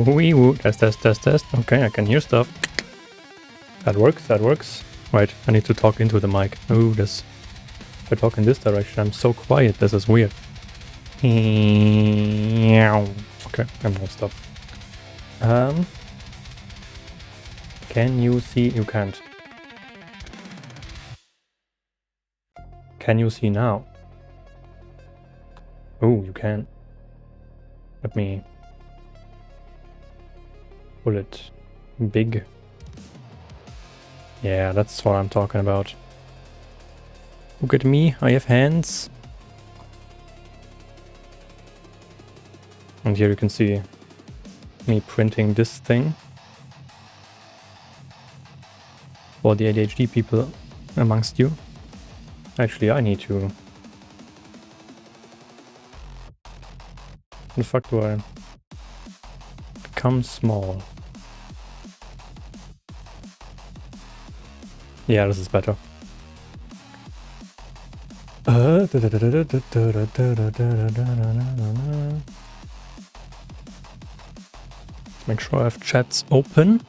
Wee woo. Test. Okay, I can hear stuff. That works. Right, I need to talk into the mic. Ooh, this. If I talk in this direction, I'm so quiet. This is weird. Okay, I'm gonna stop. Can you see? You can't. Can you see now? Oh, you can. Let me pull it big. Yeah, that's what I'm talking about. Look at me, I have hands. And here you can see me printing this thing. For the ADHD people amongst you. Actually, I need to... The fuck do I... Become small. Yeah, this is better. Make sure I have chats open.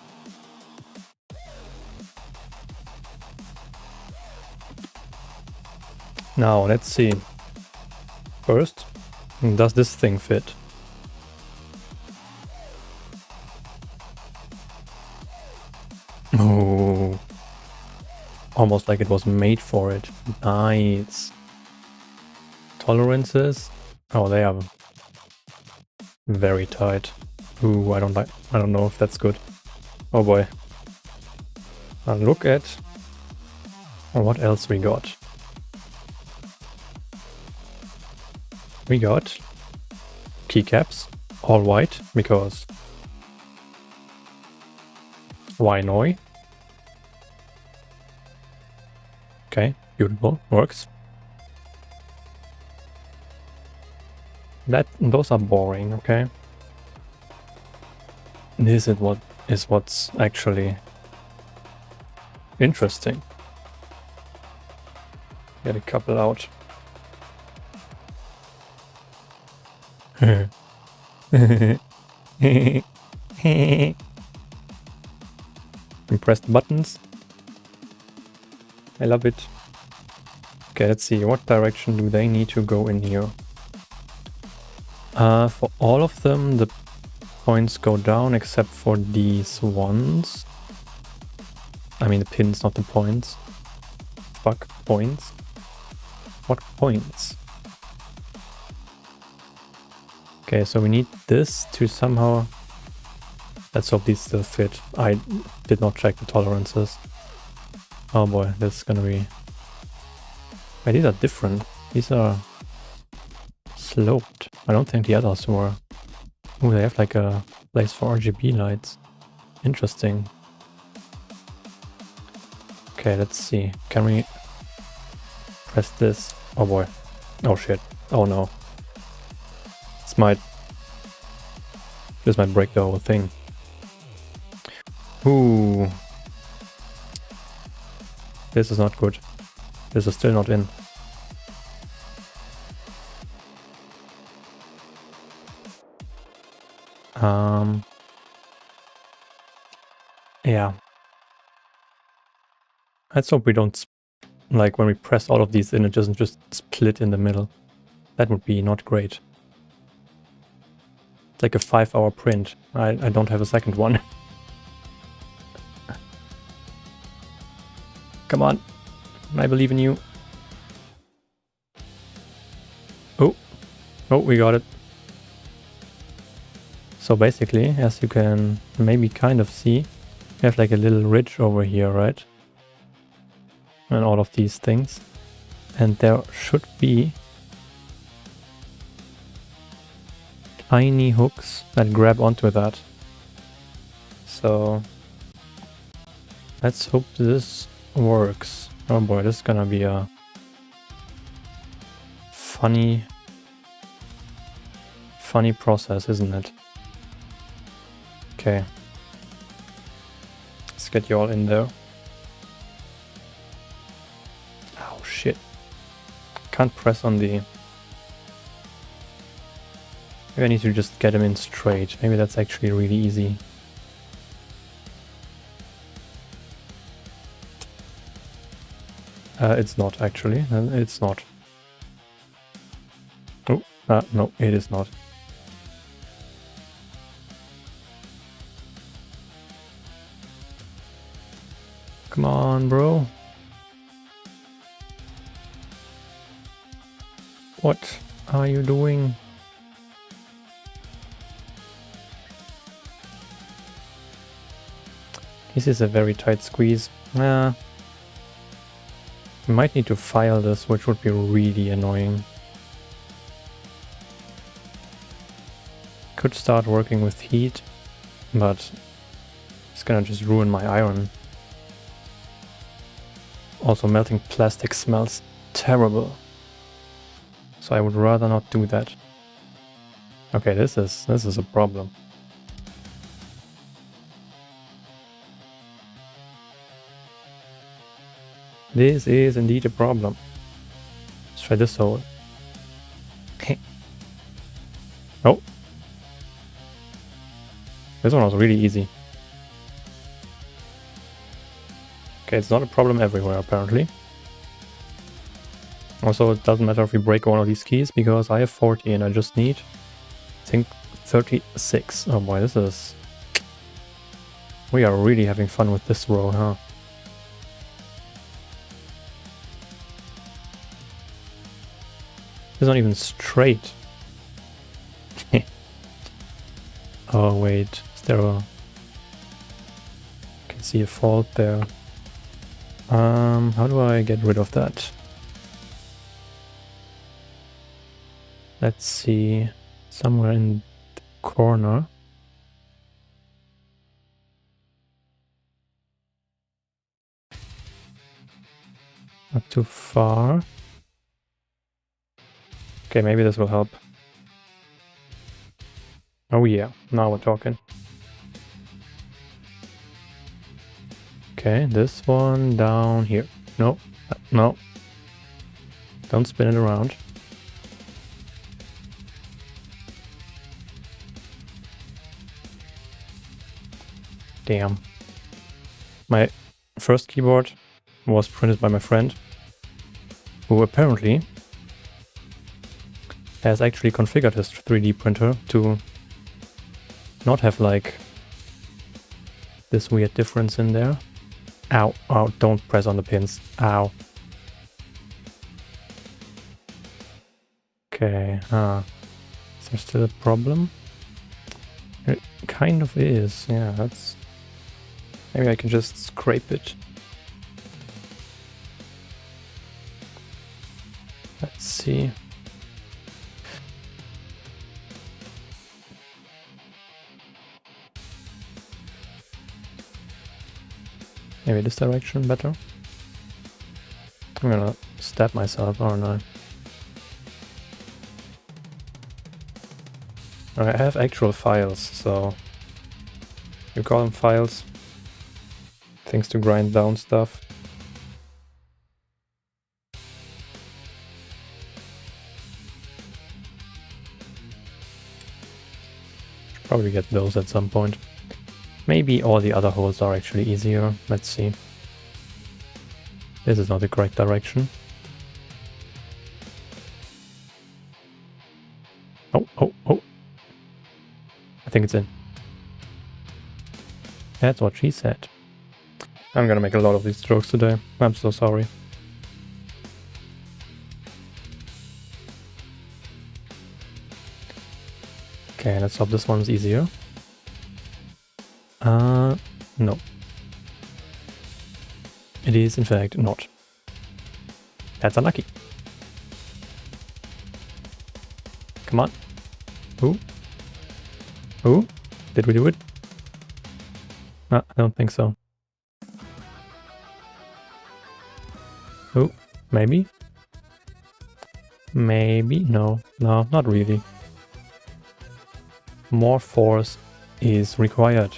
Now, let's see. First, does this thing fit? Oh, almost like it was made for it. Nice. Tolerances? Oh, they are very tight. Ooh, I don't know if that's good. Oh boy. Now look at what else we got. We got keycaps, all white, because why not? Okay, beautiful, works. Those are boring, okay? This is what's actually interesting. Get a couple out. And press the buttons. I love it. Okay, let's see. What direction do they need to go in here? For all of them, the points go down except for these ones. I mean the pins, not the points. Fuck, points. What points? Okay, so we need this to somehow... Let's hope these still fit. I did not check the tolerances. Oh boy, this is gonna be... Wait, these are different. These are sloped. I don't think the others were. Oh, they have like a place for RGB lights. Interesting. Okay, let's see. Can we press this? Oh boy. Oh shit. Oh no. This might break the whole thing. Ooh. This is not good. This is still not in. Yeah. Let's hope we don't, like when we press all of these in, it doesn't just split in the middle. That would be not great. It's like a 5-hour print. I don't have a second one. Come on. I believe in you. Oh. Oh, we got it. So basically, as you can maybe kind of see, we have like a little ridge over here, right? And all of these things. And there should be tiny hooks that grab onto that. So let's hope this works. Oh boy, this is gonna be a funny process, isn't it? Okay. Let's get you all in there. Oh shit. Can't press on the... Maybe I need to just get him in straight. Maybe that's actually really easy. It's not actually. It's not. Oh, no, it is not. Come on, bro. What are you doing? This is a very tight squeeze. We might need to file this, which would be really annoying. Could start working with heat, but it's gonna just ruin my iron. Also, melting plastic smells terrible. So I would rather not do that. Okay, this is a problem. This is indeed a problem. Let's try this hole. Oh. This one was really easy. Okay, it's not a problem everywhere apparently. Also, it doesn't matter if we break one of these keys because I have 40 and I just need, I think, 36. Oh boy, this is... We are really having fun with this row, huh? It's not even straight. Oh wait, is there a... I can see a fault there. How do I get rid of that? Let's see, somewhere in the corner. Not too far. Okay, maybe this will help. Oh yeah, now we're talking. Okay, this one down here. No, no. Don't spin it around. Damn. My first keyboard was printed by my friend, who apparently has actually configured his 3D printer to not have like this weird difference in there. Ow, ow, don't press on the pins. Ow. Okay, is there still a problem? It kind of is, yeah, that's... Maybe I can just scrape it. Let's see. Maybe this direction better? I'm gonna stab myself, aren't I? I have actual files, so... You call them files? Things to grind down stuff. Should probably get those at some point. Maybe all the other holes are actually easier. Let's see. This is not the correct direction. Oh, oh, oh. I think it's in. That's what she said. I'm gonna make a lot of these strokes today. I'm so sorry. Okay, let's hope this one's easier. No. It is, in fact, not. That's unlucky. Come on. Ooh. Ooh. Did we do it? I don't think so. Oh, maybe? Maybe? No. No, not really. More force is required.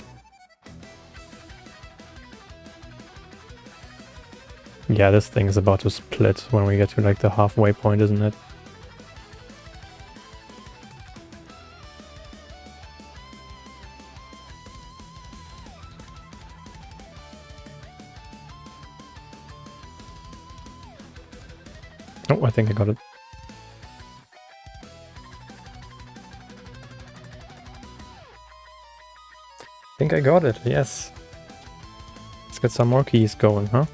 Yeah, this thing is about to split when we get to like the halfway point, isn't it? Oh, I think I got it. I think I got it, yes. Let's get some more keys going, huh?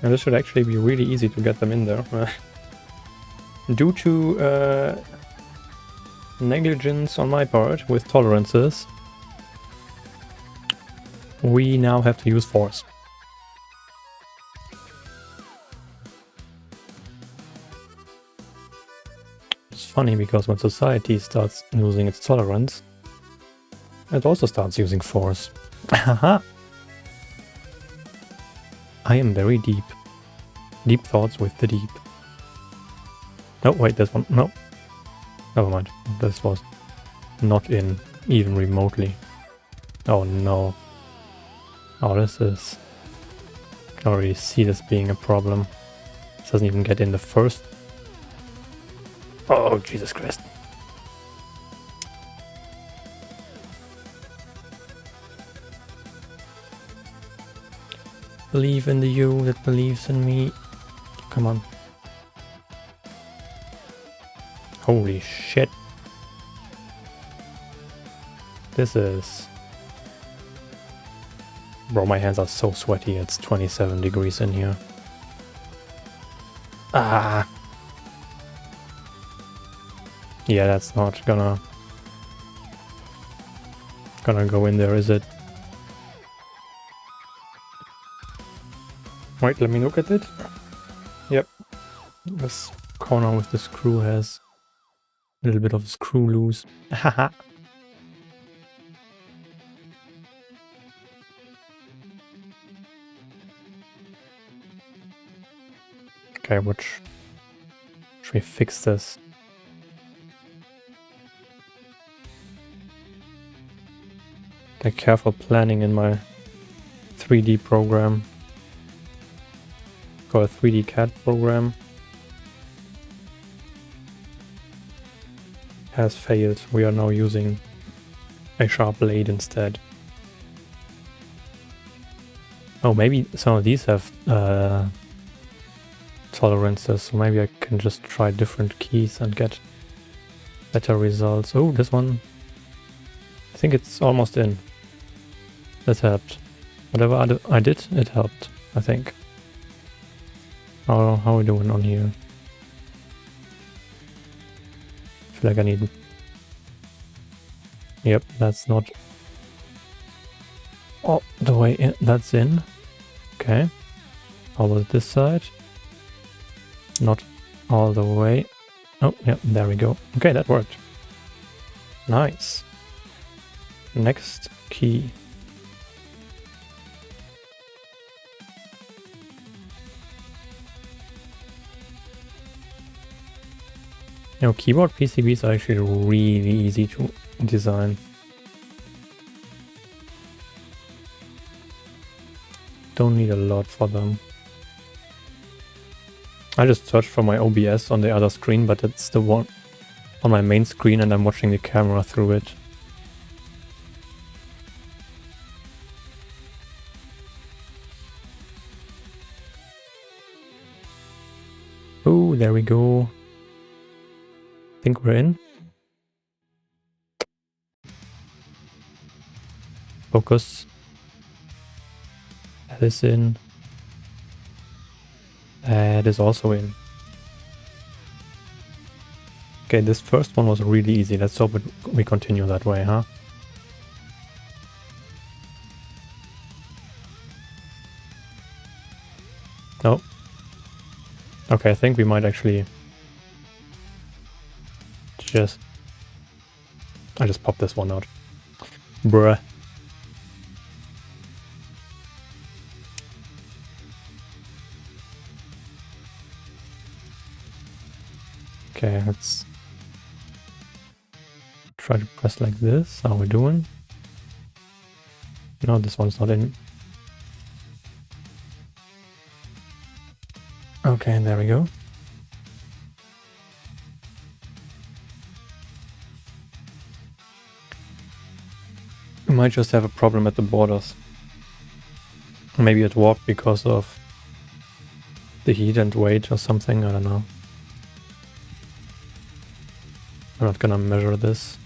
And this should actually be really easy to get them in there. Due to negligence on my part with tolerances, we now have to use force. It's funny because when society starts losing its tolerance, it also starts using force. Haha! I am very deep. Deep thoughts with the deep. Oh, wait, this one. No. Never mind. This was not in even remotely. Oh no. Oh, this is... I can already see this being a problem. This doesn't even get in the first... Oh, Jesus Christ. Believe in the you that believes in me. Come on. Holy shit. This is... Bro, my hands are so sweaty. It's 27 degrees in here. Ah! Yeah, that's not gonna go in there, is it? Wait, let me look at it. Yep. This corner with the screw has a little bit of screw loose. Haha. Okay, should we fix this? Okay, careful planning in my 3D program. Got a 3D CAD program. Has failed. We are now using a sharp blade instead. Oh, maybe some of these have tolerances, so maybe I can just try different keys and get better results. Oh, this one. I think it's almost in. That helped. Whatever I did, it helped, I think. How are we doing on here? I feel like I need... Yep, that's not all the way in. That's in. Okay. How about this side? Not all the way. Oh, yeah, there we go. Okay, that worked. Nice. Next key. You know, keyboard PCBs are actually really easy to design. Don't need a lot for them. I just searched for my OBS on the other screen, but it's the one on my main screen and I'm watching the camera through it. Oh, there we go. Think we're in. Focus. That is in. That is also in. Okay, this first one was really easy. Let's hope we continue that way, huh? No. Okay, I think we might actually I just popped this one out. Bruh. Okay, let's try to press like this. How are we doing? No, this one's not in. Okay, there we go. We might just have a problem at the borders. Maybe it warped because of the heat and weight or something, I don't know. I'm not gonna measure this.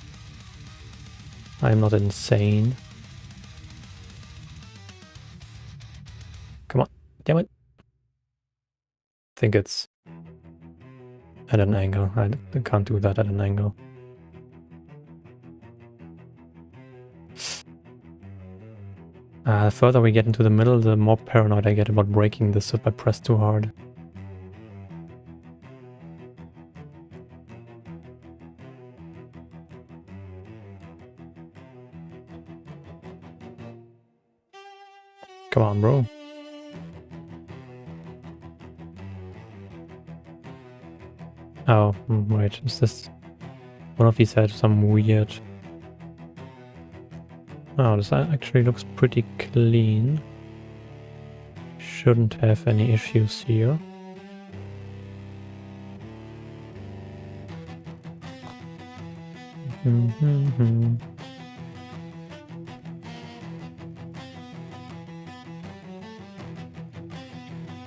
I'm not insane. Come on, damn it. I think it's at an angle. I can't do that at an angle. The further we get into the middle, the more paranoid I get about breaking this if I press too hard. Come on, bro. Oh, right. Is this... One of these had some weird... Oh, this actually looks pretty clean. Shouldn't have any issues here.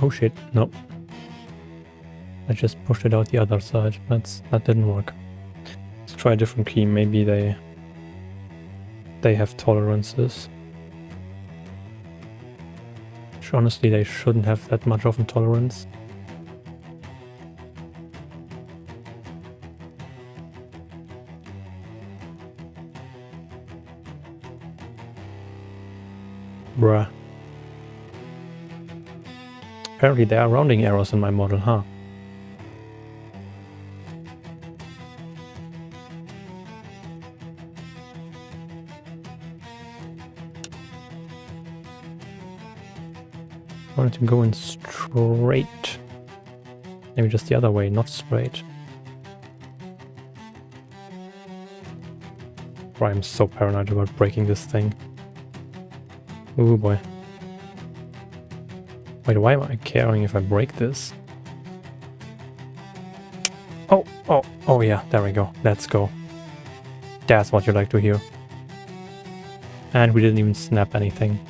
Oh shit, no. I just pushed it out the other side. That didn't work. Let's try a different key. Maybe they have tolerances. Which honestly they shouldn't have that much of a tolerance. Bruh. Apparently there are rounding errors in my model, huh? I wanted to go in straight. Maybe just the other way, not straight. Bro, I'm so paranoid about breaking this thing. Oh boy. Wait, why am I caring if I break this? Oh yeah, there we go. Let's go. That's what you like to hear. And we didn't even snap anything.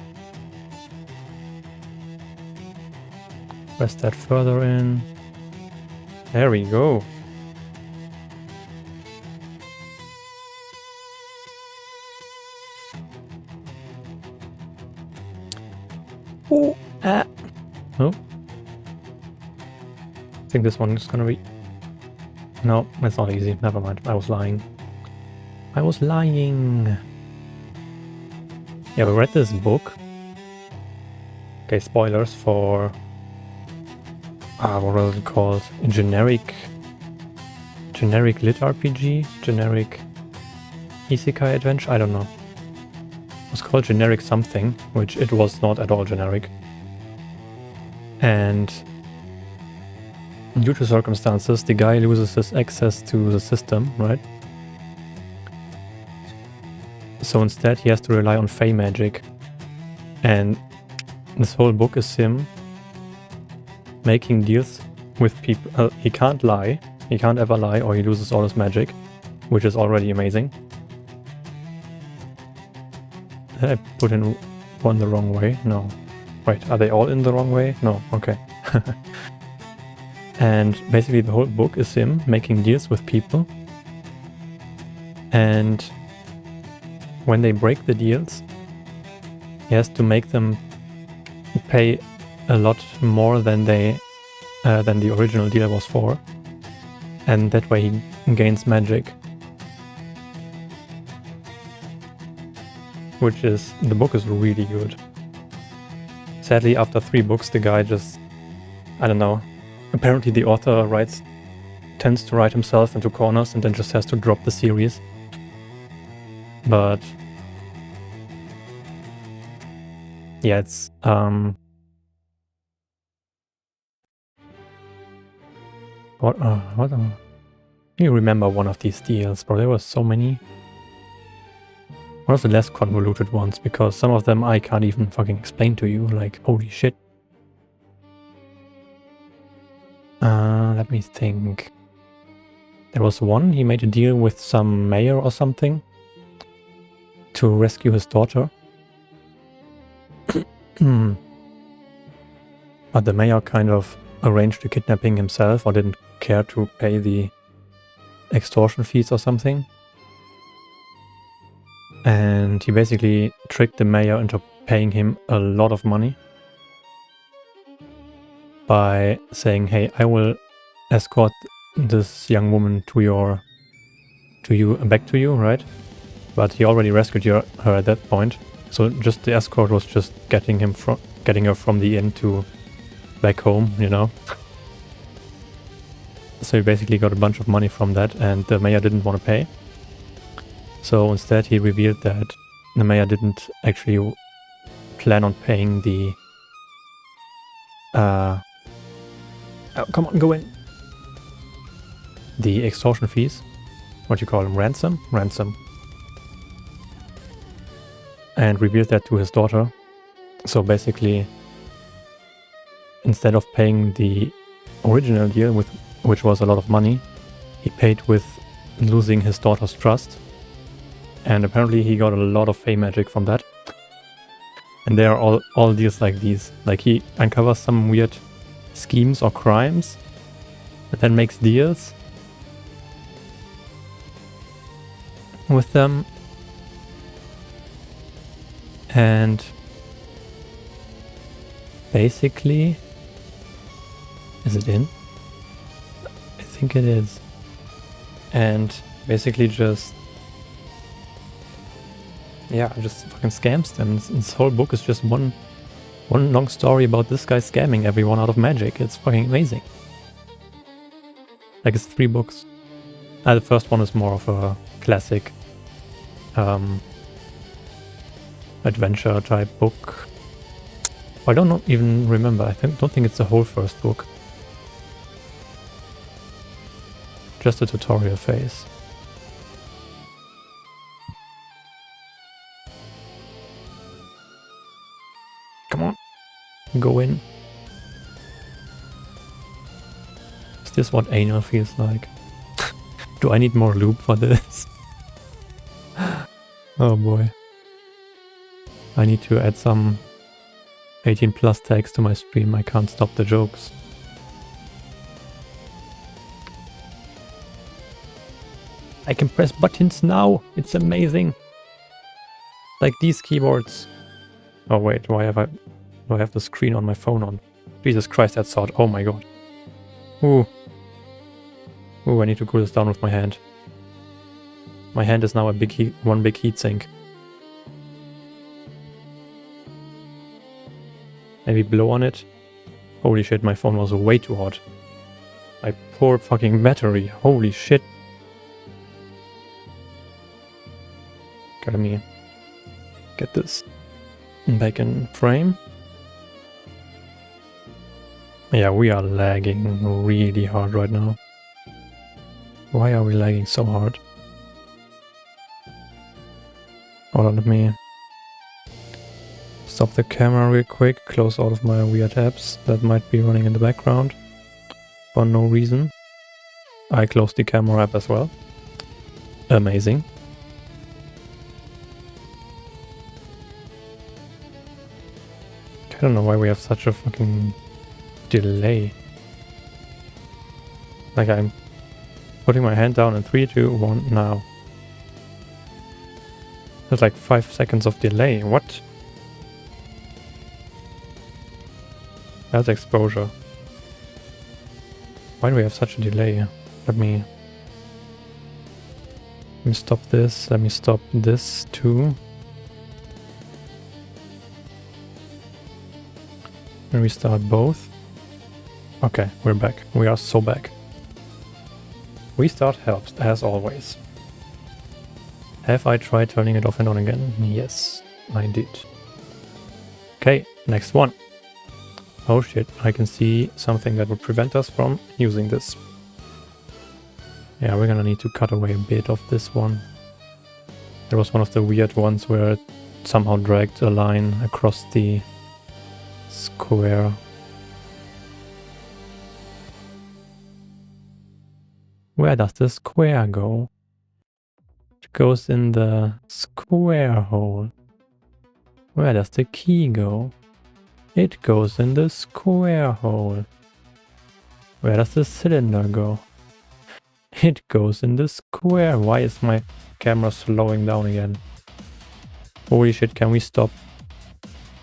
Press that further in. There we go. Oh, oh. I think this one is gonna be... No, it's not easy. Never mind. I was lying. I was lying. Yeah, we read this book. Okay, spoilers for... what was it called? A generic lit RPG? Generic isekai adventure? I don't know. It was called generic something, which it was not at all generic. And due to circumstances, the guy loses his access to the system, right? So instead he has to rely on fey magic. And this whole book is him making deals with people. He can't lie. He can't ever lie or he loses all his magic, which is already amazing. Did I put in one the wrong way? No. Wait, are they all in the wrong way? No, okay. And basically the whole book is him making deals with people. And when they break the deals, he has to make them pay a lot more than the original deal was for. And that way he gains magic. Which is... the book is really good. Sadly, after 3 books, the guy just... I don't know. Apparently the author tends to write himself into corners and then just has to drop the series. But... yeah, it's... What? Can you remember one of these deals, bro? There were so many. One of the less convoluted ones, because some of them I can't even fucking explain to you, like, holy shit. Let me think. There was one, he made a deal with some mayor or something to rescue his daughter. But the mayor kind of arranged the kidnapping himself or didn't care to pay the extortion fees or something. And he basically tricked the mayor into paying him a lot of money by saying, hey, I will escort this young woman back to you, right? But he already rescued her at that point. So just the escort was just getting her from the inn to back home, you know? So he basically got a bunch of money from that, and the mayor didn't want to pay. So instead he revealed that the mayor didn't actually plan on paying the... oh, come on, go in! The extortion fees. What do you call them? Ransom? Ransom. And revealed that to his daughter. So basically, instead of paying the original deal, which was a lot of money, he paid with losing his daughter's trust. And apparently he got a lot of fey magic from that. And there are all deals like these. Like he uncovers some weird schemes or crimes, but then makes deals with them. And basically, is it in? I think it is. And basically just fucking scams them. This whole book is just one long story about this guy scamming everyone out of magic. It's fucking amazing. Like, it's 3 books. The first one is more of a classic adventure type book. I don't even remember. I don't think it's the whole first book. Just a tutorial phase. Come on. Go in. Is this what anal feels like? Do I need more lube for this? Oh boy. I need to add some 18 plus tags to my stream. I can't stop the jokes. I can press buttons now. It's amazing. Like these keyboards. Oh wait, do I have the screen on my phone on? Jesus Christ, that's hot. Oh my god. Ooh. Ooh, I need to cool this down with my hand. My hand is now one big heat sink. Maybe blow on it. Holy shit, my phone was way too hot. My poor fucking battery. Holy shit. Okay, let me get this back in frame. Yeah, we are lagging really hard right now. Why are we lagging so hard? Hold on, let me stop the camera real quick, close all of my weird apps that might be running in the background for no reason. I closed the camera app as well. Amazing. I don't know why we have such a fucking delay. Like, I'm putting my hand down in 3, 2, 1, now. There's like 5 seconds of delay. What? That's exposure. Why do we have such a delay? Let me stop this. Let me stop this too. And we start both. Okay, we're back. We are so back. Restart helps, as always. Have I tried turning it off and on again? Yes, I did. Okay, next one. Oh shit, I can see something that would prevent us from using this. Yeah, we're gonna need to cut away a bit of this one. There was one of the weird ones where it somehow dragged a line across the square. Where does the square go? It goes in the square hole. Where does the key go? It goes in the square hole. Where does the cylinder go? It goes in the square. Why is my camera slowing down again? Holy shit, can we stop?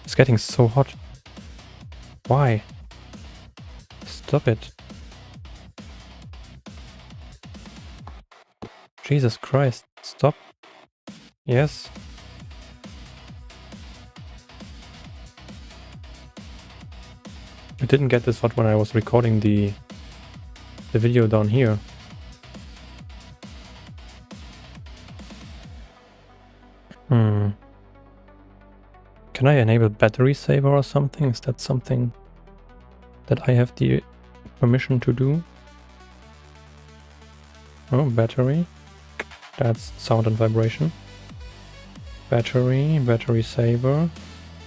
It's getting so hot. Why? Stop it. Jesus Christ, stop. Yes. I didn't get this hot when I was recording the video down here. Can I enable battery saver or something? Is that something that I have the permission to do? Oh, battery. That's sound and vibration. Battery saver.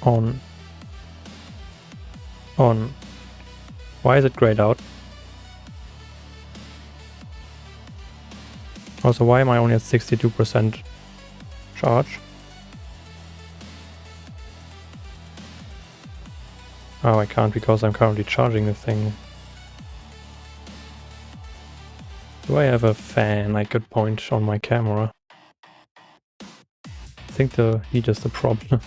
On. On. Why is it grayed out? Also, why am I only at 62% charge? Oh, I can't because I'm currently charging the thing. Do I have a fan I could point on my camera? I think the heat is the problem.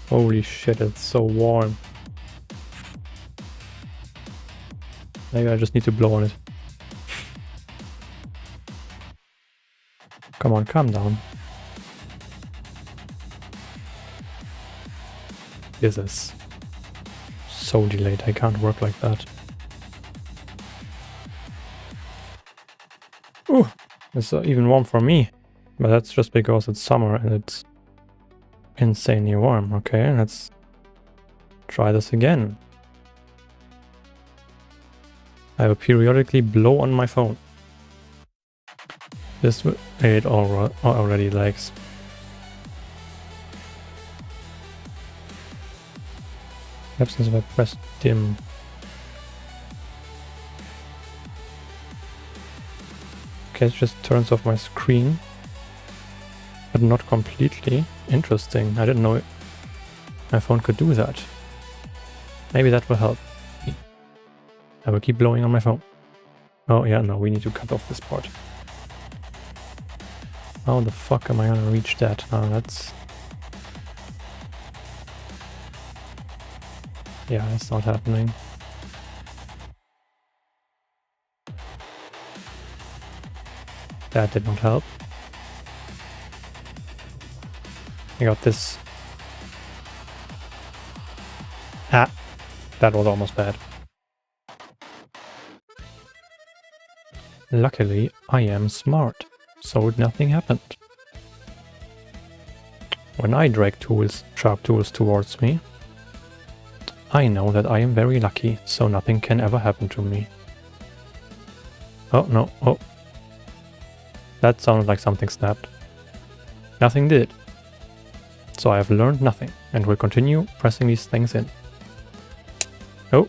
Holy shit, it's so warm. Maybe I just need to blow on it. Come on, calm down. This is so delayed, I can't work like that. Ooh, it's even warm for me. But that's just because it's summer and it's insanely warm. Okay, let's try this again. I will periodically blow on my phone. This it already lags. Absence if I press dim. Okay, it just turns off my screen. But not completely. Interesting. I didn't know my phone could do that. Maybe that will help. I will keep blowing on my phone. Oh yeah, no, we need to cut off this part. How the fuck am I gonna reach that? That's... Yeah, it's not happening. That did not help. I got this. Ah, that was almost bad. Luckily, I am smart, so nothing happened. When I drag sharp tools towards me, I know that I am very lucky, so nothing can ever happen to me. Oh, no, oh. That sounded like something snapped. Nothing did. So I have learned nothing, and will continue pressing these things in. Oh.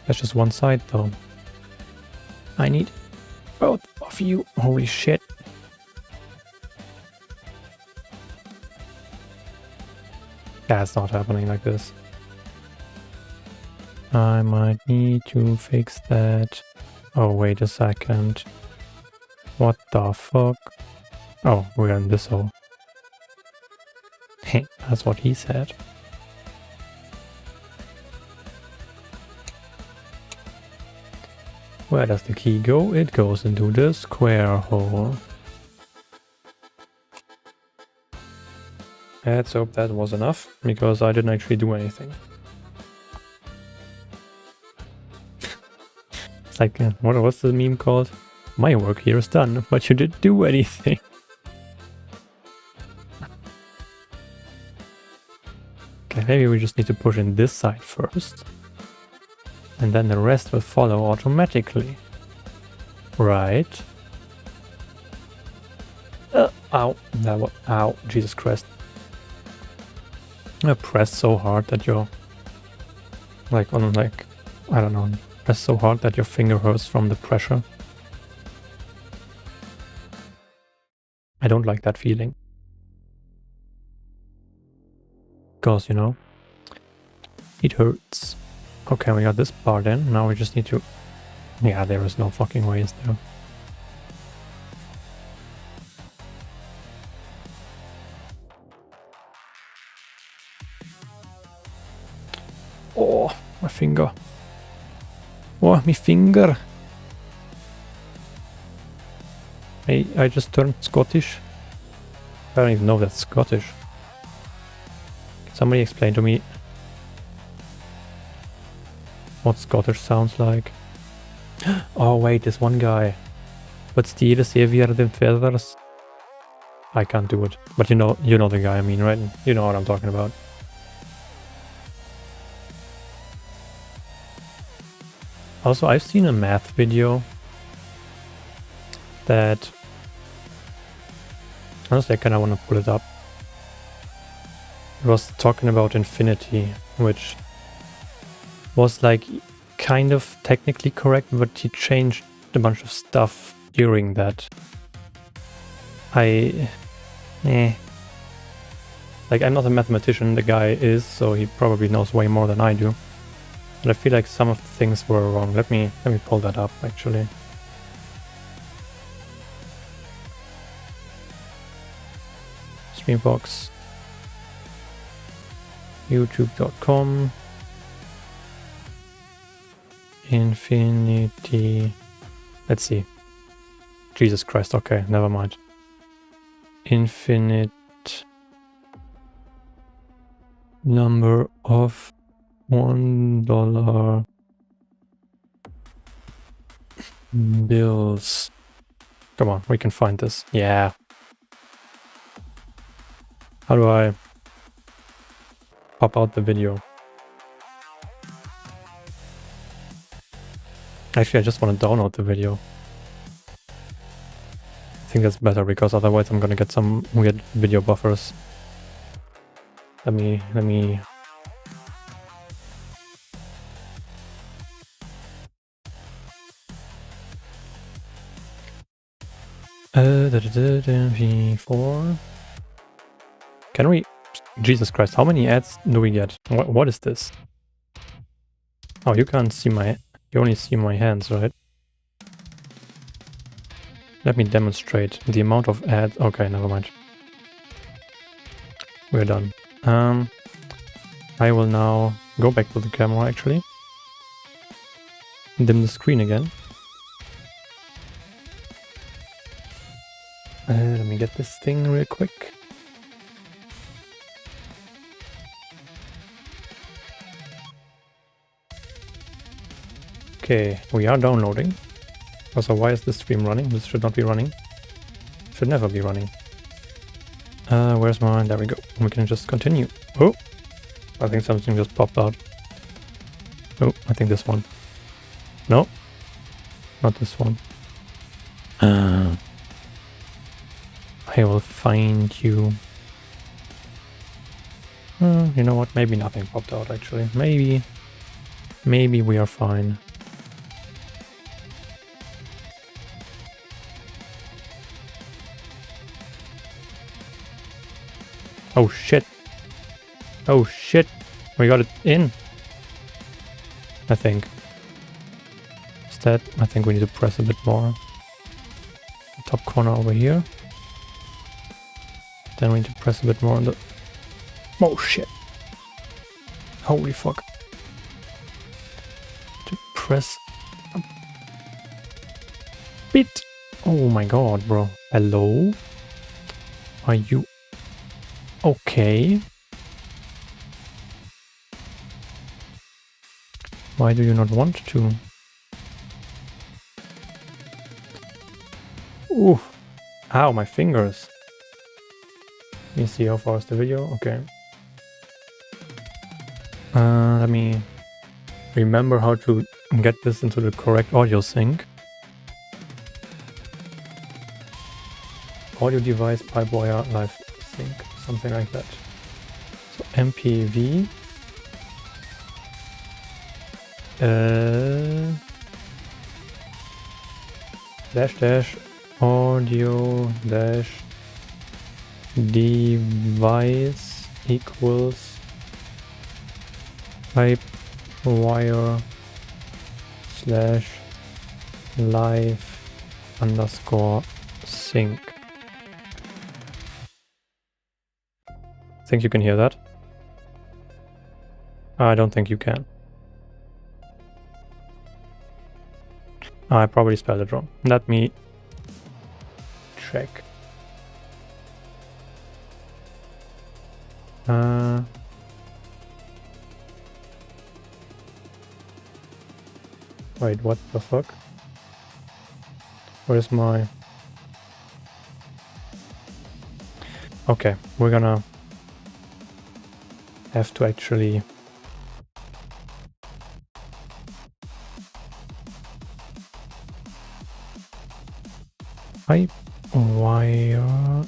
That's just one side, though. I need both of you. Holy shit. That's not happening like this. I might need to fix that. Oh, wait a second. What the fuck? Oh, we're in this hole. Hey, that's what he said. Where does the key go? It goes into the square hole. Let's hope that was enough, because I didn't actually do anything. It's like, what's the meme called? My work here is done, but you didn't do anything. Okay, maybe we just need to push in this side first. And then the rest will follow automatically. Right? Ow. That was, ow. Jesus Christ. I press so hard that you're... I don't know. Press so hard that your finger hurts from the pressure. I don't like that feeling. Because, you know, it hurts. Okay, we got this part in. Now we just need to... Yeah, there is no fucking ways there. Oh, my finger. Oh, my finger. I just turned Scottish. I don't even know that's Scottish. Can somebody explain to me what Scottish sounds like? Oh wait, this one guy. But still is heavier than feathers. I can't do it. But you know the guy I mean, right? You know what I'm talking about. Also, I've seen a math video that... Honestly, I kind of want to pull it up. It was talking about infinity, which was like kind of technically correct, but he changed a bunch of stuff during that. Like, I'm not a mathematician, the guy is, so he probably knows way more than I do. But I feel like some of the things were wrong. Let me pull that up, actually. Streambox. YouTube.com. Infinity. Let's see. Jesus Christ, okay, never mind. Infinite number of $1 bills. Come on, we can find this. Yeah. How do I pop out the video? Actually, I just want to download the video. I think that's better because otherwise I'm gonna get some weird video buffers. Let me V4. Can we... Jesus Christ, how many ads do we get? What is this? Oh, you can't see my... You only see my hands, right? Let me demonstrate the amount of ads. Okay, never mind. We're done. I will now go back to the camera, actually. Dim the screen again. Let me get this thing real quick. Okay, we are downloading. Also, why is this stream running? This should not be running. Should never be running. Where's mine? There we go. We can just continue. Oh! I think something just popped out. Oh, I think this one. No. Not this one. I will find you. You know what? Maybe nothing popped out, actually. Maybe we are fine. Oh shit. Oh shit. We got it in. I think. Instead, I think we need to press a bit more. Top corner over here. Then we need to press a bit more on the... Oh shit. Holy fuck. To press a bit. Oh my god, bro. Hello? Are you... Okay. Why do you not want to? Ooh. Ow, my fingers. Let me see how far is the video. Okay. Let me remember how to get this into the correct audio sync. Audio device, pipe wire, live sync. Something like that. So MPV dash audio dash device equals pipe wire slash live underscore sync. Think you can hear that? I don't think you can. I probably spelled it wrong. Let me check. Wait, what the fuck? Where's my... Okay, we're gonna have to actually... pipe wire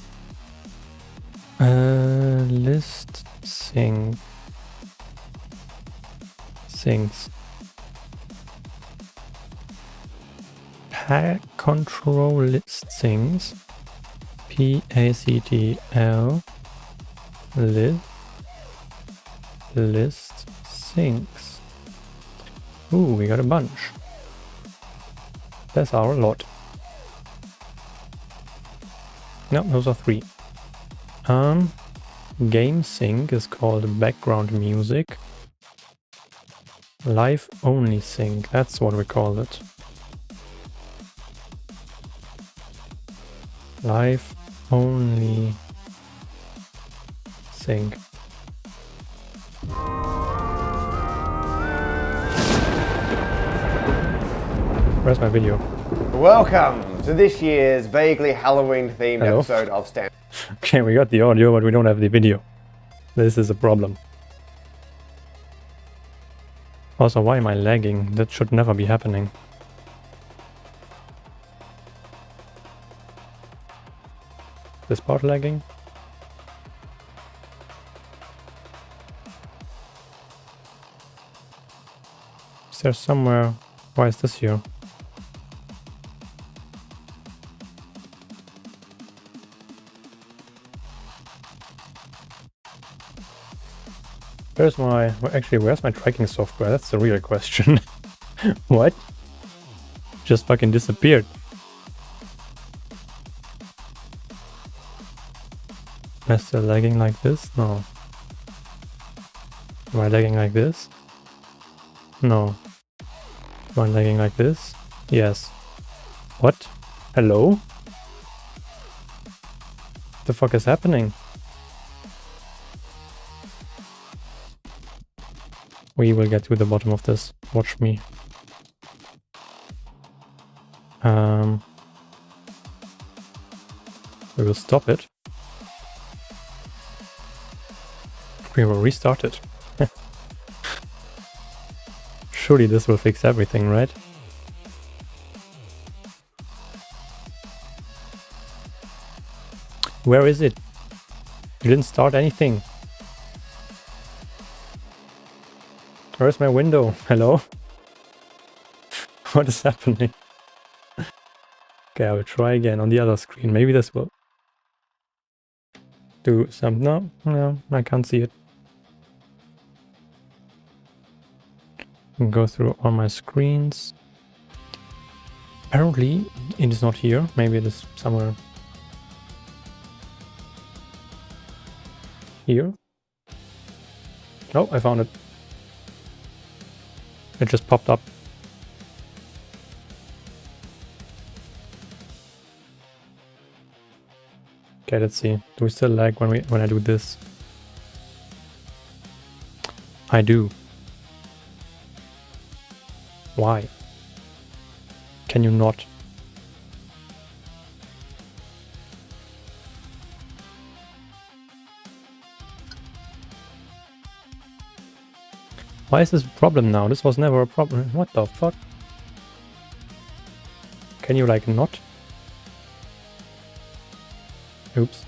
list syncs pack control list syncs PACTL list syncs. Ooh, we got a bunch. That's our lot. No, those are 3. Game sync is called background music. Live only sync, that's what we call it. Live only sync. Where's my video? Welcome to this year's vaguely Halloween-themed episode of Stand. Okay, we got the audio, but we don't have the video. This is a problem. Also, why am I lagging? That should never be happening. This part lagging? Is there somewhere... Why is this here? Where's my... Actually, where's my tracking software? That's the real question. What? Just fucking disappeared. Am I still lagging like this? No. Am I lagging like this? No. Am I lagging like this? Yes. What? Hello? What the fuck is happening? We will get to the bottom of this. Watch me. We will stop it. We will restart it. Surely this will fix everything, right? Where is it? You didn't start anything. Where's my window? Hello? What is happening? Okay, I will try again on the other screen. Maybe this will do some... No, I can't see it. Go through all my screens. Apparently, it is not here. Maybe it is somewhere here. Oh, I found it. It just popped up. Okay, let's see. Do we still lag when I do this? I do. Why? Can you not? Why is this a problem now? This was never a problem. What the fuck? Can you like not? Oops.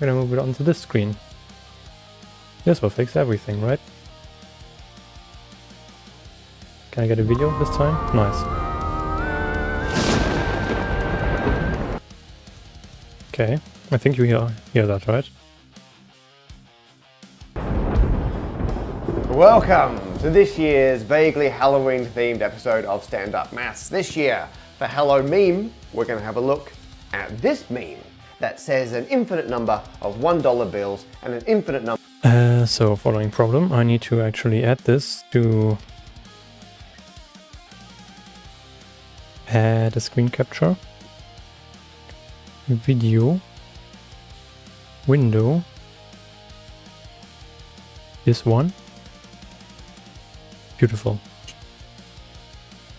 I'm gonna move it onto this screen. This will fix everything, right? Can I get a video this time? Nice. Okay, I think you hear that, right? Welcome to this year's vaguely Halloween-themed episode of Stand Up Maths. This year, for Hello Meme, we're going to have a look at this meme that says an infinite number of $1 bills and an infinite number... So, following problem, I need to actually add this to add a screen capture, video, window, this one. Beautiful.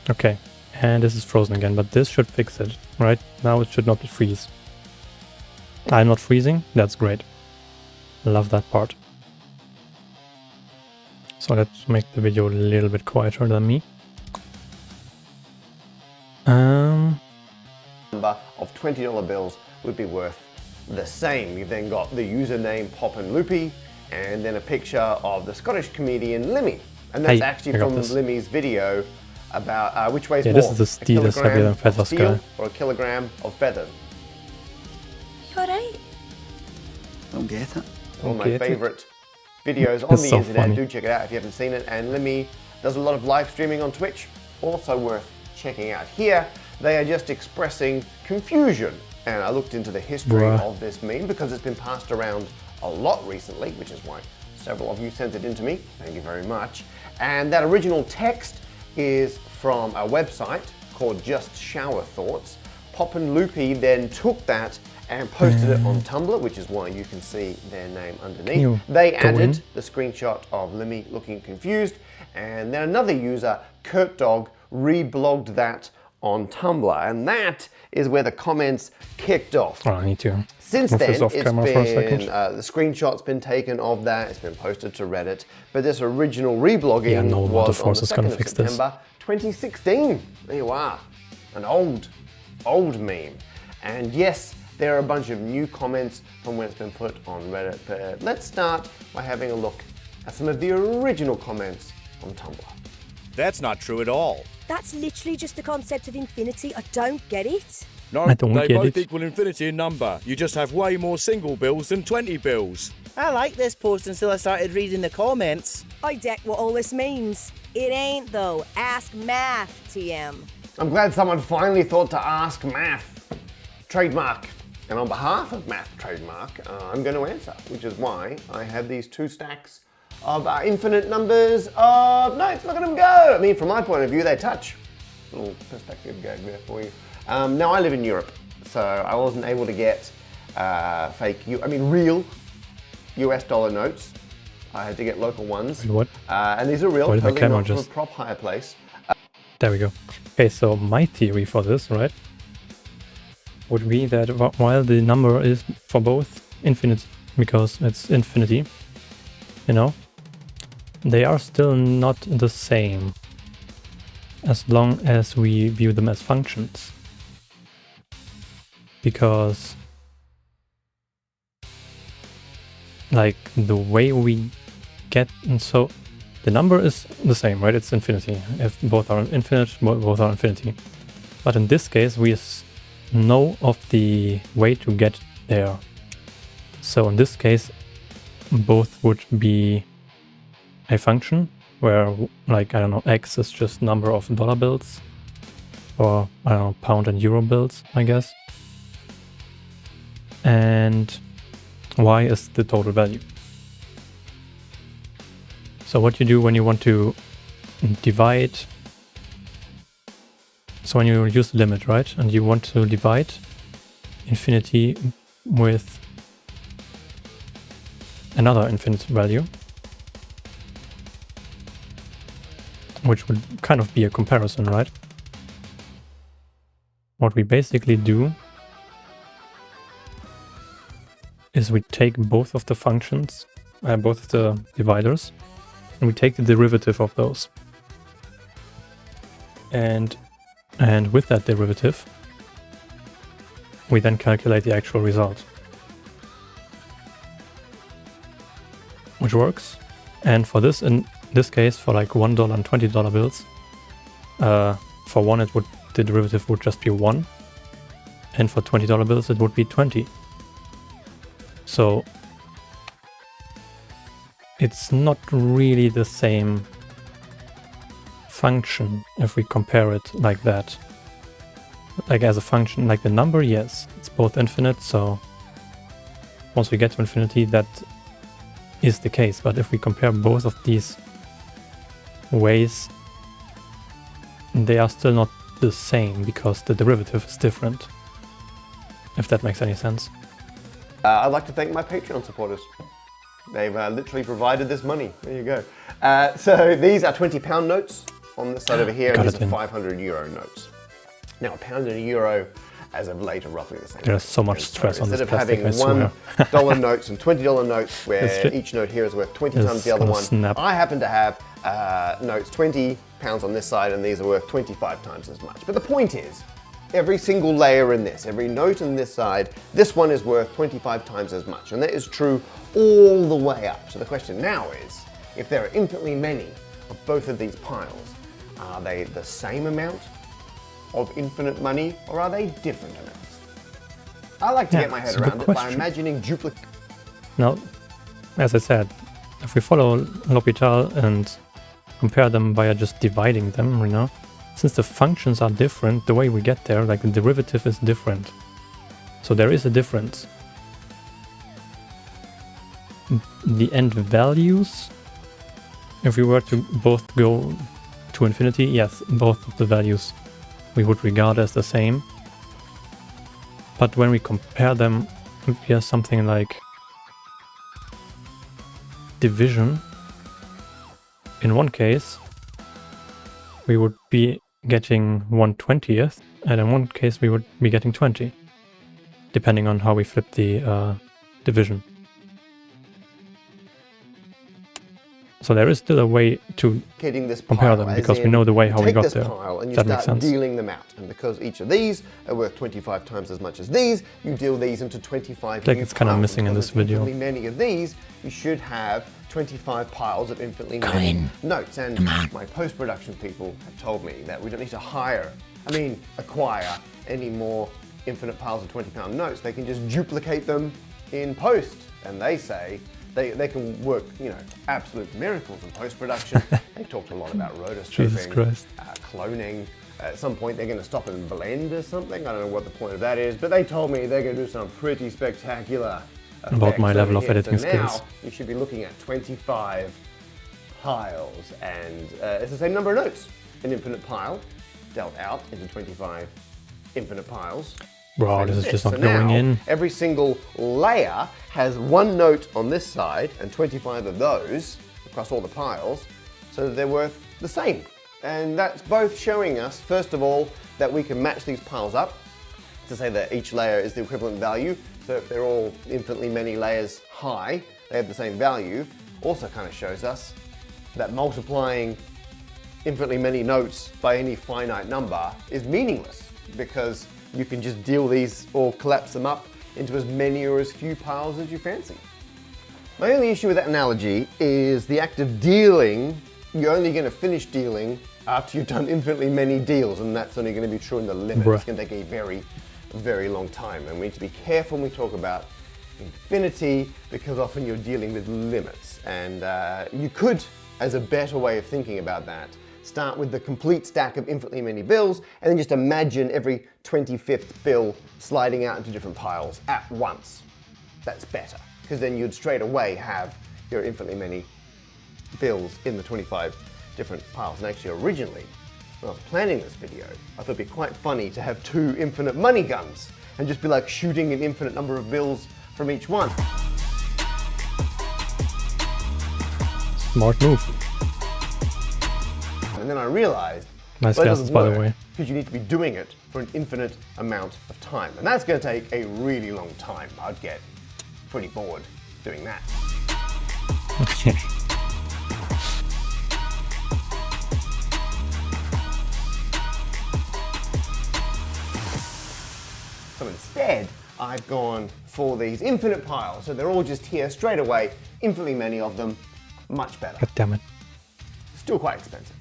Okay, and this is frozen again, but this should fix it, right? Now it should not freeze. I'm not freezing, that's great. Love that part. So let's make the video a little bit quieter than me. Number of $20 bills would be worth the same. You've then got the username Pop and Loopy, and then a picture of the Scottish comedian Limmy. And that's actually from Limmy's video about which weighs more, this is the steel is heavier than feathers guy. Or a kilogram of feather. You alright? Don't get it. One of my favourite videos on the internet. Funny. Do check it out if you haven't seen it. And Limmy does a lot of live streaming on Twitch. Also worth checking out. Here, they are just expressing confusion. And I looked into the history of this meme because it's been passed around a lot recently, which is why several of you sent it in to me. Thank you very much. And that original text is from a website called Just Shower Thoughts. Pop and Loopy then took that and posted it on Tumblr, which is why you can see their name underneath. They added the screenshot of Limmy looking confused, and then another user, Kurt Dog, reblogged that on Tumblr, and that is where the comments kicked off. Oh, I need to. Since then, it's been, the screenshot's been taken of that, it's been posted to Reddit, but this original reblogging was on the 2nd of September 2016. There you are, an old meme. And yes, there are a bunch of new comments from when it's been put on Reddit, but let's start by having a look at some of the original comments on Tumblr. That's not true at all. That's literally just the concept of infinity. I don't get it. No, I don't they get both it. equal infinity in number. You just have way more single bills than 20 bills. I liked this post until I started reading the comments. I get what all this means. It ain't though. Ask math, TM. I'm glad someone finally thought to ask Math. Trademark. And on behalf of Math Trademark, I'm going to answer, which is why I have these two stacks of infinite numbers of notes. Look at them go. I mean, from my point of view, they touch. Little perspective gag there for you. Now, I live in Europe, so I wasn't able to get real US dollar notes. I had to get local ones. Wait, what? And these are real, Why did my totally camera not from a just... prop hire place. There we go. Okay, so my theory for this, right, would be that while the number is for both infinite, because it's infinity, you know, they are still not the same as long as we view them as functions. Because like the way we get, and so the number is the same, right? It's infinity. If both are infinite, both are infinity. But in this case, we know of the way to get there. So in this case, both would be a function where, like, I don't know, X is just number of dollar bills, or I don't know, pound and euro bills, I guess. And Y is the total value. So what you do when you want to divide, so when you use the limit, right, and you want to divide infinity with another infinite value, which would kind of be a comparison, right? What we basically do is we take both of the functions, both of the dividers, and we take the derivative of those. And with that derivative, we then calculate the actual result, which works. And for this, in this case, for like $1 and $20 bills, for one the derivative would just be 1, and for $20 bills it would be 20. So it's not really the same function if we compare it like that. Like as a function, like the number, yes, it's both infinite, so once we get to infinity, that is the case. But if we compare both of these ways, they are still not the same because the derivative is different, if that makes any sense. I'd like to thank my Patreon supporters. They've literally provided this money. There you go. So these are £20 notes on this side over here, and these are €500 notes. Now, a pound and a euro, as of late, are roughly the same. There's so much stress on this plastic. Instead of having $1 notes and $20 notes, where each note here is worth 20 times the other one, I happen to have notes £20 on this side, and these are worth 25 times as much. But the point is, every single layer in this, every note on this side, this one is worth 25 times as much. And that is true all the way up. So the question now is, if there are infinitely many of both of these piles, are they the same amount of infinite money, or are they different amounts? I like to get my head around it by imagining duplicate. Now, as I said, if we follow L'Hopital and compare them by just dividing them, you know, since the functions are different, the way we get there, like the derivative is different. So there is a difference. The end values, if we were to both go to infinity, yes, both of the values we would regard as the same. But when we compare them via something like division, in one case we would be getting 1/20th, and in one case we would be getting 20, depending on how we flip the division. So there is still a way to compare them, because we know the way how we got there. That makes sense. Dealing them out, and because each of these are worth 25 times as much as these, you deal these into 25. Like it's kind of missing in this video. Many of these, you should have 25 piles of infinitely many notes. And my post-production people have told me that we don't need to acquire any more infinite piles of £20 notes. They can just duplicate them in post, and they say they can work, absolute miracles in post-production. They talked a lot about rotoscoping, cloning. At some point they're going to stop and blend or something. I don't know what the point of that is, but they told me they're going to do some pretty spectacular effects about my level of editing so skills. Now you should be looking at 25 piles, and it's the same number of notes. An infinite pile dealt out into 25 infinite piles. Bro, this is just not going in. Every single layer has one note on this side and 25 of those across all the piles, so that they're worth the same. And that's both showing us, first of all, that we can match these piles up to say that each layer is the equivalent value. So if they're all infinitely many layers high, they have the same value. Also kind of shows us that multiplying infinitely many notes by any finite number is meaningless, because you can just deal these or collapse them up into as many or as few piles as you fancy. My only issue with that analogy is the act of dealing. You're only going to finish dealing after you've done infinitely many deals, and that's only going to be true in the limit. It's going to take a very, very long time, and we need to be careful when we talk about infinity, because often you're dealing with limits. And you could, as a better way of thinking about that, start with the complete stack of infinitely many bills, and then just imagine every 25th bill sliding out into different piles at once. That's better, because then you'd straight away have your infinitely many bills in the 25 different piles. And actually, originally, when I was planning this video, I thought it'd be quite funny to have 2 infinite money guns and just be like shooting an infinite number of bills from each one. Smart move. And then I realized, nice glasses, by the way. Because you need to be doing it for an infinite amount of time. And that's going to take a really long time. I'd get pretty bored doing that. Okay. So instead, I've gone for these infinite piles. So they're all just here straight away, infinitely many of them, much better. God damn it. Still quite expensive.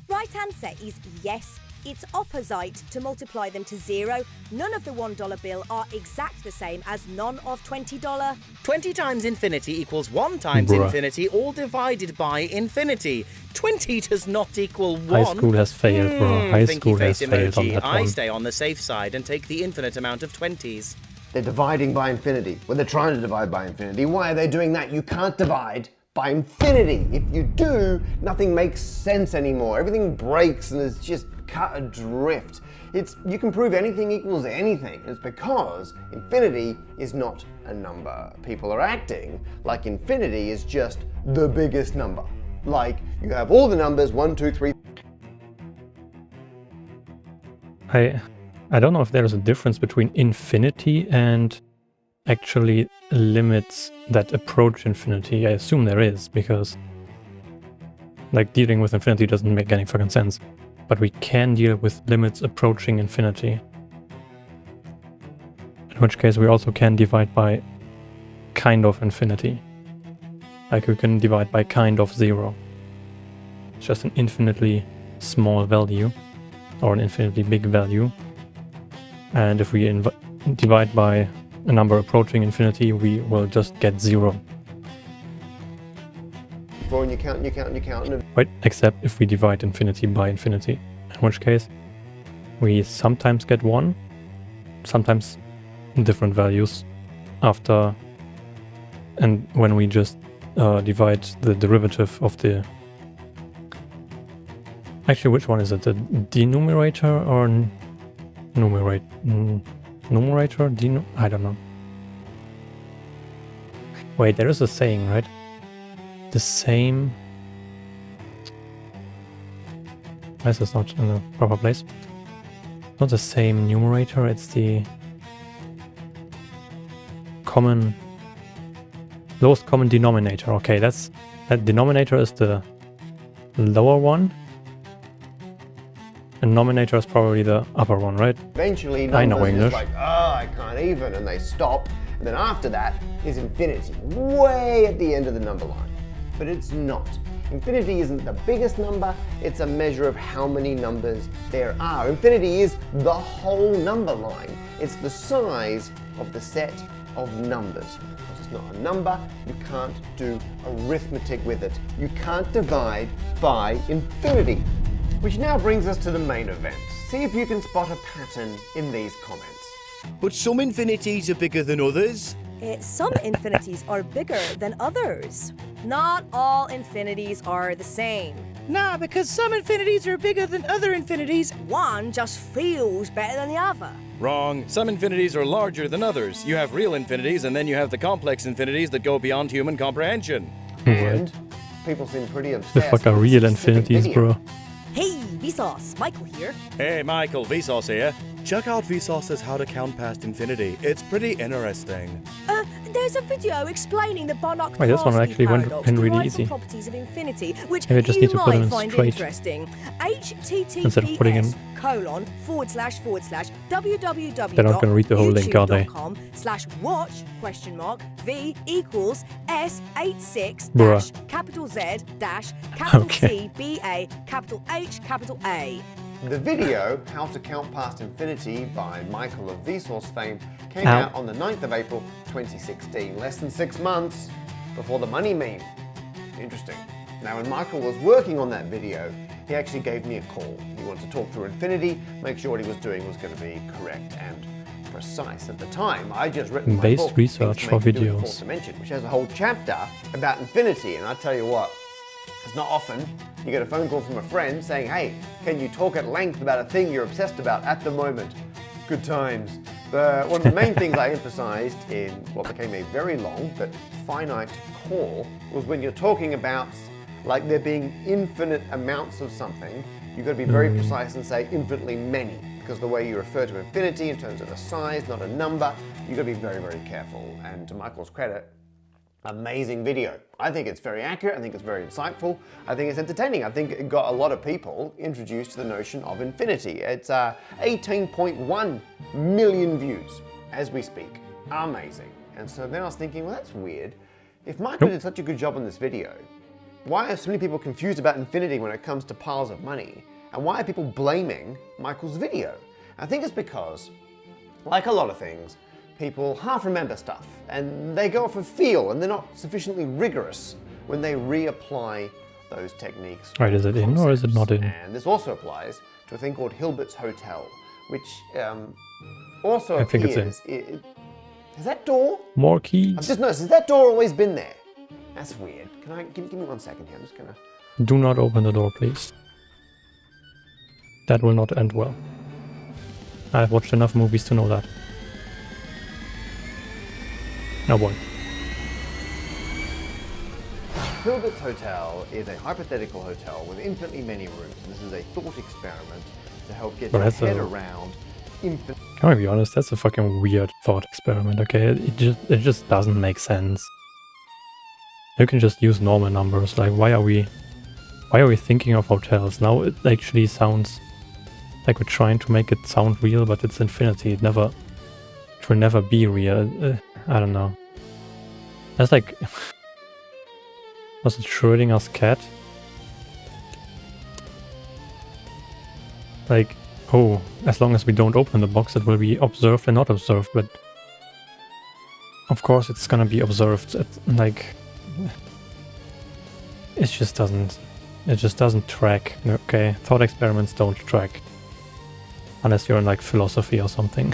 Right answer is yes, its opposite to multiply them to 0. None of the $1 bill are exact the same as none of $20. 20 times infinity equals 1 times Bruh. infinity, all divided by infinity. 20 does not equal 1. High school has failed, bro. High Thinky school has face failed on emoji. that I one. stay on the safe side and take the infinite amount of 20s. They're dividing by infinity. Well, they're trying to divide by infinity. Why are they doing that? You can't divide by infinity. If you do, nothing makes sense anymore. Everything breaks and is just cut adrift. You can prove anything equals anything. It's because infinity is not a number. People are acting like infinity is just the biggest number. Like you have all the numbers 1, 2, 3. I don't know if there's a difference between infinity and actually limits that approach infinity. I assume there is, because like dealing with infinity doesn't make any fucking sense. But we can deal with limits approaching infinity. In which case we also can divide by kind of infinity. Like we can divide by kind of 0. It's just an infinitely small value, or an infinitely big value. And if we divide by a number approaching infinity, we will just get 0. And you count and you count and you count. And Right, except if we divide infinity by infinity. In which case, we sometimes get 1, sometimes different values after, and when we just divide the derivative of the... Actually, which one is it? The denumerator or numerator? Numerator? I don't know. Wait, there is a saying, right? The same... Why is this not in the proper place? Not the same numerator, it's the common... lowest common denominator. Okay, that denominator is the lower one. And nominator is probably the upper one, right? eventually, I know numbers are English. just like, I can't even, and they stop. And then after that is infinity, way at the end of the number line. But it's not. Infinity isn't the biggest number, it's a measure of how many numbers there are. Infinity is the whole number line. It's the size of the set of numbers. Because it's not a number, you can't do arithmetic with it. You can't divide by infinity. Which now brings us to the main event. See if you can spot a pattern in these comments. But some infinities are bigger than others. Some infinities are bigger than others. Not all infinities are the same. Nah, because some infinities are bigger than other infinities. One just feels better than the other. Wrong. Some infinities are larger than others. You have real infinities, and then you have the complex infinities that go beyond human comprehension. And people seem pretty obsessed. The fuck are with real specific infinities, video. bro? Hey, Vsauce, Michael here. Hey, Michael, Vsauce here. Check out Vsauce's How to Count Past Infinity. It's pretty interesting. There's a video explaining the Banach Wait, this one actually went paradox, in the really delightful easy. properties of infinity, which Maybe I just you need to put them might in find straight. interesting. Instead of putting in- https://www. They're not gonna read the whole link, are they? youtube.com/watch V equals S86 Bruh. capital Z capital Okay. C BA capital H capital A. The video, How to Count Past Infinity by Michael of Vsauce fame, came Ow. out on the 9th of April 2016, less than 6 months before the money meme. Interesting. Now, when Michael was working on that video, he actually gave me a call. He wanted to talk through infinity, make sure what he was doing was going to be correct and precise. At the time, I just written my Based book, research Things for to Make and Do in videos. Fourth Dimension, which has a whole chapter about infinity, and I tell you what, it's not often you get a phone call from a friend saying, hey, can you talk at length about a thing you're obsessed about at the moment? Good times. One of the main things I emphasized in what became a very long but finite call was when you're talking about like there being infinite amounts of something, you've got to be very precise and say infinitely many, because the way you refer to infinity in terms of a size, not a number, you've got to be very, very careful. And to Michael's credit, amazing video. I think it's very accurate, I think it's very insightful, I think it's entertaining. I think it got a lot of people introduced to the notion of infinity. It's 18.1 million views as we speak. Amazing. And so then I was thinking, well, that's weird. If Michael did such a good job on this video, why are so many people confused about infinity when it comes to piles of money? And why are people blaming Michael's video? I think it's because, like a lot of things, people half remember stuff and they go off of feel and they're not sufficiently rigorous when they reapply those techniques. Right, is it in or is it not in? And this also applies to a thing called Hilbert's Hotel, which also I think it's in. Is that door? More keys. I've just noticed, has that door always been there? That's weird. Can I, give me 1 second here, I'm just gonna... Do not open the door, please. That will not end well. I've watched enough movies to know that. Oh boy. Hilbert's Hotel is a hypothetical hotel with infinitely many rooms. And this is a thought experiment to help get Well, your that's head a- around infinite... Can I be honest? That's a fucking weird thought experiment, okay? It just doesn't make sense. You can just use normal numbers. Like, why are we thinking of hotels? Now it actually sounds like we're trying to make it sound real, but it's infinity. It will never be real. I don't know. That's like... Was it Schrödinger's cat? Like, oh, as long as we don't open the box, it will be observed and not observed, but... Of course it's gonna be observed at, like... It just doesn't track, okay? Thought experiments don't track. Unless you're in, like, philosophy or something.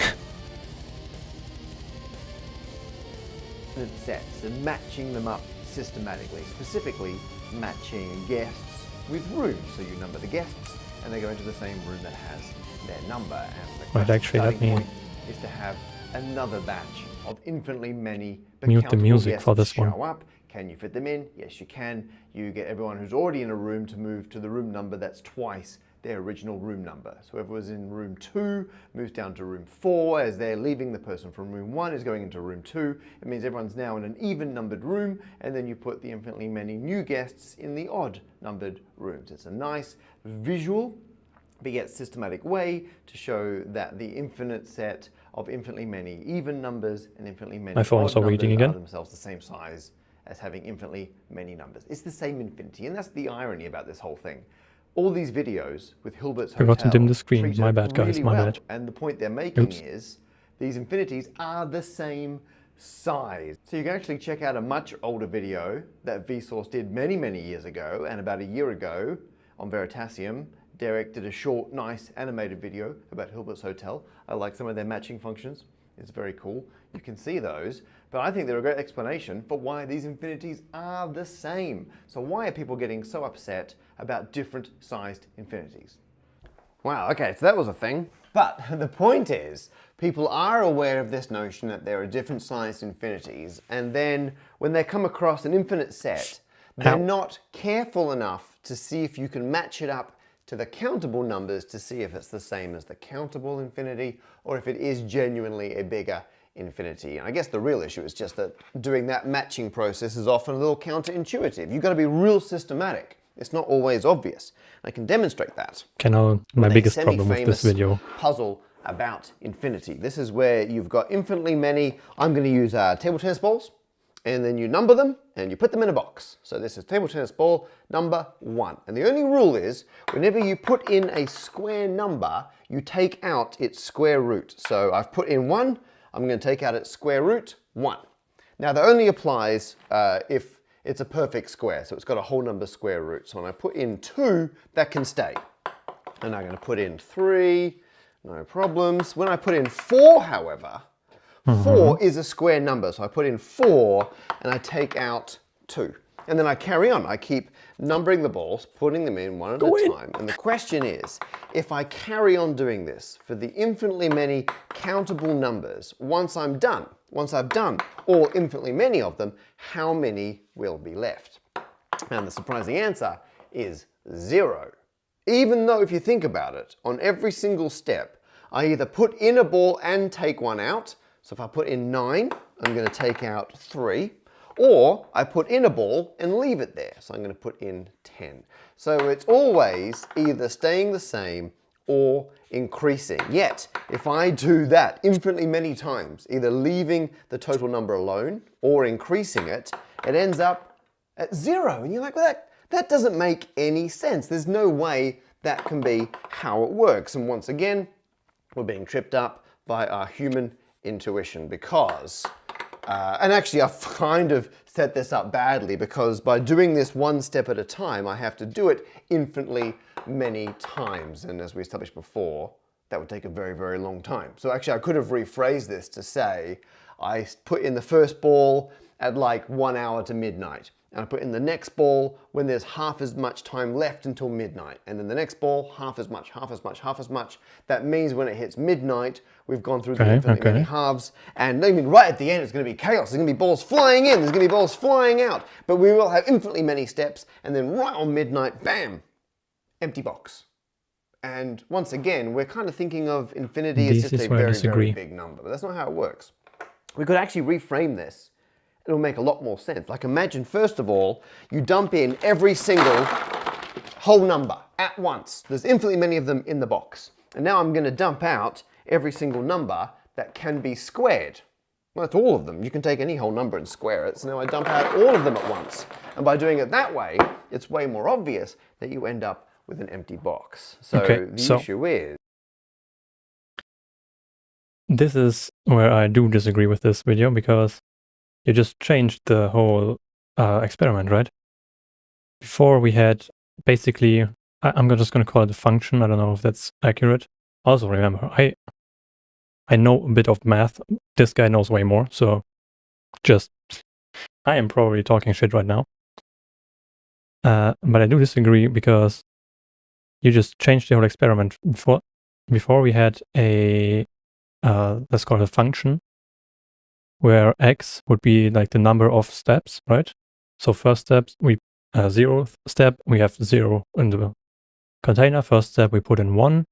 sets and matching them up systematically, specifically matching guests with rooms. So you number the guests and they go into the same room that has their number. And the Right, actually, let starting me point is to have another batch of infinitely many but mute the countable music guests for this show one. up. Can you fit them in? Yes, you can. You get everyone who's already in a room to move to the room number that's twice their original room number. So whoever was in room 2 moves down to room 4. As they're leaving, the person from room 1 is going into room 2. It means everyone's now in an even numbered room, and then you put the infinitely many new guests in the odd numbered rooms. It's a nice visual, but yet systematic way to show that the infinite set of infinitely many even numbers and infinitely many My phone's odd numbers overheating again. are themselves the same size as having infinitely many numbers. It's the same infinity, and that's the irony about this whole thing. All these videos with Hilbert's Hotel Forgot to dim the screen. treat My it bad, guys, really my well. bad. And the point they're making Oops. is these infinities are the same size. So you can actually check out a much older video that Vsauce did many, many years ago, and about a year ago on Veritasium, Derek did a short, nice animated video about Hilbert's Hotel. I like some of their matching functions. It's very cool. You can see those, but I think they're a great explanation for why these infinities are the same. So why are people getting so upset about different sized infinities? Wow, okay, so that was a thing. But the point is, people are aware of this notion that there are different sized infinities, and then when they come across an infinite set, they're not careful enough to see if you can match it up to the countable numbers to see if it's the same as the countable infinity or if it is genuinely a bigger infinity. And I guess the real issue is just that doing that matching process is often a little counterintuitive. You've got to be real systematic. It's not always obvious. I can demonstrate that. Okay, now my with a biggest problem with semi-famous this video. puzzle about infinity. This is where you've got infinitely many, I'm going to use table tennis balls, and then you number them and you put them in a box. So this is table tennis ball number 1. And the only rule is whenever you put in a square number, you take out its square root. So I've put in 1, I'm going to take out its square root, 1. Now that only applies if it's a perfect square, so it's got a whole number square root. So when I put in 2, that can stay. And I'm going to put in 3, no problems. When I put in 4, however, 4 is a square number, so I put in 4 and I take out 2. And then I carry on. I keep numbering the balls, putting them in one at a time. And the question is, if I carry on doing this for the infinitely many countable numbers, once I've done all infinitely many of them, how many will be left? And the surprising answer is 0. Even though if you think about it, on every single step, I either put in a ball and take one out. So if I put in 9, I'm going to take out 3. Or I put in a ball and leave it there. So I'm going to put in 10. So it's always either staying the same or increasing. Yet, if I do that infinitely many times, either leaving the total number alone or increasing it, it ends up at 0. And you're like, well, that doesn't make any sense. There's no way that can be how it works. And once again, we're being tripped up by our human intuition because, and actually I've kind of set this up badly because by doing this one step at a time, I have to do it infinitely many times. And as we established before, that would take a very, very long time. So actually I could have rephrased this to say, I put in the first ball at like 1 hour to midnight. And I put in the next ball when there's half as much time left until midnight. And then the next ball, half as much, half as much, half as much. That means when it hits midnight, we've gone through the infinitely many halves. And I mean, right at the end, it's going to be chaos. There's going to be balls flying in. There's going to be balls flying out. But we will have infinitely many steps. And then right on midnight, bam, empty box. And once again, we're kind of thinking of infinity as just a very, very big number. But that's not how it works. We could actually reframe this. It'll make a lot more sense. Like imagine, first of all, you dump in every single whole number at once. There's infinitely many of them in the box. And now I'm going to dump out every single number that can be squared. Well, that's all of them. You can take any whole number and square it. So now I dump out all of them at once. And by doing it that way, it's way more obvious that you end up with an empty box. So the issue is... This is where I do disagree with this video because you just changed the whole experiment, right? Before we had basically, I'm just going to call it a function. I don't know if that's accurate. Also remember, I know a bit of math. This guy knows way more. So just, I am probably talking shit right now. But I do disagree because you just changed the whole experiment. Before we had a, let's call it a function, where x would be like the number of steps, right? So first step, zeroth step, we have 0 in the container. First step, we put in 1.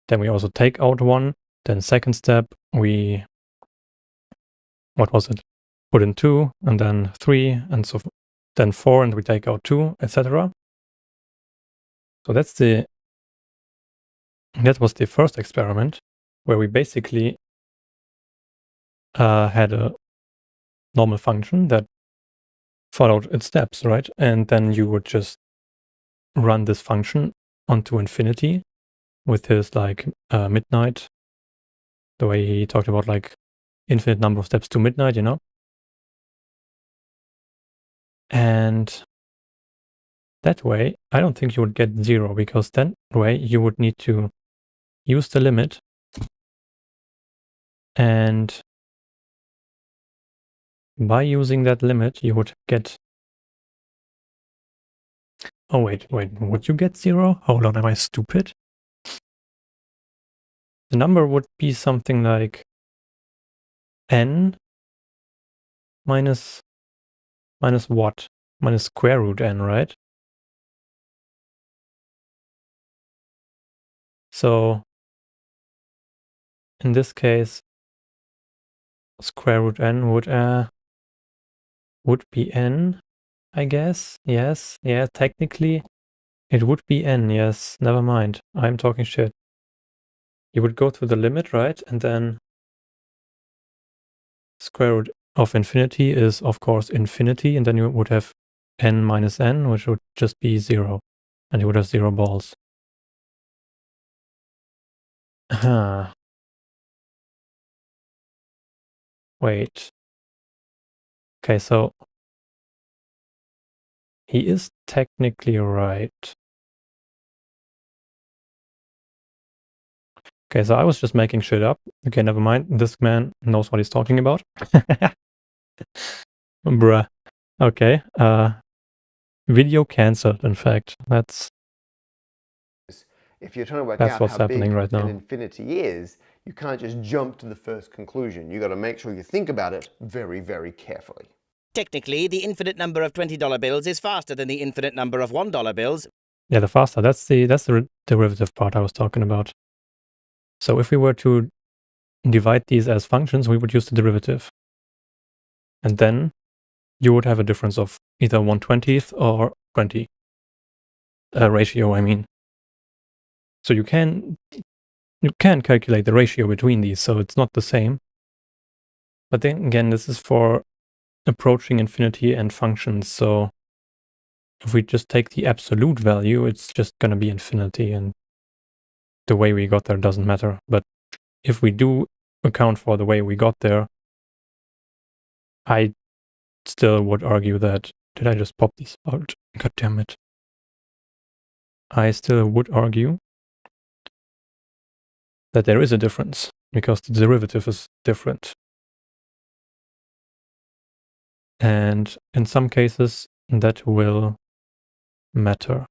Then we also take out 1. Then second step, we, what was it? Put in 2, and then 3, and so then 4, and we take out 2, etc. So that was the first experiment, where we basically had a normal function that followed its steps, right? And then you would just run this function onto infinity with his like midnight, the way he talked about like infinite number of steps to midnight, you know? And that way, I don't think you would get 0 because that way you would need to use the limit and by using that limit, you would get... Oh, wait, would you get 0? Hold on, am I stupid? The number would be something like n minus what? Minus square root n, right? So, in this case, square root n would be n, I guess. Yes, yeah, technically it would be n, yes. Never mind, I'm talking shit. You would go to the limit, right? And then square root of infinity is, of course, infinity. And then you would have n minus n, which would just be 0. And you would have 0 balls. Wait. Okay, so he is technically right. Okay, so I was just making shit up. Okay, never mind. This man knows what he's talking about. Bruh. Okay. Video cancelled, in fact. If you're trying to work out what's how happening big right now. an infinity is, you can't just jump to the first conclusion. You got to make sure you think about it very, very carefully. Technically, the infinite number of $20 bills is faster than the infinite number of $1 bills. Yeah, the faster. That's the derivative part I was talking about. So if we were to divide these as functions, we would use the derivative. And then you would have a difference of either 1/20th or 20. Ratio, I mean. So you can calculate the ratio between these, so it's not the same. But then again, this is for approaching infinity and functions. So if we just take the absolute value, it's just going to be infinity. And the way we got there doesn't matter. But if we do account for the way we got there, I still would argue that... Did I just pop these out? God damn it. I still would argue that there is a difference, because the derivative is different. And in some cases, that will matter.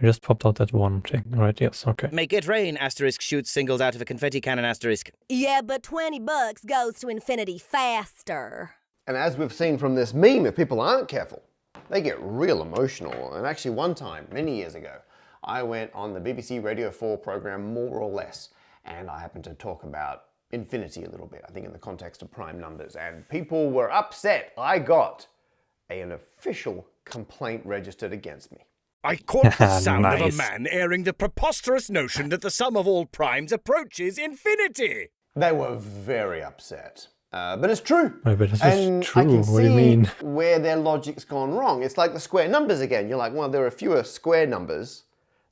I just popped out that one thing, right? Yes, okay. Make it rain, asterisk shoots singles out of a confetti cannon, asterisk. Yeah, but $20 goes to infinity faster. And as we've seen from this meme, if people aren't careful, they get real emotional. And actually one time, many years ago, I went on the BBC Radio 4 program More or Less, and I happened to talk about infinity a little bit, I think in the context of prime numbers, and people were upset. I got an official complaint registered against me. I caught the sound of a Nice. man airing the preposterous notion that the sum of all primes approaches infinity. They were very upset. But it's true. Oh, but this is and true. I can What do you see mean? where their logic's gone wrong. It's like the square numbers again. You're like, well, there are fewer square numbers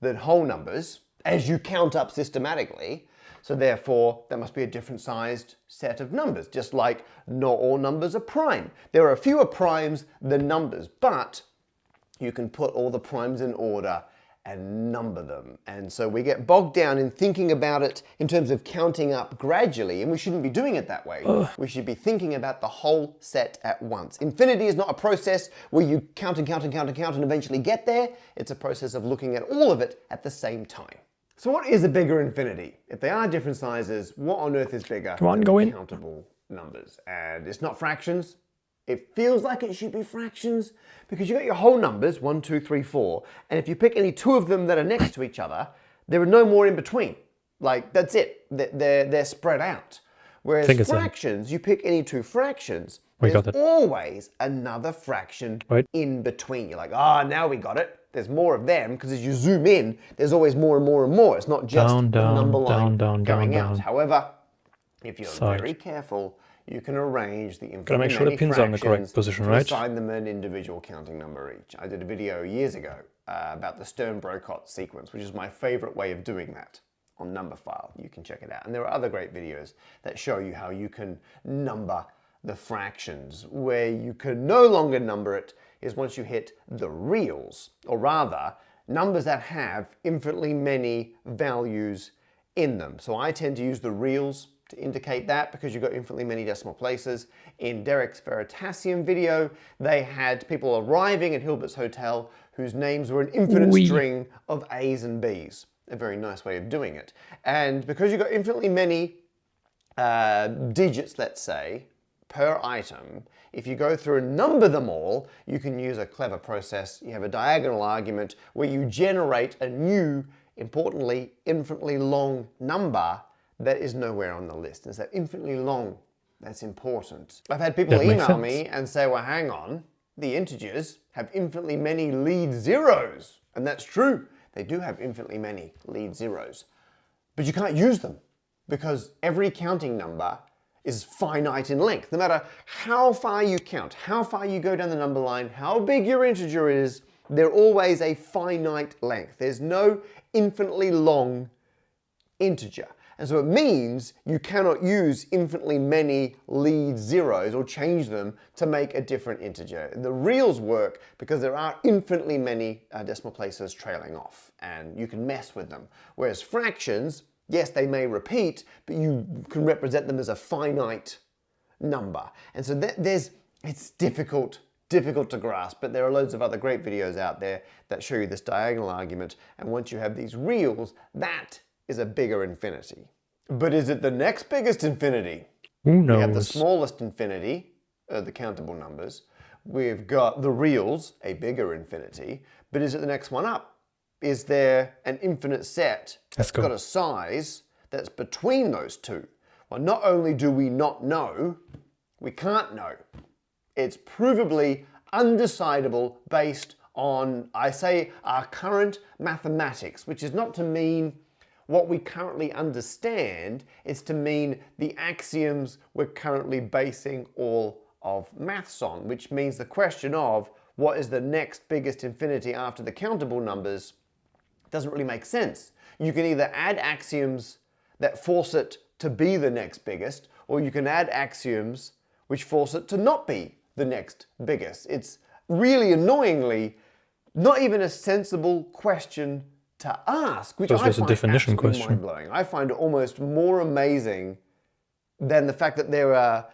than whole numbers as you count up systematically. So therefore, there must be a different sized set of numbers, just like not all numbers are prime. There are fewer primes than numbers, but you can put all the primes in order and number them. And so we get bogged down in thinking about it in terms of counting up gradually, and we shouldn't be doing it that way. We should be thinking about the whole set at once. Infinity is not a process where you count and count and count and count and eventually get there. It's a process of looking at all of it at the same time. So what is a bigger infinity? If they are different sizes, what on earth is bigger Come on, than go in. countable numbers? And it's not fractions. It feels like it should be fractions because you got your whole numbers, 1, 2, 3, 4, and if you pick any two of them that are next to each other, there are no more in between. Like, that's it. They're spread out. Whereas think it's a- fractions, you pick any two fractions, We there's got it. always another fraction Right. in between. You're like, now we got it. There's more of them because as you zoom in, there's always more and more and more. It's not just Down, the down, number line down, going down, out. down. However, if you're Side. very careful, you can arrange the Gotta make sure the pins are in the correct position, right? Assign them an individual counting number each. I did a video years ago about the Stern-Brokat sequence, which is my favorite way of doing that on Numberphile. You can check it out. And there are other great videos that show you how you can number the fractions. Where you can no longer number it is once you hit the reals, or rather, numbers that have infinitely many values in them. So I tend to use the reals to indicate that because you've got infinitely many decimal places. In Derek's Veritasium video, they had people arriving at Hilbert's Hotel whose names were an infinite string of A's and B's. A very nice way of doing it. And because you've got infinitely many digits, let's say, per item, if you go through and number them all, you can use a clever process. You have a diagonal argument where you generate a new, importantly, infinitely long number that is nowhere on the list. It's that infinitely long that's important. I've had people That makes email sense. me and say, well, hang on, the integers have infinitely many lead zeros. And that's true. They do have infinitely many lead zeros. But you can't use them because every counting number is finite in length. No matter how far you count, how far you go down the number line, how big your integer is, they're always a finite length. There's no infinitely long integer. And so it means you cannot use infinitely many lead zeros or change them to make a different integer. The reals work because there are infinitely many decimal places trailing off, and you can mess with them. Whereas fractions, yes, they may repeat, but you can represent them as a finite number. And so it's difficult to grasp, but there are loads of other great videos out there that show you this diagonal argument. And once you have these reals, that is a bigger infinity. But is it the next biggest infinity? Who We have the knows? smallest infinity, the countable numbers. We've got the reals, a bigger infinity. But is it the next one up? Is there an infinite set that's got a size that's between those two? Well, not only do we not know, we can't know. It's provably undecidable based on, I say, our current mathematics, which is not to mean what we currently understand, it's to mean the axioms we're currently basing all of maths on, which means the question of what is the next biggest infinity after the countable numbers doesn't really make sense. You can either add axioms that force it to be the next biggest, or you can add axioms which force it to not be the next biggest. It's really annoyingly not even a sensible question to ask, which So it's I just a find definition absolutely question. mind-blowing. I find it almost more amazing than the fact that there are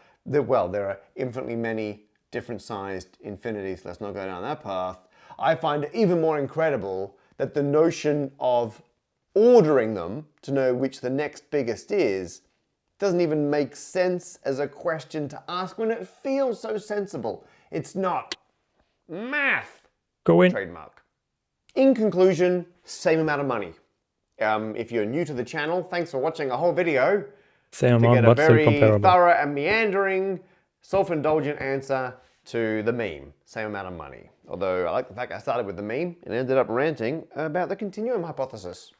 infinitely many different sized infinities. Let's not go down that path. I find it even more incredible that the notion of ordering them to know which the next biggest is doesn't even make sense as a question to ask when it feels so sensible. It's not. Math. Go in. Trademark. In conclusion, same amount of money. If you're new to the channel, thanks for watching a whole video Same to amount, get a but still very comparable. thorough and meandering, self-indulgent answer to the meme. Same amount of money. Although I like the fact I started with the meme and ended up ranting about the continuum hypothesis.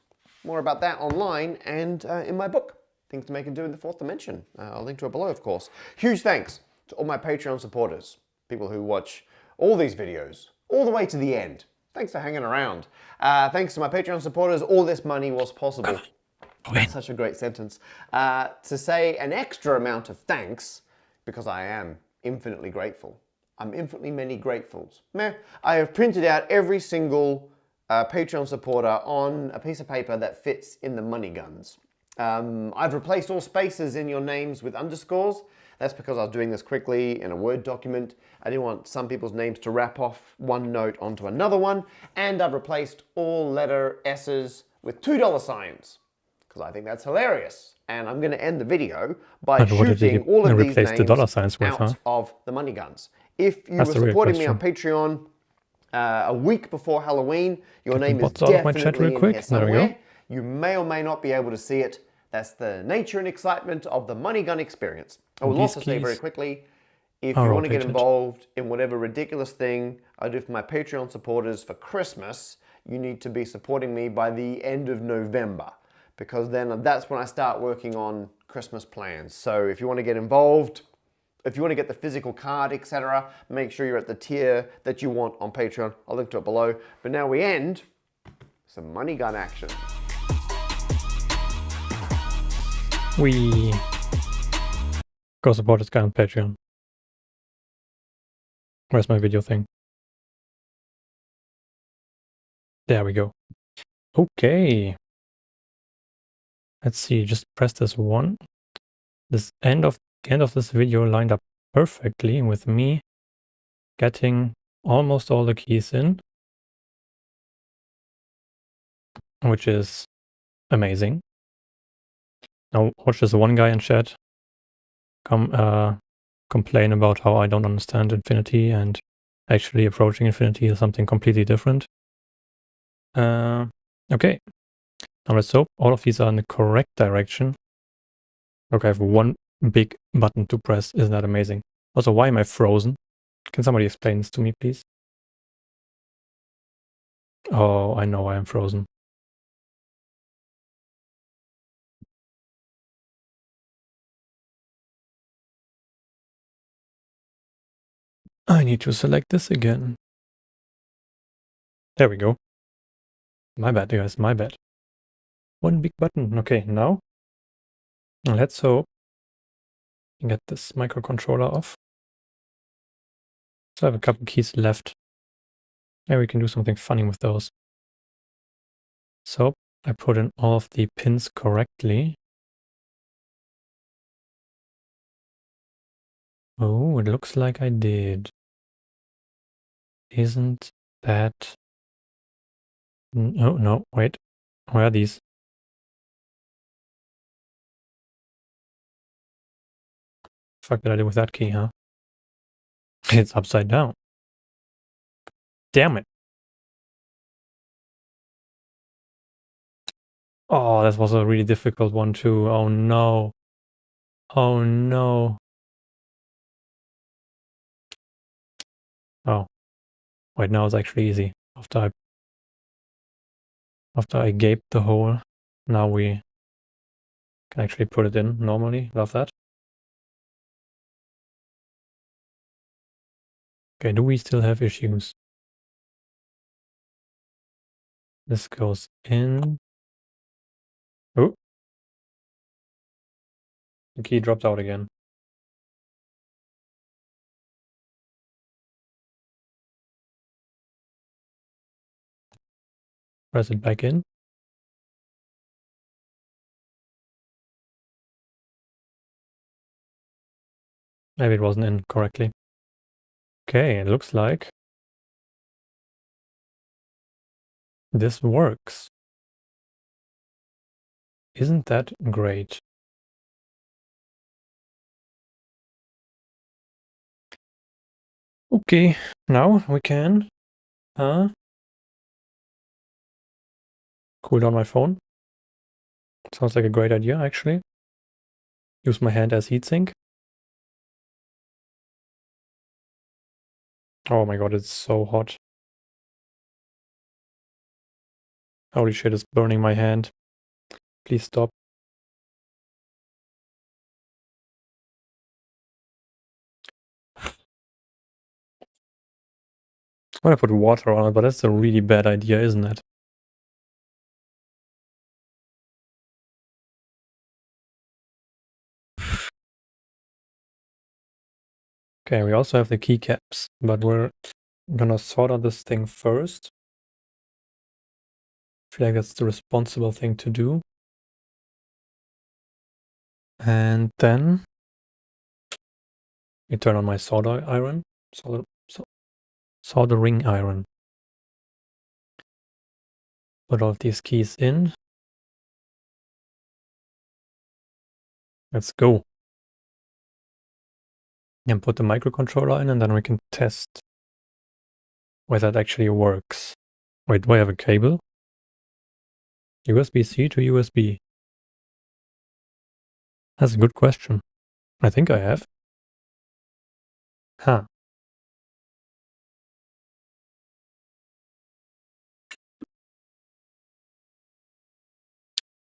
More about that online and in my book, Things to Make and Do in the Fourth Dimension. I'll link to it below, of course. Huge thanks to all my Patreon supporters, people who watch all these videos all the way to the end. Thanks for hanging around. Thanks to my Patreon supporters, all this money was possible. That's such a great sentence. To say an extra amount of thanks, because I am infinitely grateful. I'm infinitely many gratefuls. I have printed out every single Patreon supporter on a piece of paper that fits in the money guns. I've replaced all spaces in your names with underscores. That's because I was doing this quickly in a Word document. I didn't want some people's names to wrap off one note onto another one. And I've replaced all letter S's with $2 signs, because I think that's hilarious. And I'm going to end the video by And what did shooting you all of these replace the names dollar signs with, out huh? of the money guns. If you That's were the real supporting me on question. Patreon a week before Halloween, your Get the name is bots out of my chat definitely real in quick. here There we go. somewhere. You may or may not be able to see it. That's the nature and excitement of the money gun experience. I will These also say very keys quickly, if are you want to get rotated. involved in whatever ridiculous thing I do for my Patreon supporters for Christmas, you need to be supporting me by the end of November, because then that's when I start working on Christmas plans. So if you want to get involved, if you want to get the physical card, etc., make sure you're at the tier that you want on Patreon. I'll link to it below. But now we end some money gun action. We go support this guy on Patreon. Where's my video thing? There we go. Okay. Let's see, just press this one. This end of this video lined up perfectly with me getting almost all the keys in, which is amazing. Now watch this one guy in chat complain about how I don't understand infinity, and actually approaching infinity is something completely different. Okay, now let's hope all of these are in the correct direction. Okay, I have one big button to press. Isn't that amazing? Also, why am I frozen? Can somebody explain this to me, please? Oh, I know why I'm frozen. I need to select this again. There we go. My bad, guys, my bad. One big button. Okay, now let's hope get this microcontroller off. So I have a couple keys left. Maybe we can do something funny with those. So I put in all of the pins correctly. Oh, it looks like I did. Isn't that... Oh, no, wait. Where are these? Fuck did I do with that key, huh? It's upside down. Damn it. Oh, that was a really difficult one too. Oh no. Oh no. Oh. Wait, now it's actually easy. After I gaped the hole, now we can actually put it in normally. Love that. Okay, do we still have issues? This goes in. Oh. The key dropped out again. Press it back in. Maybe it wasn't in correctly. Okay, it looks like this works. Isn't that great? Okay, now we can cool down my phone. Sounds like a great idea, actually. Use my hand as heatsink. Oh my god, it's so hot. Holy shit, it's burning my hand. Please stop. I want to put water on it, but that's a really bad idea, isn't it? Okay, we also have the keycaps, but we're gonna solder this thing first. I feel like that's the responsible thing to do. And then we turn on my solder iron. Soldering iron. Put all of these keys in. Let's go. And put the microcontroller in, and then we can test whether it actually works. Wait, do I have a cable? USB-C to USB. That's a good question. I think I have. Huh.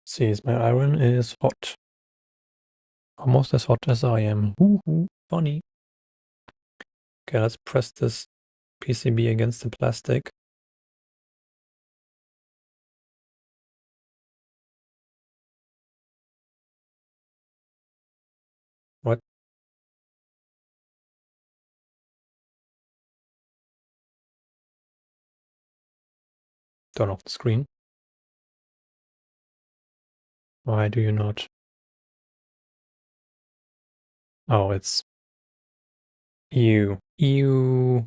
See, my iron is hot. Almost as hot as I am. Woohoo, funny. Okay, let's press this PCB against the plastic. What? Turn off the screen. Why do you not? Oh, it's... Ew. Ew.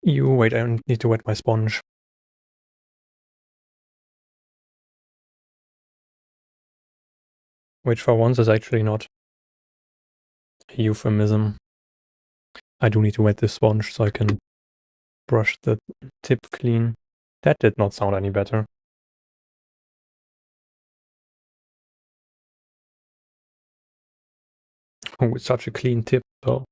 Ew, wait, I need to wet my sponge. Which for once is actually not a euphemism. I do need to wet this sponge so I can brush the tip clean. That did not sound any better. Oh, it's such a clean tip though.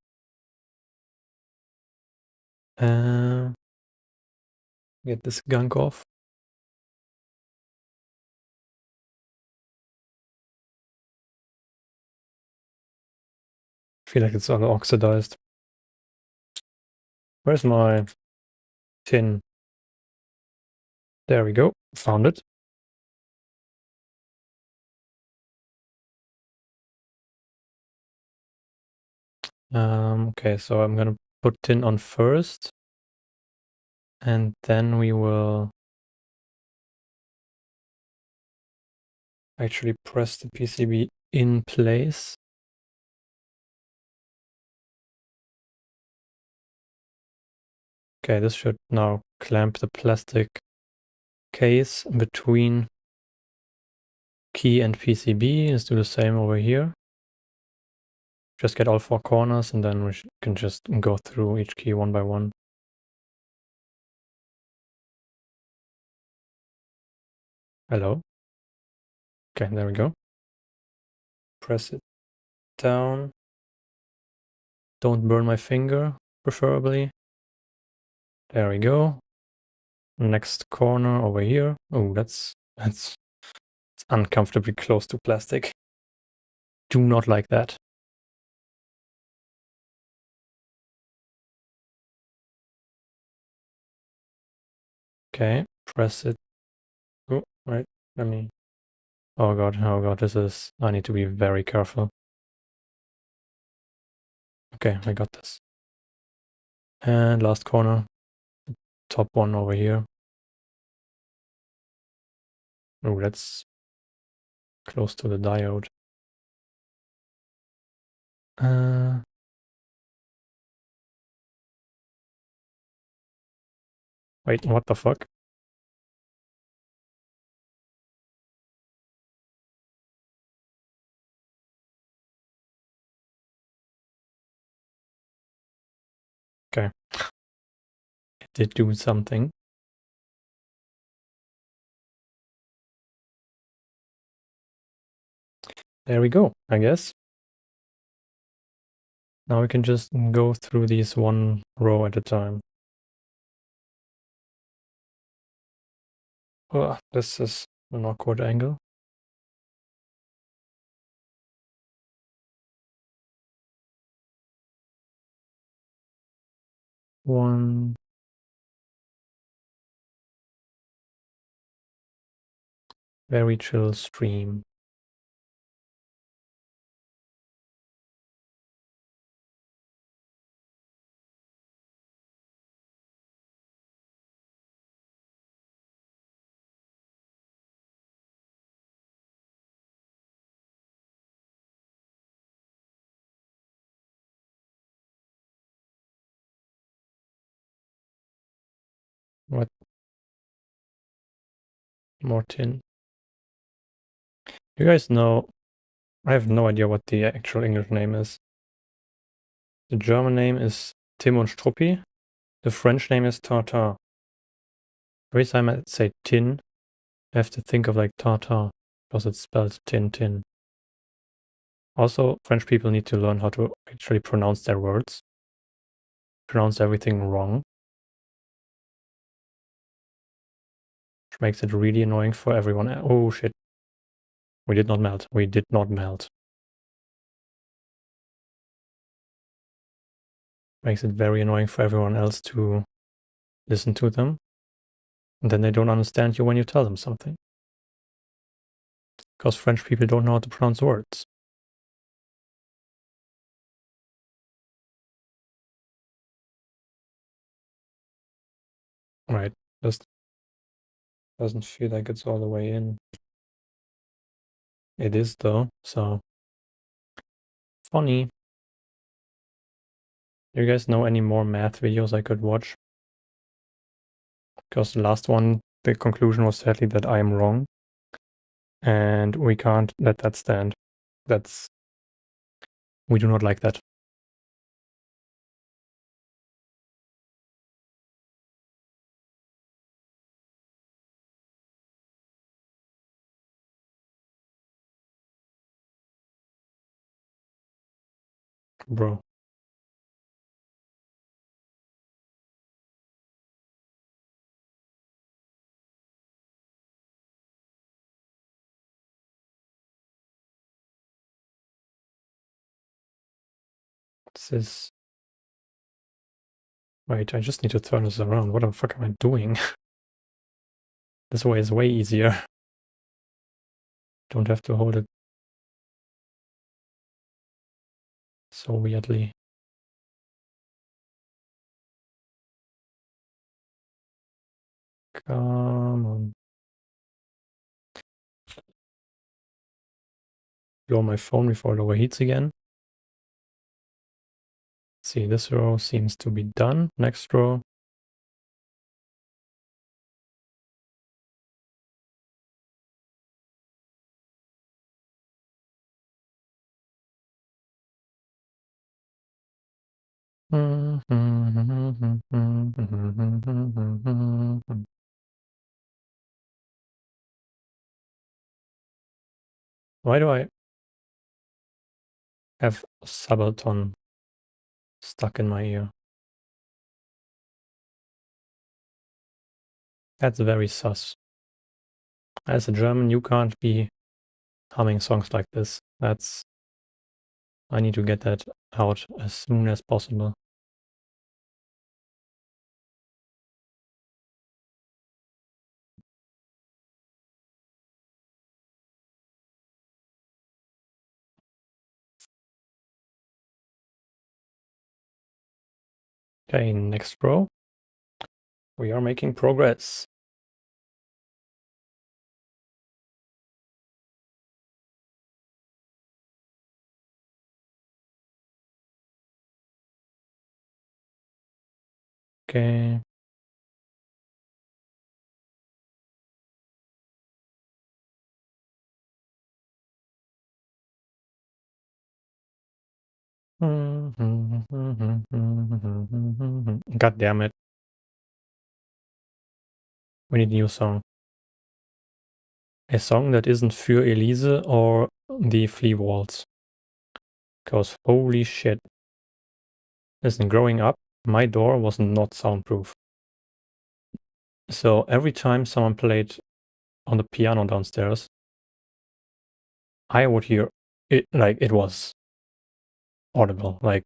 Get this gunk off. I feel like it's oxidized. Where's my tin? There we go. Found it. Okay, so I'm gonna put tin on first. And then we will actually press the PCB in place. Okay, this should now clamp the plastic case between key and PCB. Let's do the same over here. Just get all four corners and then we can just go through each key one by one. Hello? Okay, there we go. Press it down. Don't burn my finger, preferably. There we go. Next corner over here. Oh, that's it's uncomfortably close to plastic. Do not like that. Okay, press it Right, let me... oh god, this is... I need to be very careful. Okay, I got this. And last corner. Top one over here. Oh, that's close to the diode. Wait, what the fuck? Okay. It did do something. There we go, I guess. Now we can just go through these one row at a time. Oh, this is an awkward angle. One. Very chill stream. What? More tin. You guys know, I have no idea what the actual English name is. The German name is Tim und Struppi. The French name is Tartar. Every time I say tin, I have to think of like tartar, because it's spelled tin. Also, French people need to learn how to actually pronounce their words. Pronounce everything wrong. Which makes it really annoying for everyone. Oh shit. We did not melt. We did not melt. Makes it very annoying for everyone else to listen to them. And then they don't understand you when you tell them something. Because French people don't know how to pronounce words. Right. This doesn't feel like it's all the way in. It is though, so funny. Do you guys know any more math videos I could watch? Because the last one, the conclusion was sadly that I am wrong. And we can't let that stand. We do not like that. Bro. This is... wait, I just need to turn this around. What the fuck am I doing? This way is way easier. Don't have to hold it so weirdly. Come on. Blow my phone before it overheats again. Let's see, this row seems to be done. Next row. Why do I have subaltern stuck in my ear? That's very sus. As a German, you can't be humming songs like this. I need to get that out as soon as possible. Okay, next row. We are making progress. Okay. God damn it. We need a new song. A song that isn't Für Elise or the Flea Waltz. Because holy shit. Listen, growing up, my door was not soundproof. So every time someone played on the piano downstairs, I would hear it like it was audible. Like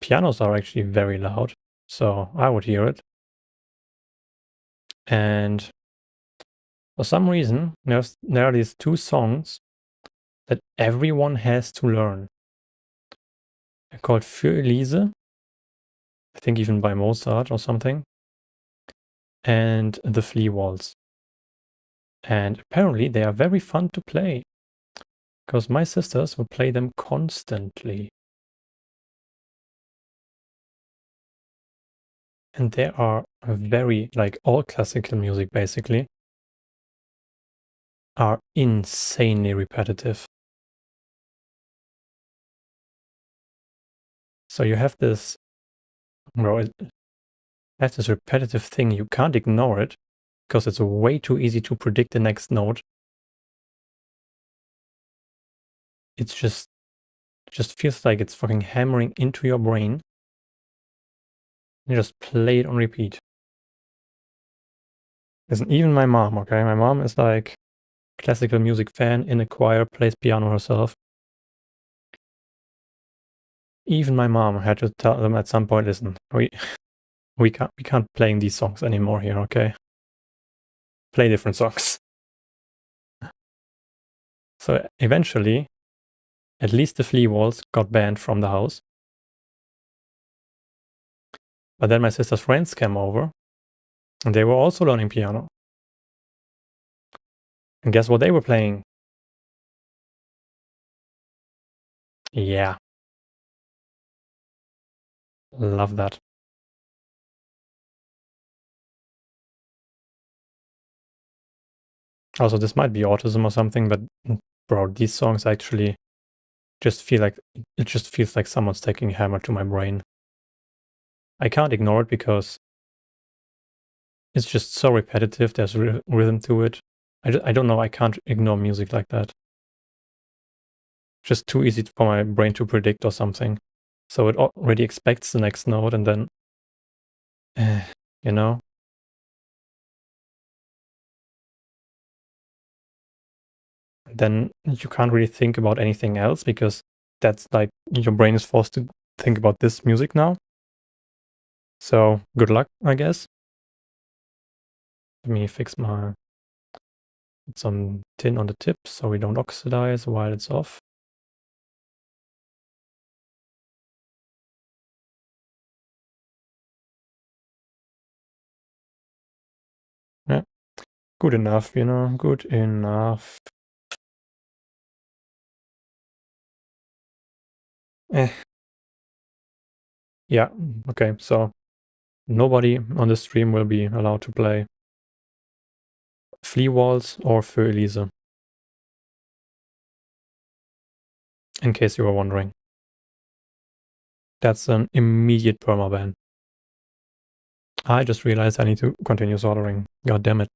pianos are actually very loud. So I would hear it. And for some reason, there are these two songs that everyone has to learn. They're called Für Elise, I think even by Mozart or something, and the Flea Waltz. And apparently they are very fun to play, because my sisters will play them constantly. And they are very, like all classical music basically, are insanely repetitive. So you have this, that's this repetitive thing. You can't ignore it because it's way too easy to predict the next note. It just feels like it's fucking hammering into your brain. You just play it on repeat. Listen, even my mom, okay? My mom is like classical music fan in a choir, plays piano herself. Even my mom had to tell them at some point, listen, we can't playing these songs anymore here, okay? Play different songs. So eventually, at least the Flea Waltz got banned from the house. But then my sister's friends came over, and they were also learning piano. And guess what they were playing? Yeah. Love that. Also, this might be autism or something, but bro, these songs actually just feel like, it just feels like someone's taking a hammer to my brain. I can't ignore it because it's just so repetitive. There's rhythm to it. I don't know. I can't ignore music like that. Just too easy for my brain to predict or something. So it already expects the next note and then, you know? Then you can't really think about anything else because that's like your brain is forced to think about this music now. So good luck, I guess. Let me fix put some tin on the tip so we don't oxidize while it's off. Yeah, good enough, good enough. Yeah, okay, so nobody on the stream will be allowed to play Flea Waltz or Für Elise. In case you were wondering. That's an immediate permaban. I just realized I need to continue soldering. God damn it.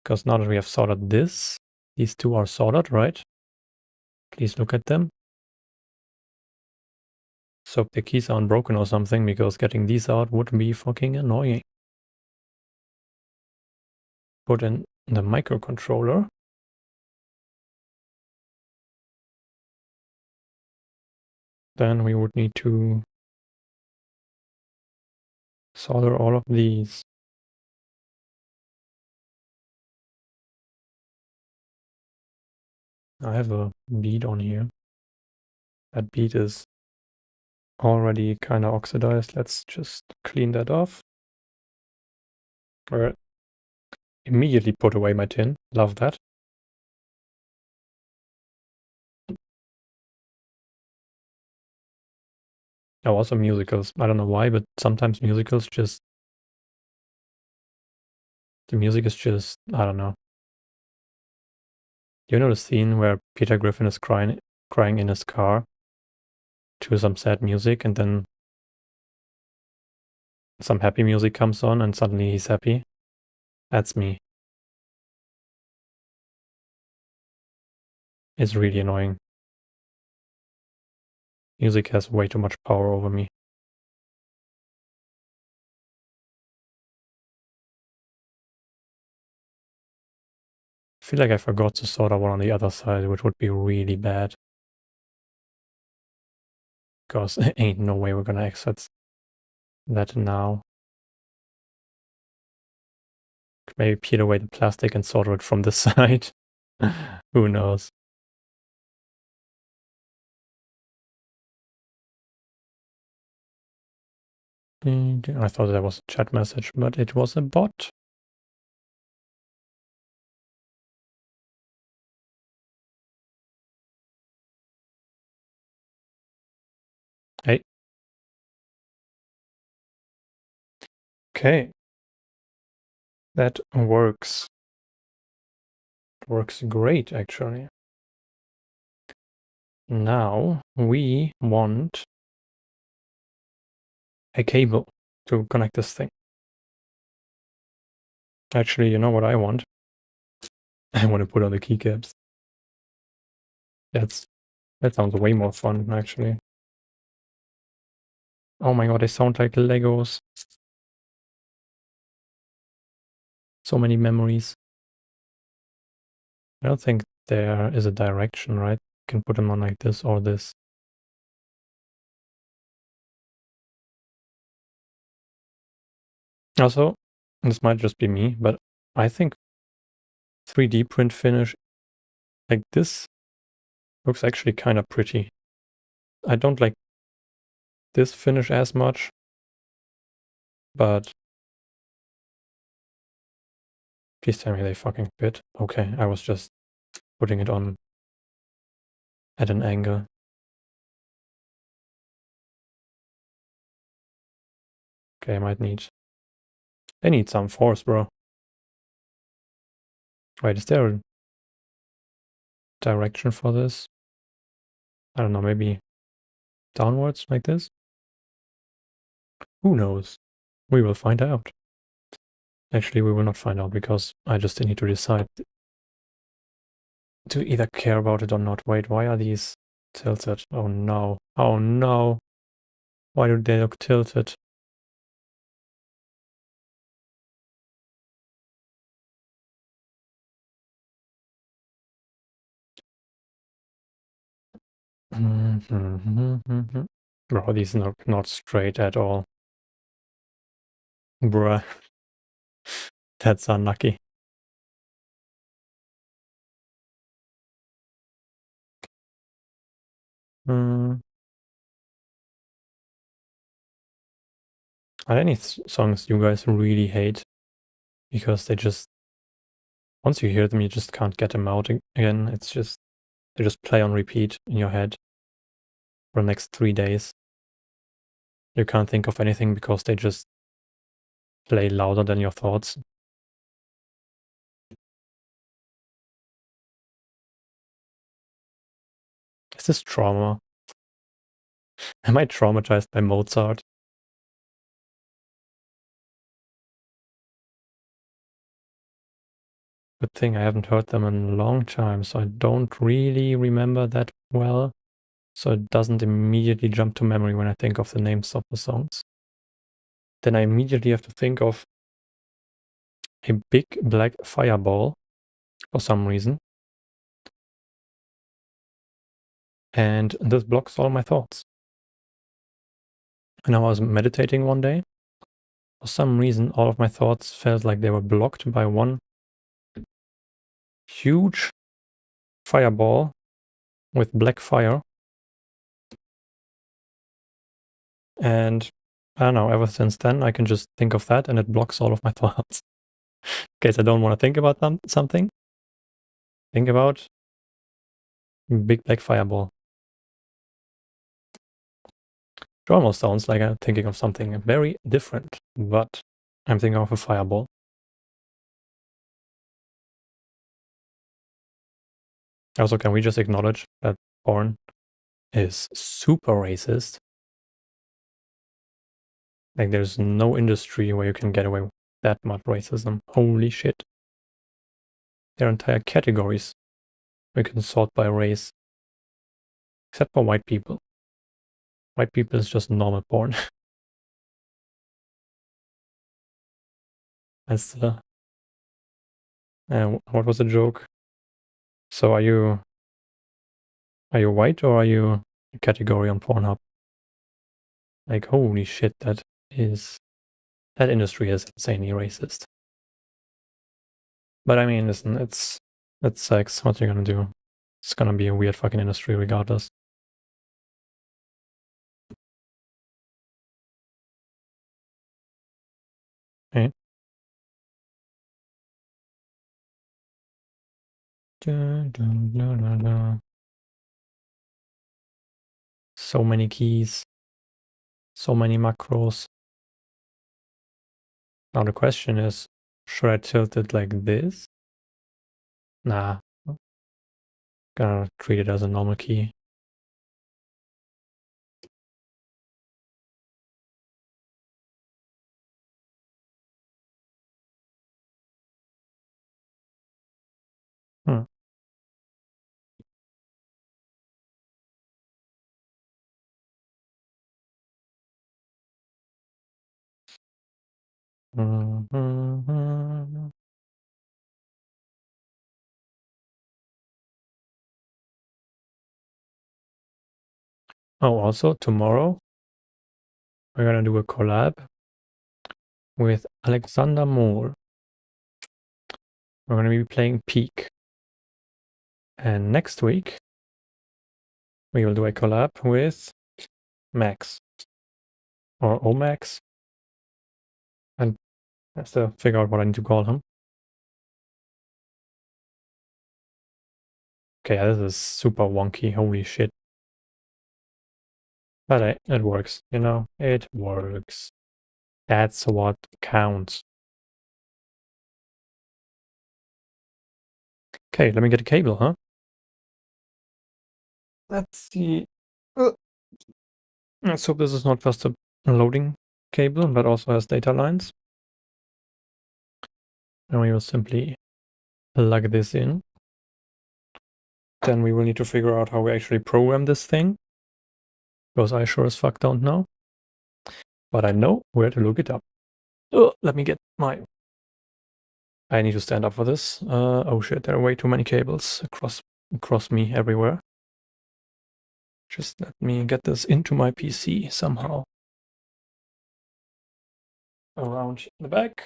Because now that we have soldered this, these two are soldered, right? Please look at them. So the keys are unbroken or something, because getting these out would be fucking annoying. Put in the microcontroller. Then we would need to solder all of these. I have a bead on here. That bead is already kind of oxidized. Let's just clean that off. Or immediately put away my tin. Love that. Oh, also musicals. I don't know why, but sometimes musicals just... The music is just... I don't know. You know the scene where Peter Griffin is crying in his car to some sad music, and then some happy music comes on and suddenly he's happy? That's me. It's really annoying. Music has way too much power over me. I feel like I forgot to solder one on the other side, which would be really bad. Because ain't no way we're gonna exit that now. Maybe peel away the plastic and solder it from the side. Who knows? I thought that was a chat message, but it was a bot. Hey. Okay. That works. Works great, actually. Now we want a cable to connect this thing. Actually, you know what I want? I want to put on the keycaps. That sounds way more fun, actually. Oh my god, they sound like Legos. So many memories. I don't think there is a direction, right? You can put them on like this or this. Also, this might just be me, but I think 3D print finish like this looks actually kind of pretty. I don't like this finish as much, but please tell me they fucking fit. Okay, I was just putting it on at an angle. Okay, I might need... I need some force, bro. Wait, is there a direction for this? I don't know, maybe downwards like this? Who knows? We will find out. Actually, we will not find out because I just need to decide to either care about it or not. Wait, why are these tilted? Oh no. Oh no. Why do they look tilted? Bro, these are not straight at all. Bruh. That's unlucky. Are there any songs you guys really hate? Because they just... Once you hear them, you just can't get them out again. It's just... They just play on repeat in your head for the next 3 days. You can't think of anything because they just play louder than your thoughts. Is this trauma? Am I traumatized by Mozart? Good thing I haven't heard them in a long time, so I don't really remember that well. So it doesn't immediately jump to memory when I think of the names of the songs. Then I immediately have to think of a big black fireball for some reason. And this blocks all my thoughts. And I was meditating one day. For some reason, all of my thoughts felt like they were blocked by one huge fireball with black fire. And I don't know, ever since then, I can just think of that and it blocks all of my thoughts. In case I don't want to think about something, think about big black fireball. It almost sounds like I'm thinking of something very different, but I'm thinking of a fireball. Also, can we just acknowledge that porn is super racist? Like, there's no industry where you can get away with that much racism. Holy shit. There are entire categories we can sort by race. Except for white people. White people is just normal porn. That's what was the joke? So are you white or are you a category on Pornhub? Like, holy shit, that industry is insanely racist. But I mean, listen, it's sex. What are you gonna do? It's gonna be a weird fucking industry regardless. Okay. So many keys. So many macros. Now the question is, should I tilt it like this? Nah. Gonna treat it as a normal key. Hmm. Oh, also tomorrow we're gonna do a collab with Alexander Moore. We're gonna be playing Peak. And next week we will do a collab with Max. Or Omax. And I have to figure out what I need to call him. Okay, this is super wonky, holy shit. But hey, it works, you know? It works. That's what counts. Okay, let me get a cable, huh? Let's see. Let's hope this is not just a loading cable, but also has data lines. And we will simply plug this in. Then we will need to figure out how we actually program this thing. Because I sure as fuck don't know. But I know where to look it up. Oh, let me get my... I need to stand up for this. Oh shit, there are way too many cables across me everywhere. Just let me get this into my PC somehow. Around the back.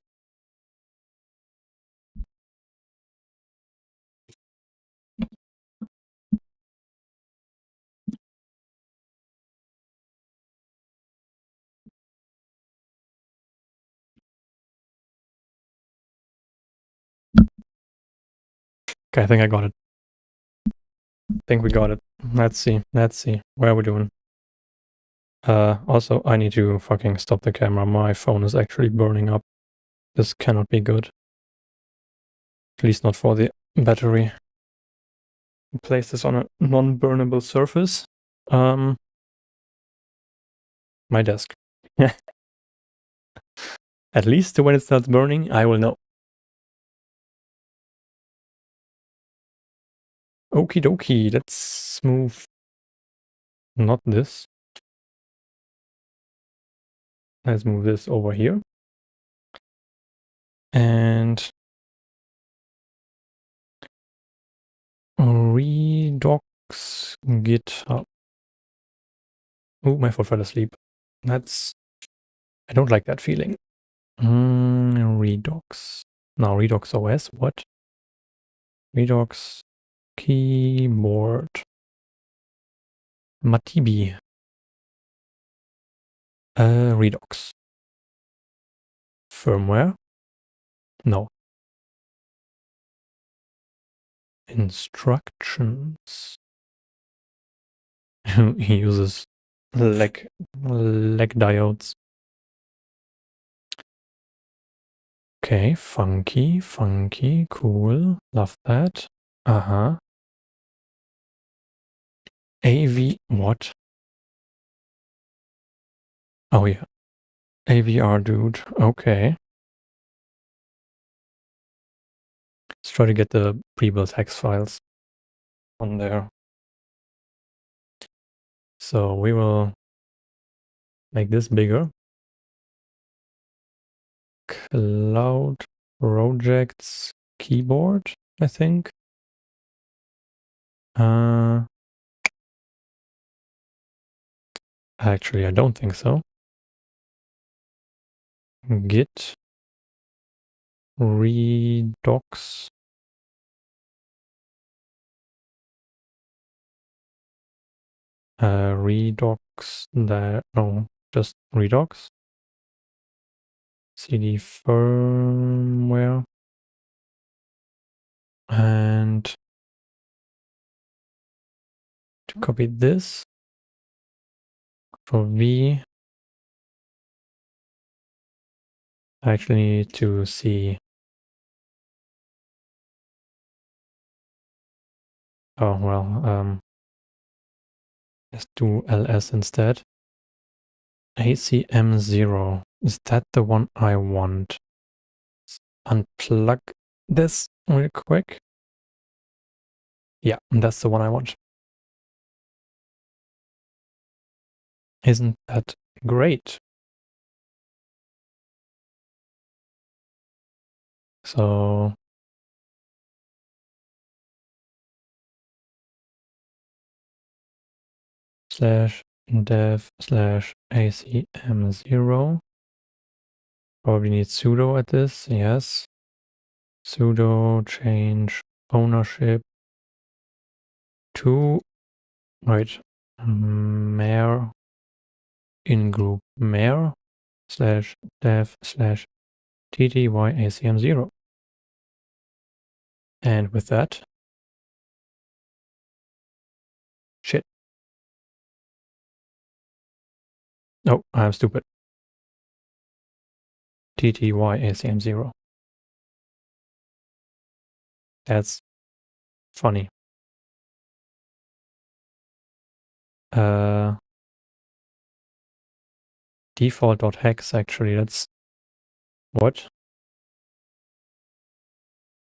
Okay, I think I got it. I think we got it. Let's see. Where are we doing? Also, I need to fucking stop the camera. My phone is actually burning up. This cannot be good. At least not for the battery. Place this on a non-burnable surface. My desk. At least when it starts burning, I will know. Okie dokie, let's move. Not this. Let's move this over here. And redox GitHub. Oh, my phone fell asleep. I don't like that feeling. Redox. Now Redox OS, what? Redox keyboard. Matibi. Redux. Firmware? No. Instructions. He uses lag diodes. Okay, funky, cool. Love that. Uh-huh. AV, what? Oh yeah. AVR dude, okay. Let's try to get the pre-built hex files on there. So we will make this bigger. Cloud projects keyboard, I think. Actually, I don't think so. Git redox. Redox that, no, just redox. CD firmware. And to copy this for V, I actually need to see. Oh, well, let's do ls instead. ACM0. Is that the one I want? Let's unplug this real quick. Yeah, that's the one I want. Isn't that great? So /dev/acm0. Probably need sudo at this, yes. Sudo change ownership to, right, mayor in group mayor /dev/ttyacm0. And with that, shit. Oh, I'm stupid. ttyacm0. That's funny. Default.hex, actually, that's what?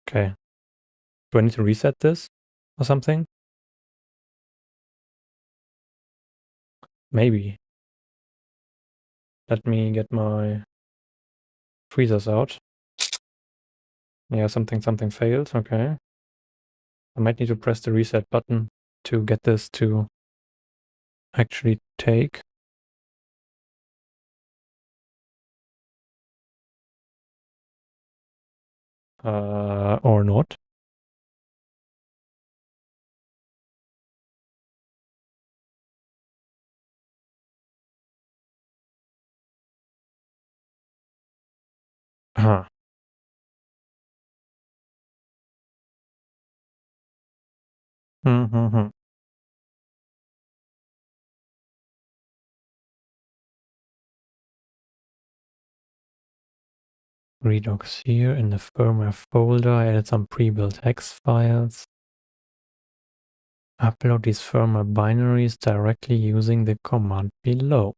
Okay. Do I need to reset this or something? Maybe. Let me get my tweezers out. Yeah, something failed. Okay. I might need to press the reset button to get this to actually take. Or not. Huh. Mm-hmm. Redux here in the firmware folder. I added some pre-built hex files. Upload these firmware binaries directly using the command below.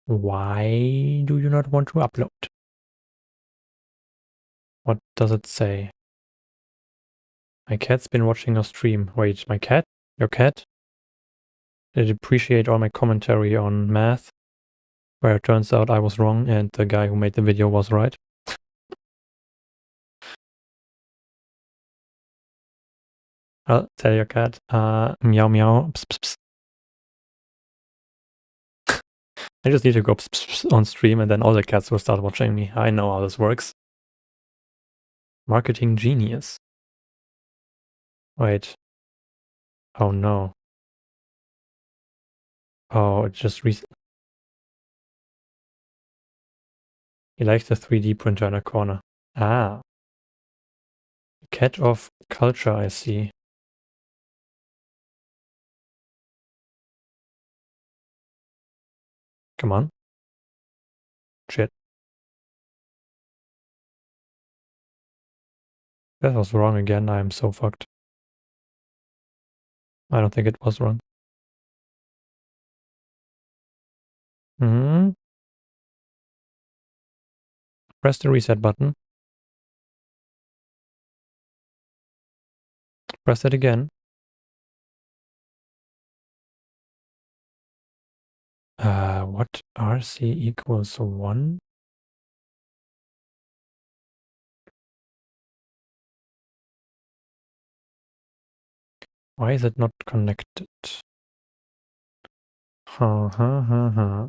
Why do you not want to upload? What does it say? My cat's been watching your stream. Wait, my cat? Your cat? Did it appreciate all my commentary on math? Where it turns out I was wrong and the guy who made the video was right. I'll tell your cat, meow meow, pss, pss, pss. I just need to go pss, pss, pss on stream and then all the cats will start watching me. I know how this works. Marketing genius. Wait. Oh no. Oh, it just he likes the 3D printer in a corner. Ah. Cat of culture, I see. Come on. Shit. That was wrong again. I am so fucked. I don't think it was wrong. Hmm. Press the reset button. Press it again. What? RC equals 1? Why is it not connected? Ha ha ha ha.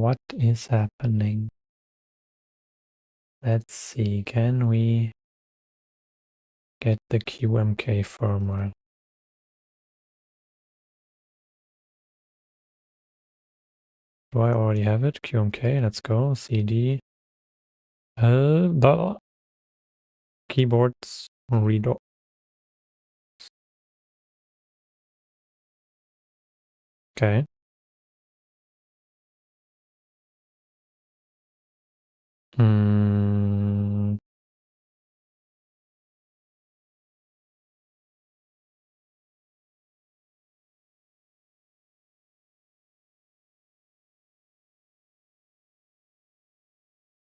What is happening? Let's see, can we get the QMK firmware? Do I already have it? QMK, let's go. CD. The keyboards read. Okay. Hmm.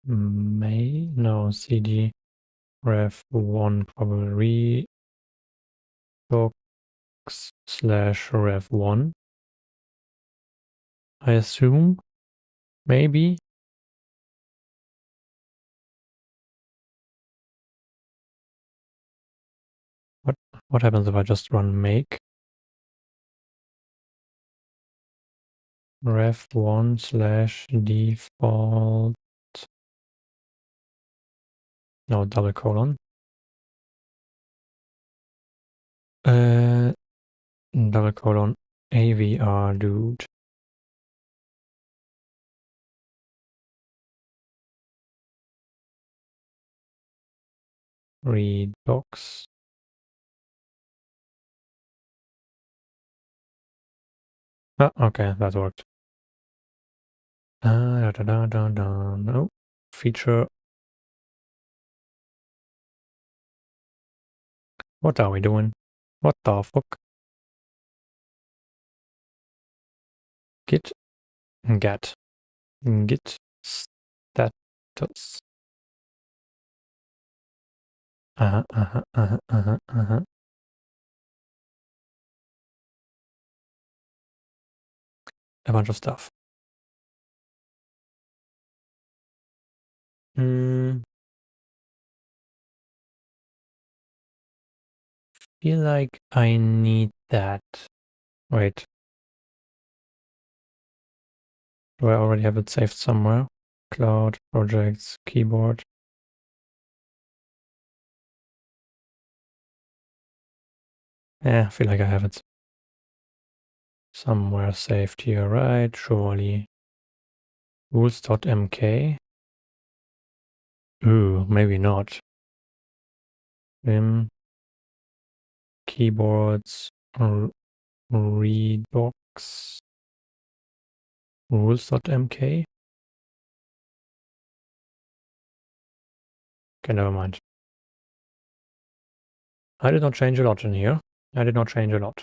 No, CD ref 1 probably box slash ref 1. I assume. Maybe. What happens if I just run make ref 1 slash default, no, double colon, double colon AVR dude. Read box. Ah, okay, that worked. No. Feature. What are we doing? What the fuck? Git get git status. A bunch of stuff. Feel like I need that. Wait. Do I already have it saved somewhere? Cloud, projects, keyboard. I feel like I have it somewhere saved here, right? Surely. Rules.mk. Ooh, maybe not. Vim. Keyboards. Readbox. Rules.mk. Okay, never mind. I did not change a lot in here. I did not change a lot.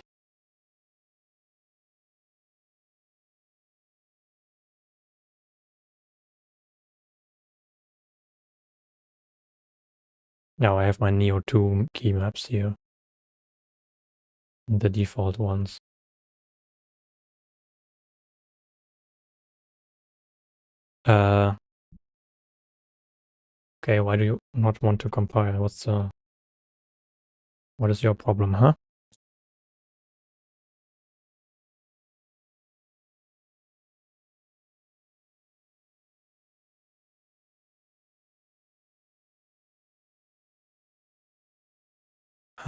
Now I have my Neo 2 key maps here. The default ones. Okay, why do you not want to compile? What is your problem, huh?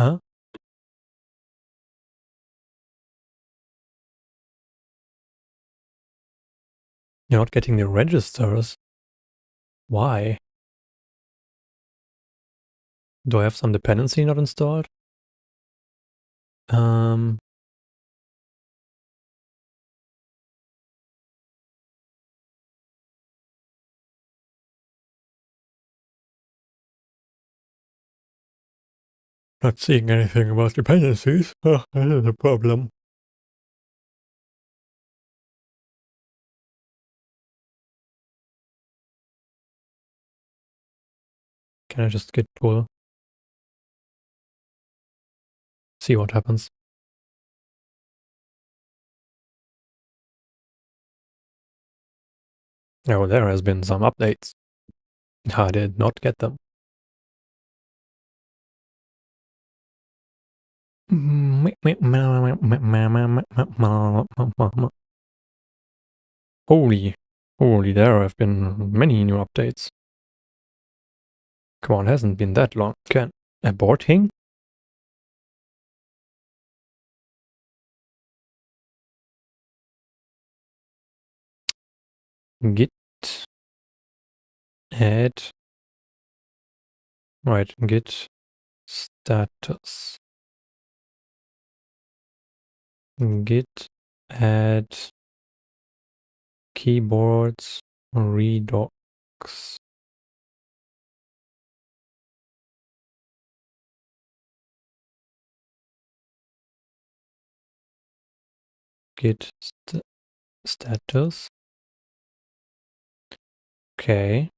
Huh? You're not getting the registers? Why? Do I have some dependency not installed? Not seeing anything about dependencies. Oh, that is a problem. Can I just git pull? See what happens. Oh, there has been some updates. I did not get them. Holy, there have been many new updates. Come on, it hasn't been that long. Can aborting? Git add. Right, git status. Git add keyboards redocs. Git status. Okay.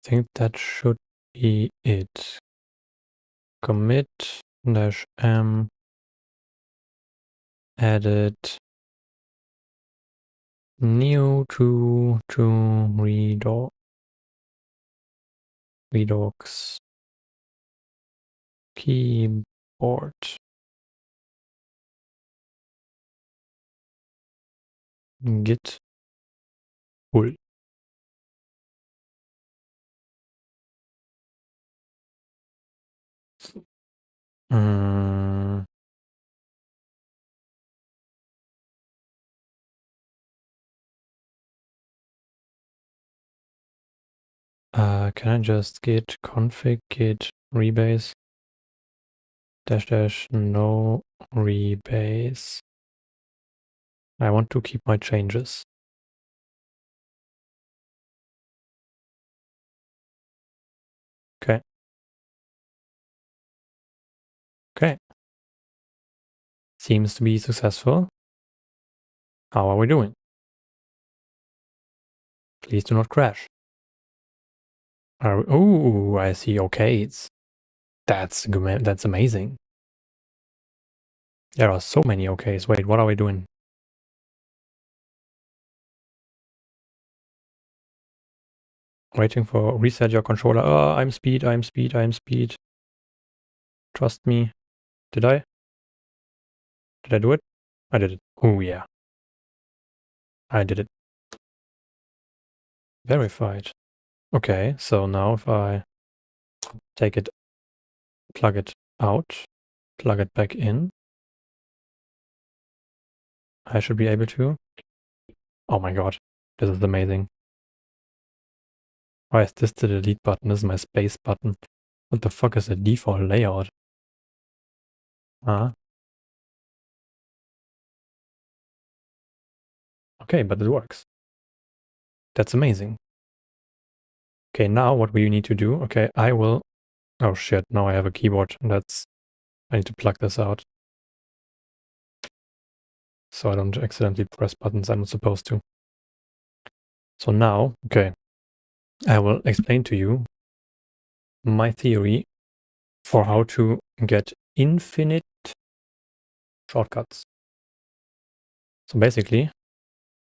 I think that should be it. Commit -m added new to redocs keyboard. Git pull. Mm. Can I just git config git rebase -- no rebase? I want to keep my changes. Okay. Okay. Seems to be successful. How are we doing? Please do not crash. Oh, I see. Okays. That's amazing. There are so many okays. Wait, what are we doing? Waiting for reset your controller. Oh, I'm speed. Trust me. Did I? Did I do it? I did it. Oh, yeah. I did it. Verified. Okay, so now if I take it, plug it out, plug it back in, I should be able to. Oh my god, this is amazing. Why is this the delete button? This is my space button. What the fuck is the default layout? Okay, but it works. That's amazing. Okay, now what we need to do, okay, I will, oh shit, now I have a keyboard. I need to plug this out. So I don't accidentally press buttons I'm not supposed to. So now, okay, I will explain to you my theory for how to get infinite shortcuts. So basically,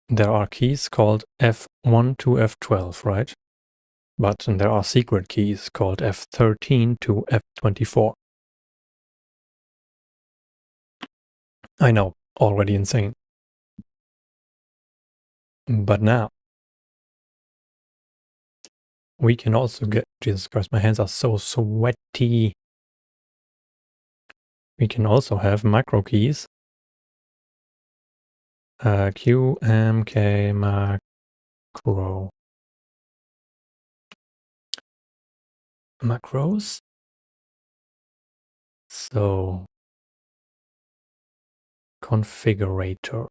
there are keys called F1 to F12, right? But there are secret keys called F13 to F24. I know, already insane. But now, We can also get, Jesus Christ, my hands are so sweaty. We can also have macro keys. Q, M, K, macro. Macros. So, configurator.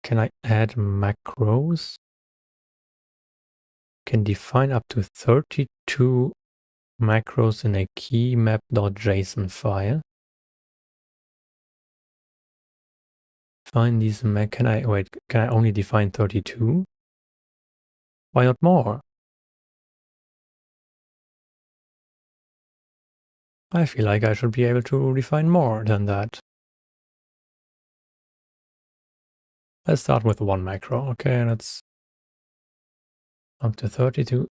Can I add macros? Can define up to 32 macros in a keymap.json file. Find these can I only define 32? Why not more? I feel like I should be able to define more than that. Let's start with one macro. Okay, that's up to 32.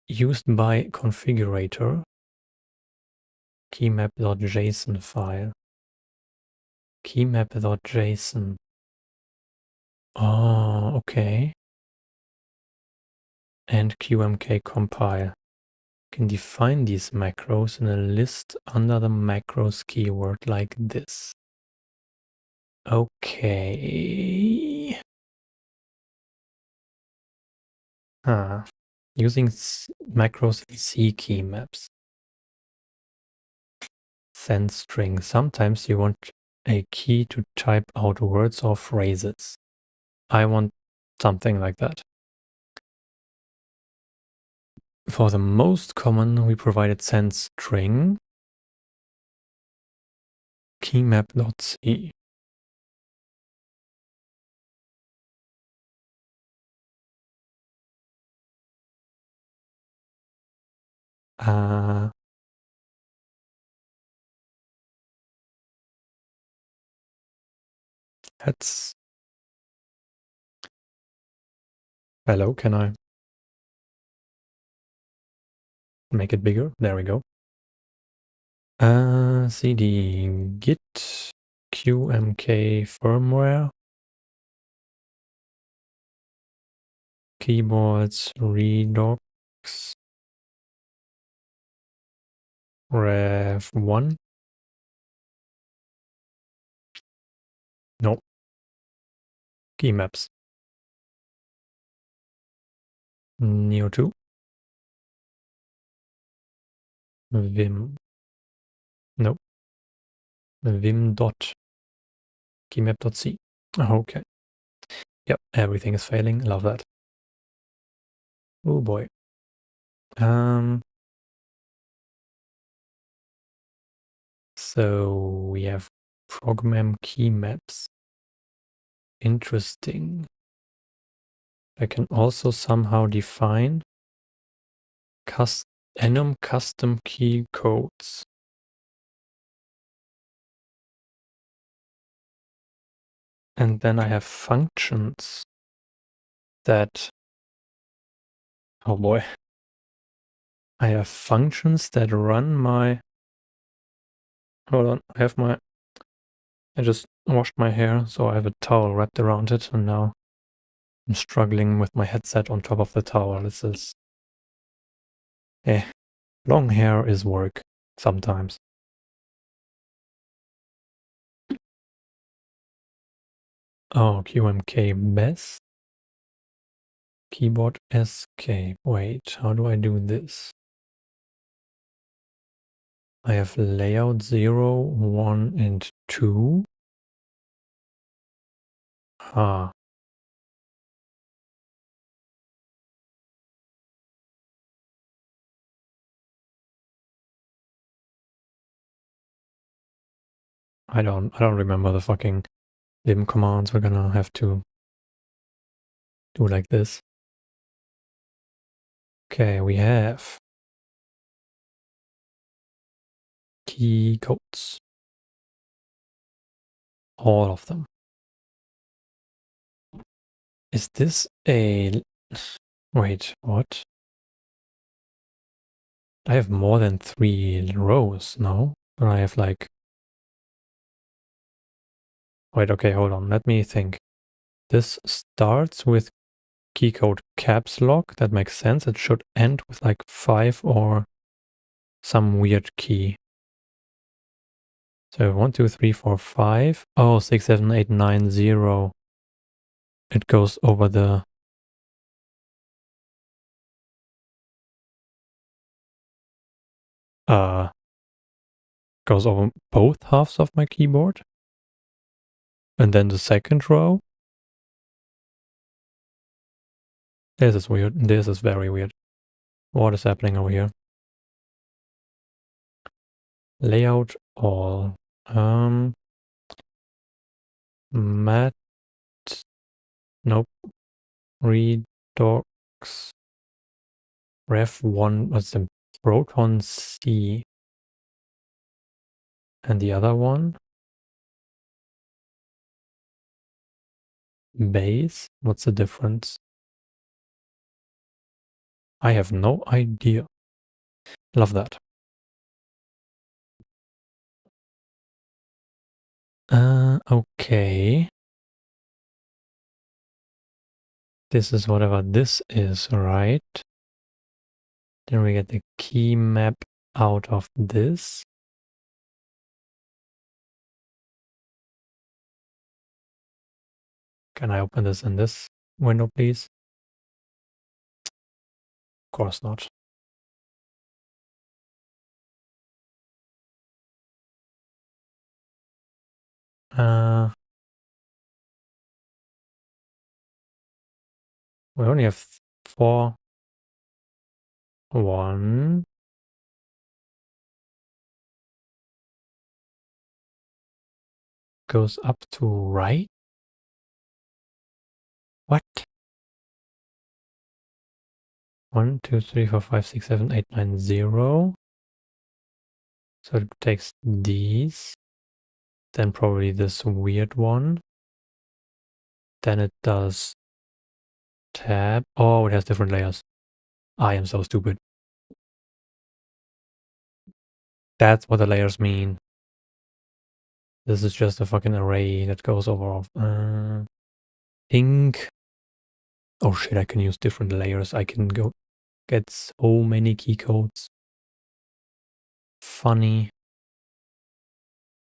Used by configurator. Keymap.json file. Keymap.json. Oh, okay. And QMK compile. Can define these macros in a list under the macros keyword like this. Okay. Using macros in C key maps. Send string. Sometimes you want a key to type out words or phrases. I want something like that. For the most common, we provided send string keymap.c. That's... Hello, can I make it bigger? There we go. cd git qmk firmware keyboards redox rev1. No. Keymaps. Neo2. Vim. Nope. Vim dot keymap.c. Okay. Yep, everything is failing. Love that. Oh boy. So we have program keymaps. Interesting. I can also somehow define enum custom key codes. And then I have functions that, oh boy, I have functions that run my, hold on, I just washed my hair, so I have a towel wrapped around it, and now I'm struggling with my headset on top of the towel. This is, long hair is work sometimes. Oh, QMK best. Keyboard escape. Wait, how do I do this? I have layout 0, 1, and 2. I don't remember the fucking vim commands. We're gonna have to do like this. Okay, we have key codes. All of them. Is this a... Wait, what? I have more than 3 rows now. Or I have like... Wait, okay, hold on. Let me think. This starts with keycode caps lock. That makes sense. It should end with like 5 or some weird key. So 1, 2, 3, 4, 5. Oh, 6, 7, 8, 9, 0. It goes over the goes over both halves of my keyboard. And then the second row. This is weird. This is very weird. What is happening over here? Layout all. Mat. Nope. Redox. Ref1 was the Proton C. And the other one? Base? What's the difference? I have no idea. Love that. Okay. This is whatever this is, right? Then we get the key map out of this. Can I open this in this window, please? Of course not. We only have 4. 1. Goes up to right? What? 1, 2, 3, 4, 5, 6, 7, 8, 9, 0. So it takes these. Then probably this weird one. Then it does tab. Oh, it has different layers. I am so stupid. That's what the layers mean. This is just a fucking array that goes over. Ink. Oh shit, I can use different layers. I can go get so many key codes. Funny.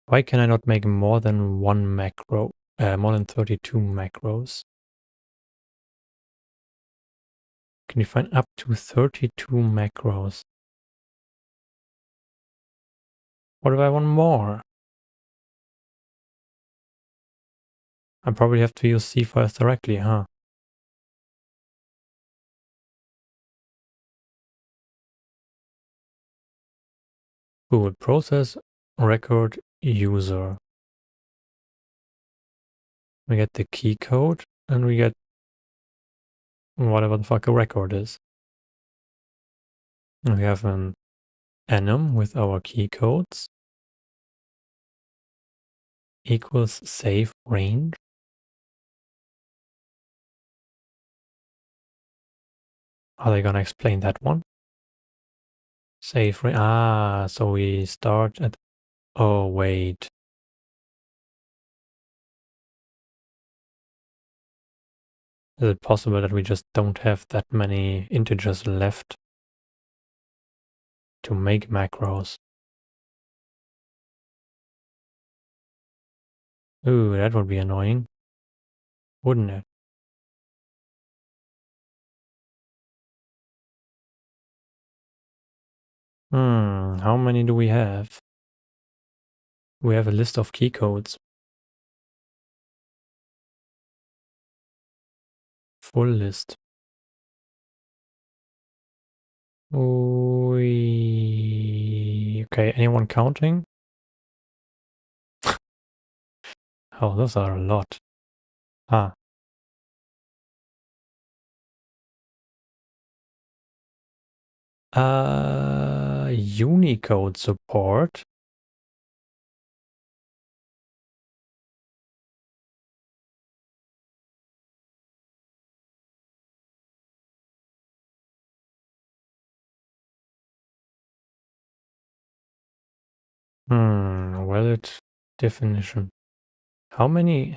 Why can I not make more than one macro? More than 32 macros? Can you find up to 32 macros? What if I want more? I probably have to use C files directly, huh? Cool. Process record user. We get the key code and we get whatever the fuck a record is. And we have an enum with our key codes equals save range. Are they gonna explain that one? Save range. Ah, so we start at. Oh, wait. Is it possible that we just don't have that many integers left to make macros? Ooh, that would be annoying, wouldn't it? How many do we have? We have a list of key codes. Full list. Okay, anyone counting? Oh, those are a lot. Ah. Unicode support. Valid definition. How many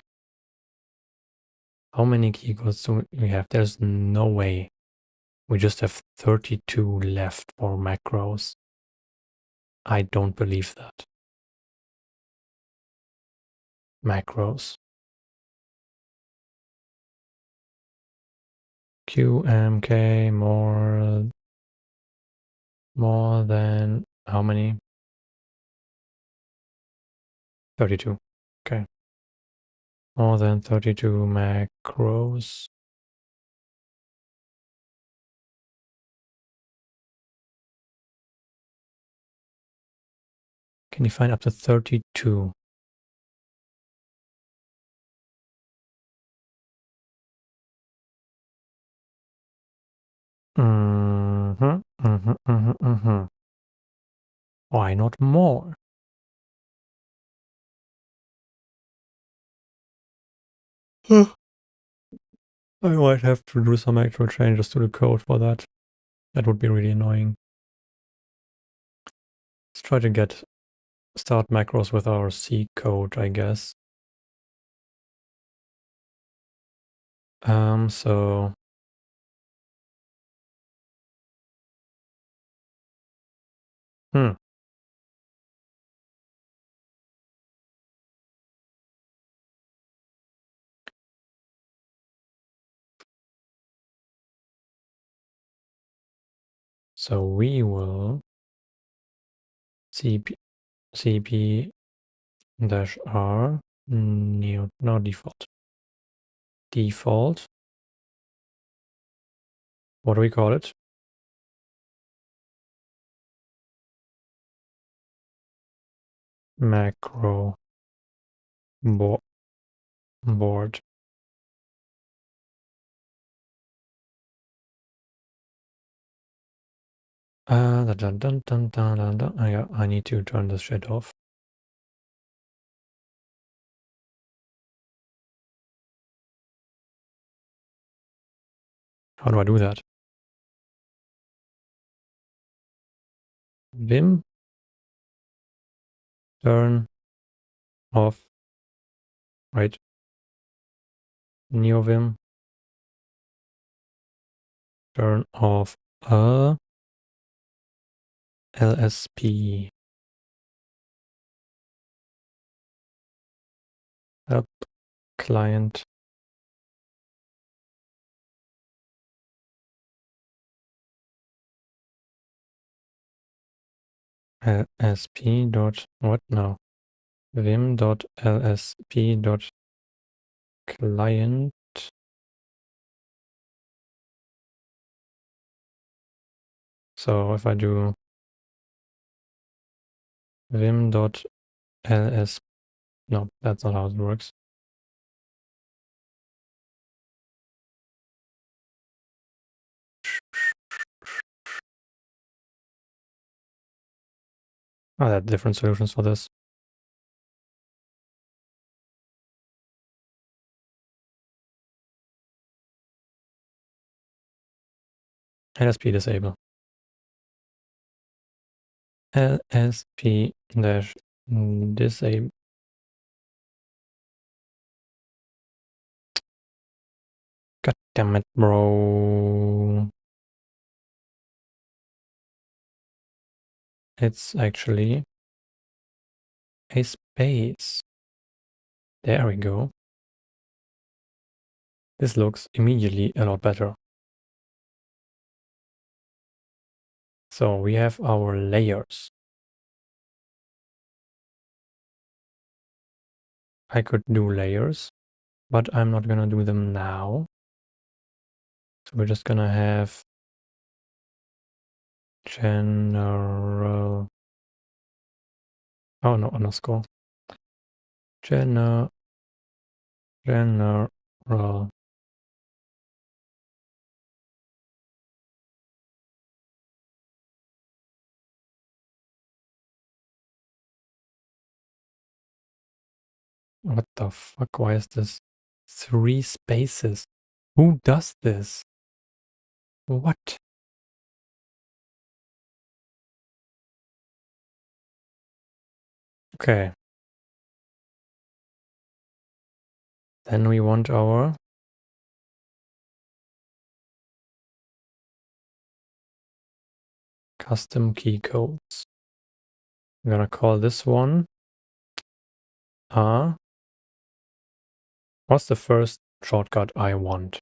How many key codes do we have? There's no way. We just have 32 left for macros. I don't believe that. Macros. QMK more than how many? 32. Okay. More than 32 macros. Can you find up to 32? Why not more? I might have to do some actual changes to the code for that. That would be really annoying. Let's try to start macros with our C code, I guess. So So we will cp dash r new no default. What do we call it? Macro board. I need to turn this shit off. How do I do that? Vim turn off. Right. NeoVim turn off LSP. Help client. LSP dot what now? Vim dot LSP dot client. So if I do vim dot ls, no, that's not how it works. Oh, there are different solutions for this. LSP disable. LSP dash disable. God damn it, bro. It's actually a space. There we go. This looks immediately a lot better. So we have our layers. I could do layers, but I'm not gonna do them now. So we're just gonna have general. Oh no, underscore. General. What the fuck? Why is this 3 spaces? Who does this? What? Okay. Then we want our Custom key codes. I'm gonna call this one what's the first shortcut I want?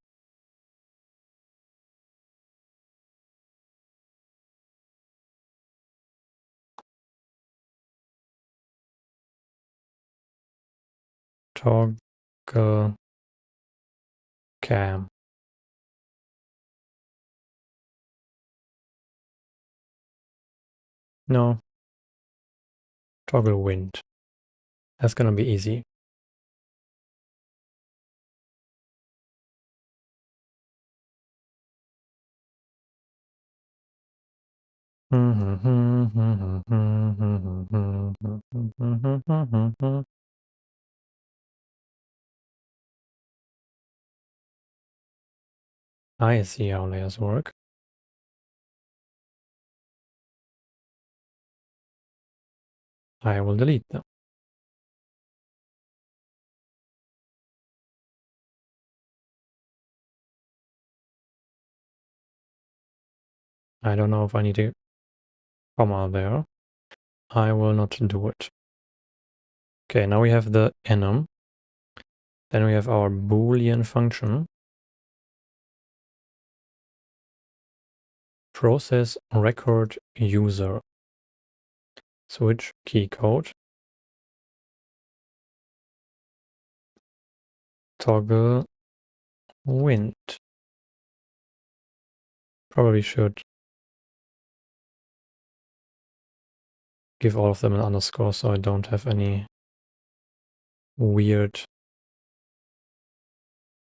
Toggle cam. No. Toggle wind. That's gonna be easy. I see how layers work. I will delete them. I don't know if I need a comma there. I will not do it. Okay, now we have the enum. Then we have our Boolean function. Process record user. Switch key code. Toggle wind. Probably should give all of them an underscore so I don't have any weird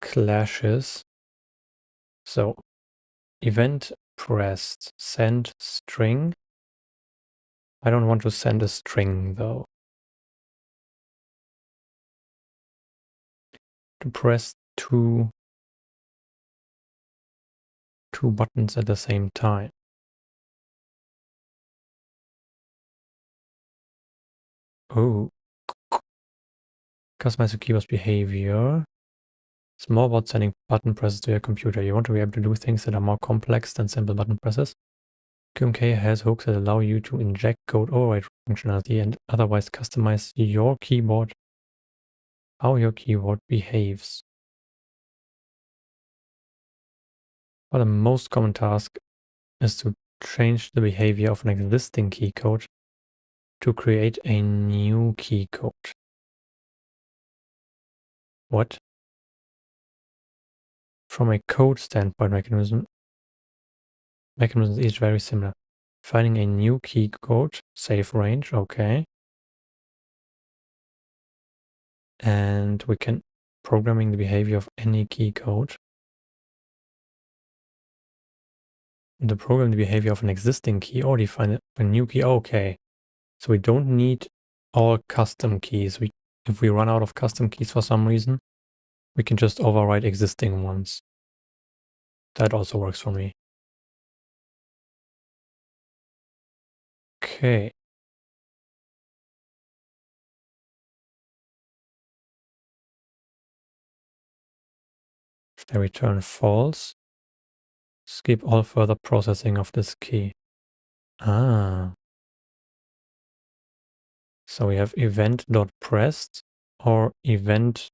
clashes. So event pressed send string. I don't want to send a string though. To press two buttons at the same time. Oh. Customize the keyboard's behavior. It's more about sending button presses to your computer. You want to be able to do things that are more complex than simple button presses. QMK has hooks that allow you to inject code override functionality and otherwise customize your keyboard, how your keyboard behaves. But the most common task is to change the behavior of an existing key code to create a new key code. What? From a code standpoint, mechanism is each very similar. Finding a new key code, save range, okay. And we can programming the behavior of any key code. To program the behavior of an existing key or define a new key. Okay. So we don't need all custom keys. If we run out of custom keys for some reason, we can just override existing ones. That also works for me. Okay. If they return false, skip all further processing of this key. Ah. So we have event.pressed or event.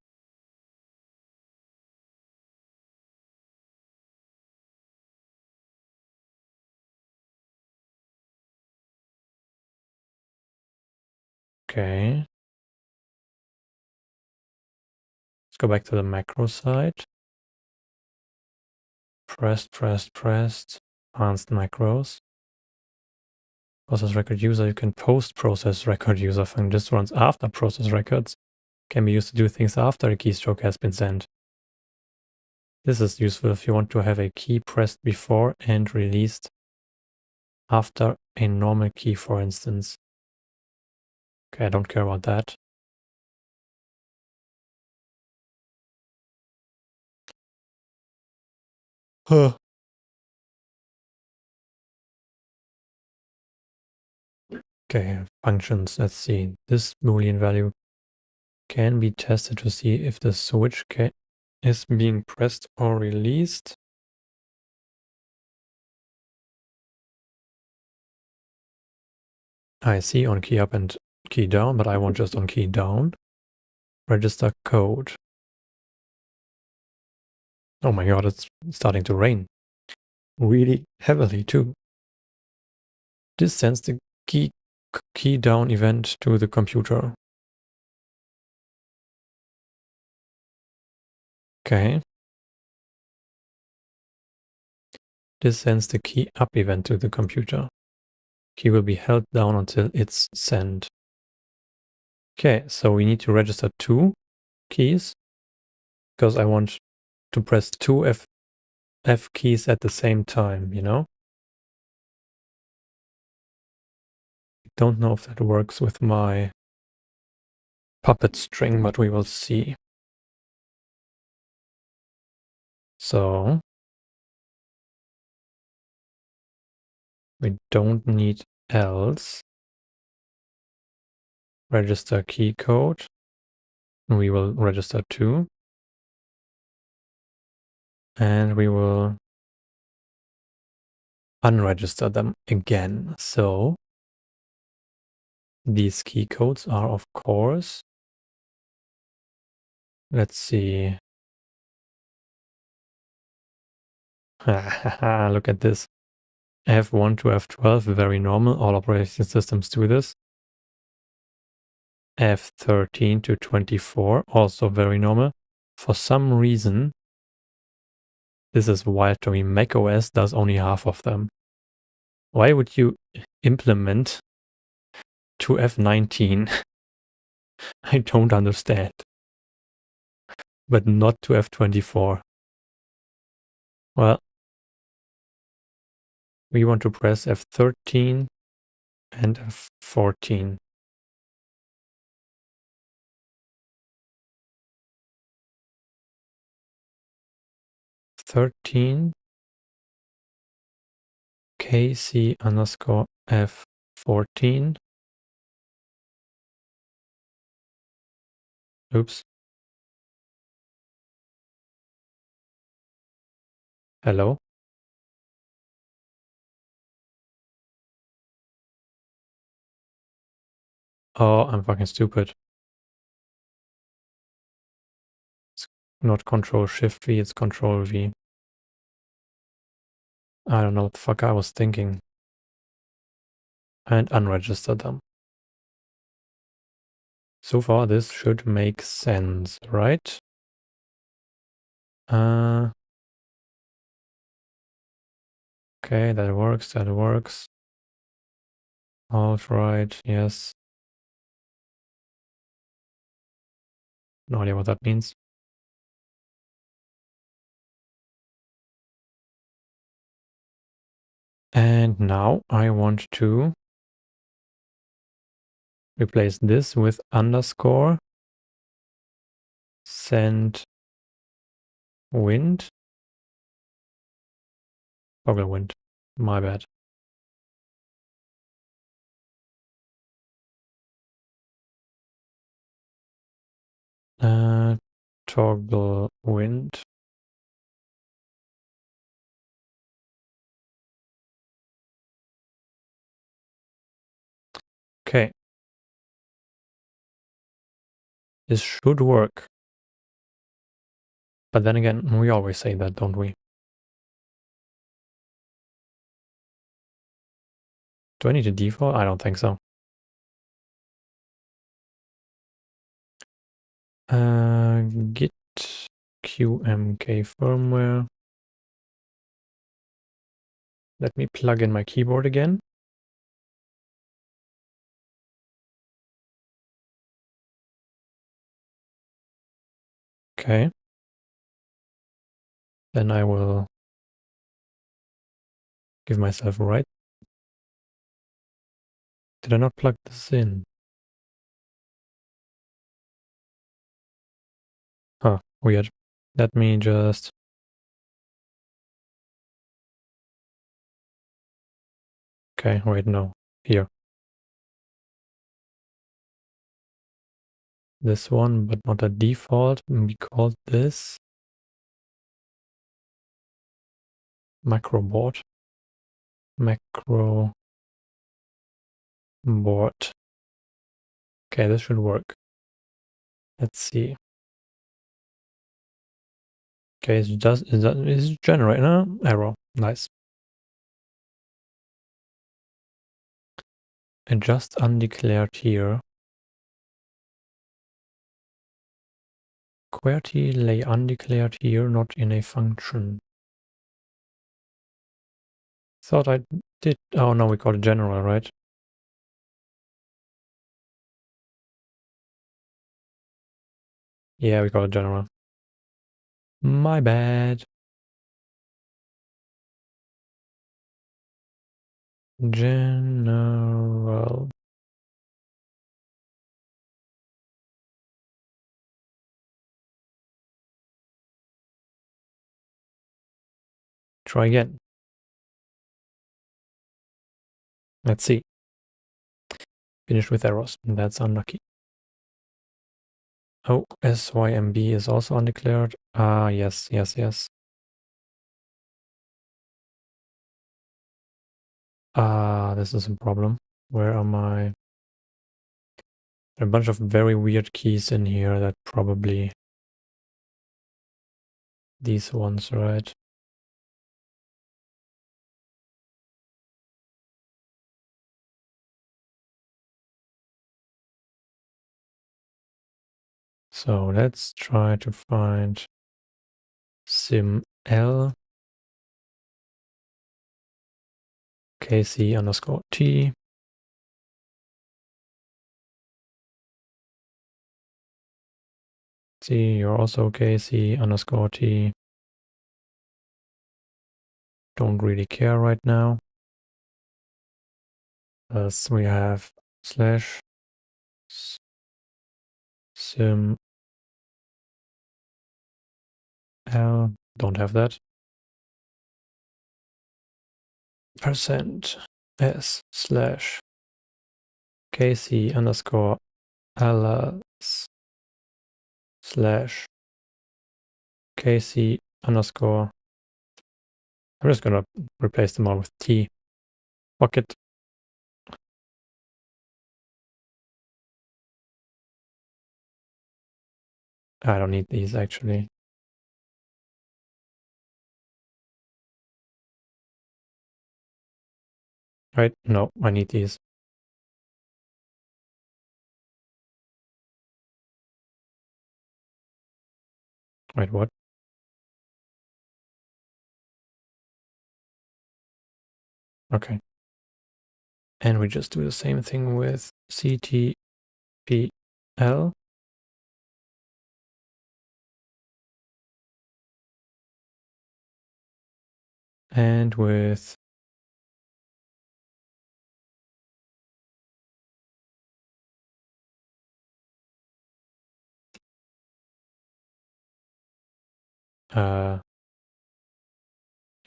Okay. Let's go back to the macro side. Pressed, advanced macros. Process record user, you can post process record user function. This runs after process records. Can be used to do things after a keystroke has been sent. This is useful if you want to have a key pressed before and released after a normal key, for instance. Okay, I don't care about that. Huh. Okay, functions. Let's see. This Boolean value can be tested to see if the switch is being pressed or released. I see on key up and key down, but I want just on key down. Register code. Oh my god, it's starting to rain. Really heavily too. This sends the key down event to the computer. Okay. This sends the key up event to the computer. Key will be held down until it's sent. Okay, so we need to register 2 keys because I want to press 2 F keys at the same time, you know? Don't know if that works with my puppet string, but we will see. So we don't need else. Register key code. We will register 2. And we will unregister them again. So these key codes are, of course, let's see. Look at this. F1 to F12, very normal. All operating systems do this. F13 to 24, also very normal. For some reason, this is wild to me. macOS does only half of them. Why would you implement to F19? I don't understand. But not to F24. Well, we want to press F13 and F14. F13 KC underscore F14. Oops. Hello? Oh, I'm fucking stupid. It's not Control Shift V, it's Control V. I don't know what the fuck I was thinking. And unregister them. So far, this should make sense, right? Okay, that works, that works. Alt right, yes. No idea what that means. And now I want to replace this with underscore send wind. Toggle wind. My bad. Toggle wind. Okay. This should work. But then again, we always say that, don't we? Do I need a default? I don't think so. Git qmk firmware. Let me plug in my keyboard again. Okay. Then I will give myself a right. Did I not plug this in? Huh, weird. Let me just... Okay, wait, no. Here. This one, but not a default. We call this macro board. Macro board. Okay, this should work. Let's see. Okay, is it generate? No, error. Nice. Adjust undeclared here. QWERTY lay undeclared here, not in a function. Thought I did. Oh no, we call it general, right? Yeah, we call it general. My bad. General. Try again. Let's see. Finished with errors. That's unlucky. Oh, SYMB is also undeclared. Ah, yes. Ah, this is a problem. Where are my... A bunch of very weird keys in here that probably... These ones, right? So let's try to find sim L KC underscore T. See, you're also KC underscore T. Don't really care right now. As we have slash sim L. Don't have that. Percent S slash KC underscore ls slash KC underscore. I'm just gonna replace them all with T. Fuck it. I don't need these actually. Right? No, I need these. Wait, what? Okay. And we just do the same thing with CTPL. And with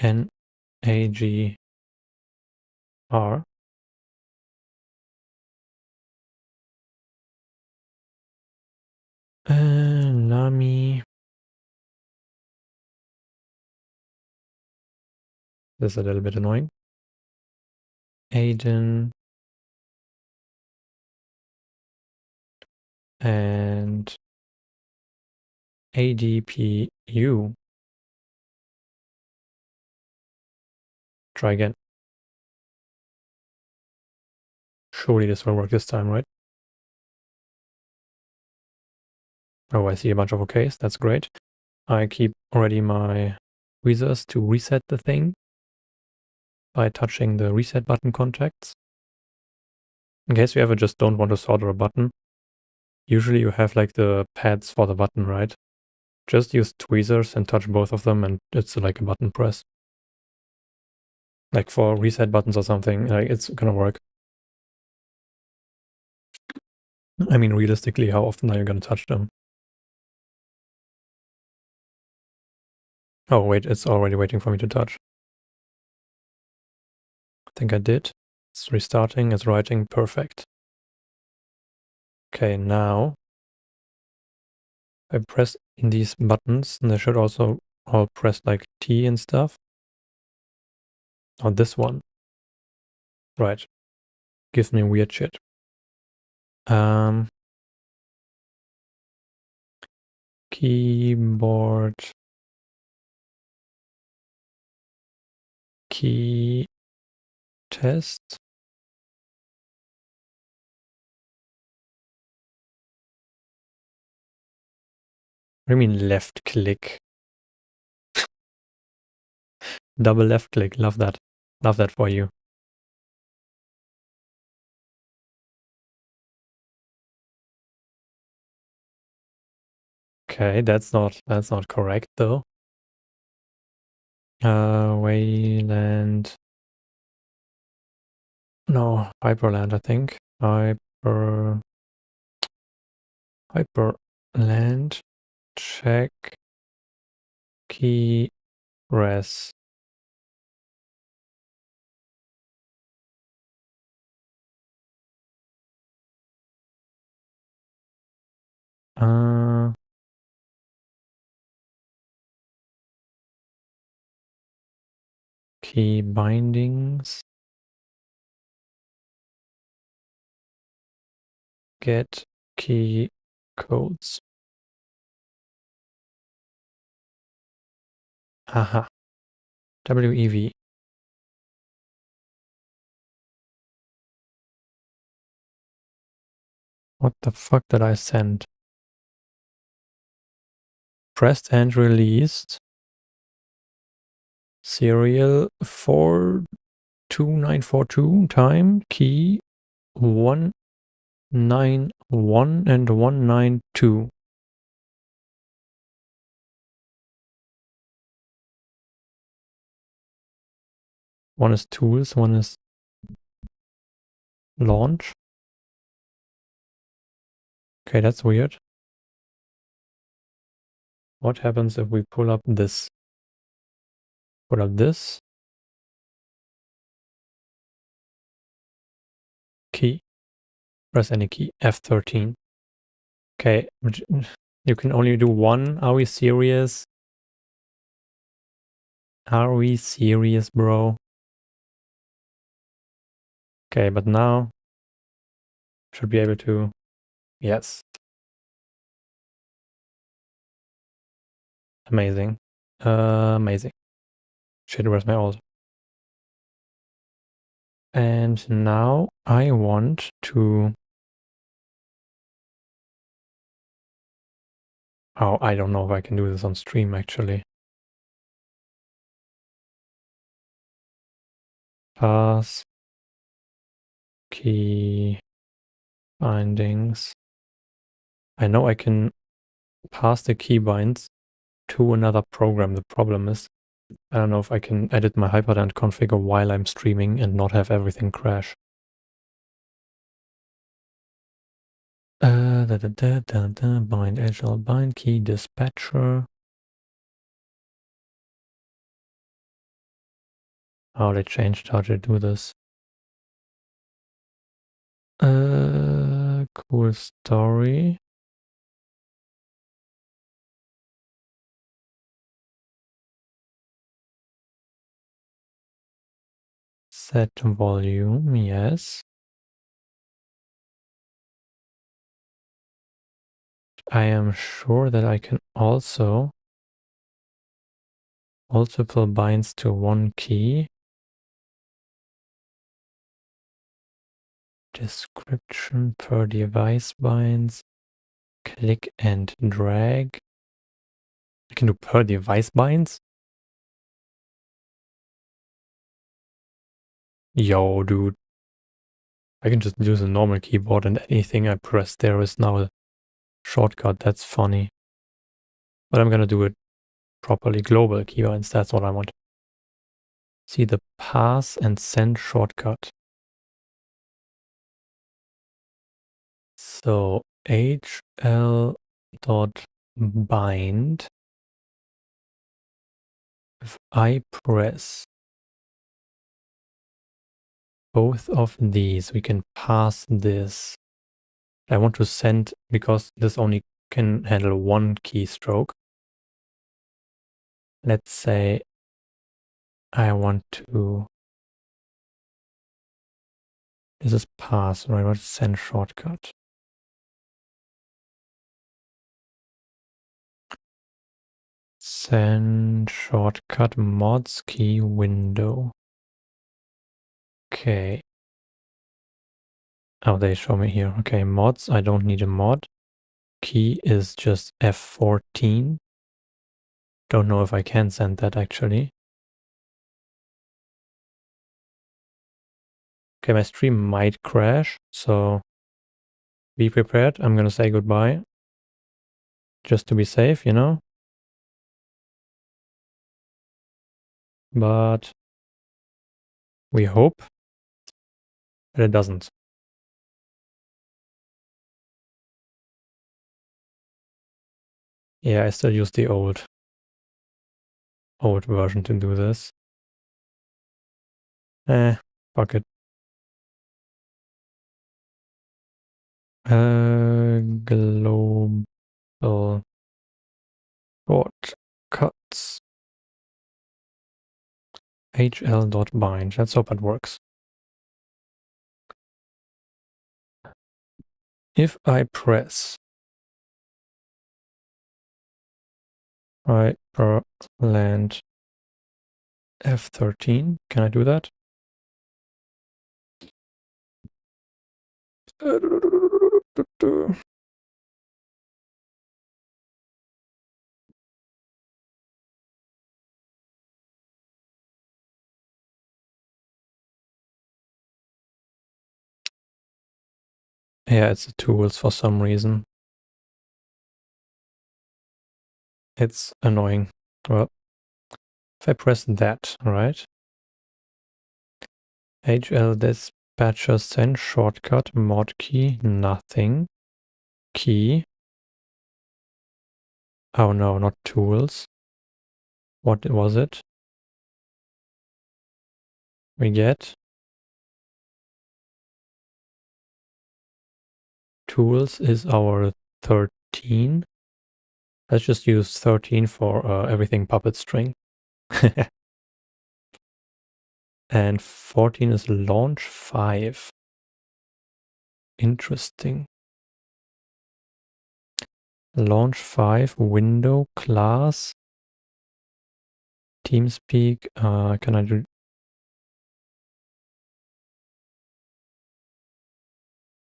NAGR. Nami. This is a little bit annoying. Aiden. And ADPU. Try again. Surely this will work this time, right? Oh, I see a bunch of OKs. That's great. I keep already my tweezers to reset the thing by touching the reset button contacts. In case you ever just don't want to solder a button, usually you have like the pads for the button, right? Just use tweezers and touch both of them and it's like a button press. Like for reset buttons or something, like it's gonna work. I mean, realistically, how often are you gonna touch them? Oh, wait, it's already waiting for me to touch. I think I did. It's restarting, it's writing, perfect. Okay, now I press in these buttons, and they should also all press like T and stuff. Oh, this one. Right. gives me weird shit. Keyboard key test. What do you mean left click? Double left click. Love that. Love that for you. Okay, that's not correct though. Wayland. No, Hyperland, I think. Hyperland. Check key res. Key bindings. Get key codes. Aha. WEV. What the fuck did I send? Pressed and released. Serial 42942 time key 191 and 192. One is tools, one is launch. Okay, that's weird. What happens if we pull up this? Pull up this. Key. Press any key. F13. Okay, you can only do one. Are we serious? Are we serious, bro? Okay, but now should be able to. Yes. Amazing. Amazing. Shit, where's my alt? And now I want to. Oh, I don't know if I can do this on stream actually. Pass. Key bindings. I know I can pass the keybinds to another program. The problem is, I don't know if I can edit my Hyperland configure while I'm streaming and not have everything crash. Bind HL bind key dispatcher. Oh, they changed how to do this. Cool story. Set volume, yes. I am sure that I can also multiple binds to one key. Description per device binds. Click and drag. I can do per device binds. Yo, dude. I can just use a normal keyboard and anything I press there is now a shortcut. That's funny. But I'm gonna do it properly. Global keybinds, that's what I want. See the pass and send shortcut. So hl dot bind. If I press both of these, we can pass this. I want to send, because this only can handle one keystroke. Let's say I want to This is pass, right? What is send shortcut? Send shortcut mods key window. Okay. Oh, they show me here. Okay, mods. I don't need a mod. Key is just F14. Don't know if I can send that actually. Okay, my stream might crash, so be prepared. I'm gonna say goodbye. Just to be safe, you know? But we hope that it doesn't. Yeah, I still use the old version to do this. Fuck it. Global shortcuts. hl.bind. Let's hope it works. If I press land F13, can I do that? Yeah, it's the tools for some reason. It's annoying. Well, if I press that, right? HL dispatcher send shortcut mod key nothing. Key. Oh no, not tools. What was it? We get tools is our 13. Let's just use 13 for everything puppet string. And 14 is launch 5. Interesting. Launch 5 window class. TeamSpeak. Can I do?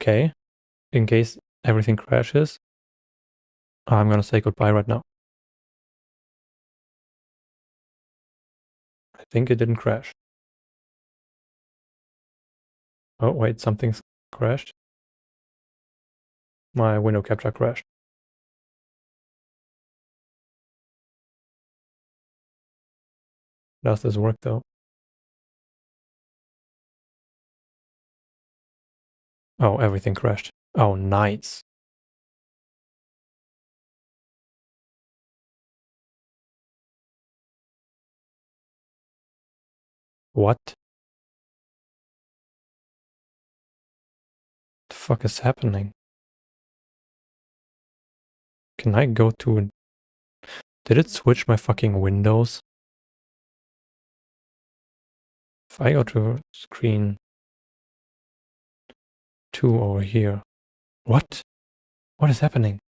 Okay. In case everything crashes, I'm gonna say goodbye right now. I think it didn't crash. Oh, wait, something's crashed. My window capture crashed. Does this work though? Oh, everything crashed. Oh, nice. What the fuck is happening? Can I go to... Did it switch my fucking windows? If I go to screen 2 over here. What? What is happening?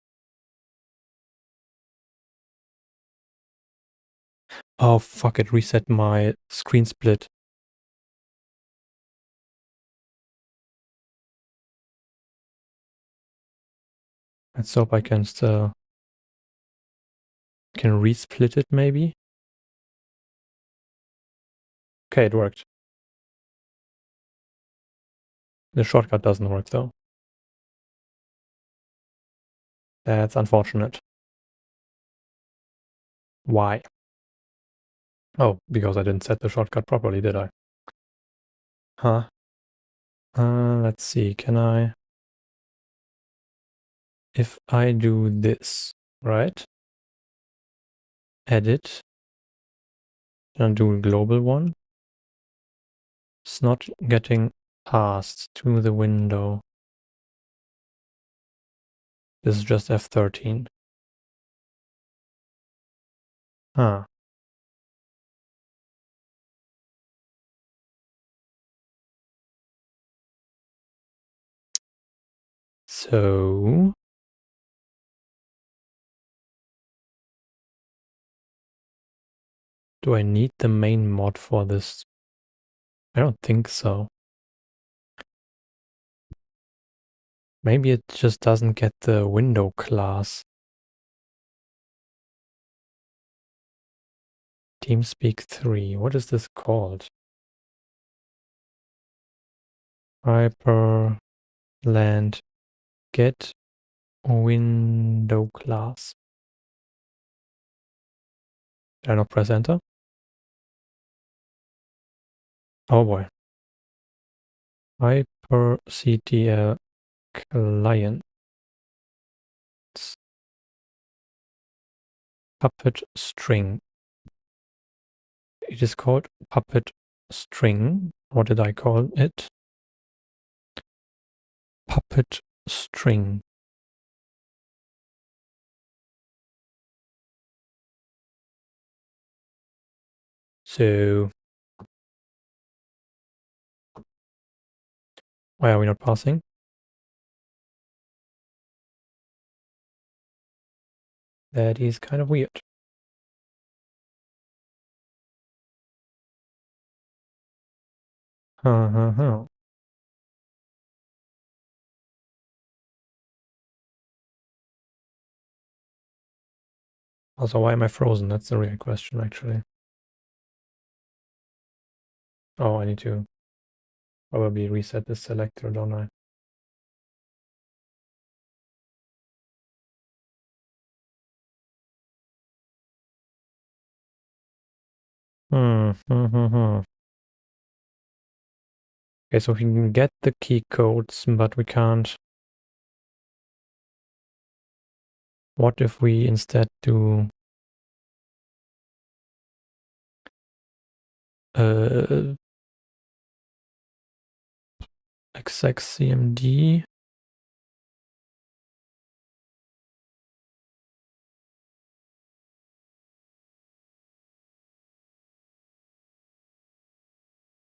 Oh fuck, it reset my screen split. Let's hope I can still... Can resplit it maybe? Okay, it worked. The shortcut doesn't work though. That's unfortunate. Why? Oh, because I didn't set the shortcut properly, did I? Huh? Let's see, can I... If I do this, right? Edit, and do a global one. It's not getting passed to the window. This is just F13. Huh. So do I need the main mod for this? I don't think so. Maybe it just doesn't get the window class. TeamSpeak 3. What is this called? Hyperland get window class. Did I not press enter? Oh boy. HyperCTL client. Puppet string. It is called puppet string. What did I call it? Puppet string. So why are we not passing? That is kind of weird. Huh. Also, why am I frozen? That's the real question, actually. Oh, I need to probably reset this selector, don't I? Hmm. Okay, so we can get the key codes, but we can't. What if we instead do execcmd?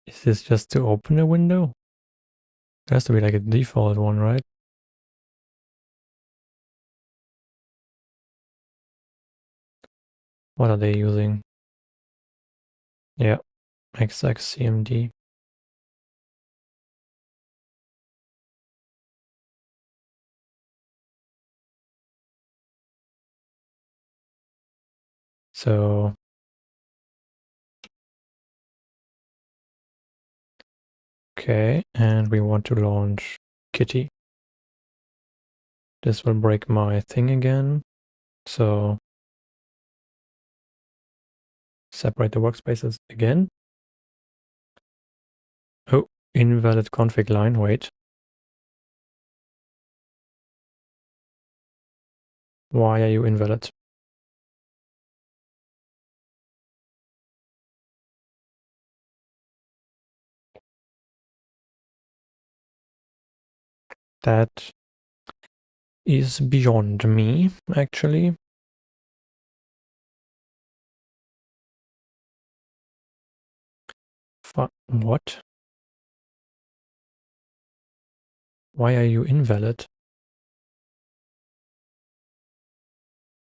Is this just to open a window? It has to be like a default one, right? What are they using? Yeah, execcmd. So okay, and we want to launch Kitty. This will break my thing again. So separate the workspaces again. Oh, invalid config line. Wait. Why are you invalid? That is beyond me, actually. What? Why are you invalid?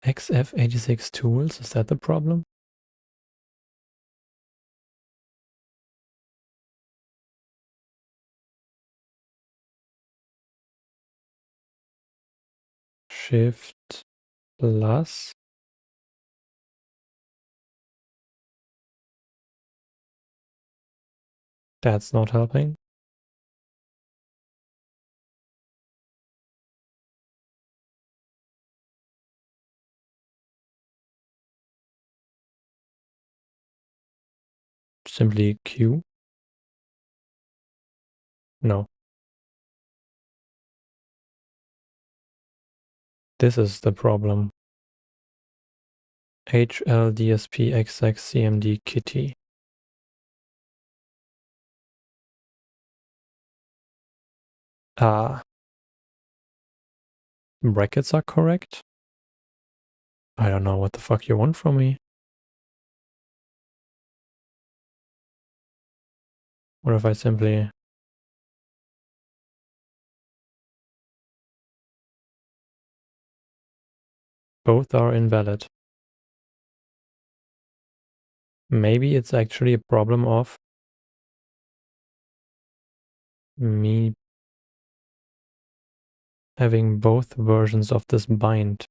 XF86 tools, is that the problem? Shift plus. That's not helping. Simply Q. No. This is the problem. HLDSP exec CMD kitty. Ah. Brackets are correct? I don't know what the fuck you want from me. What if I simply... both are invalid. Maybe it's actually a problem of me having both versions of this bind.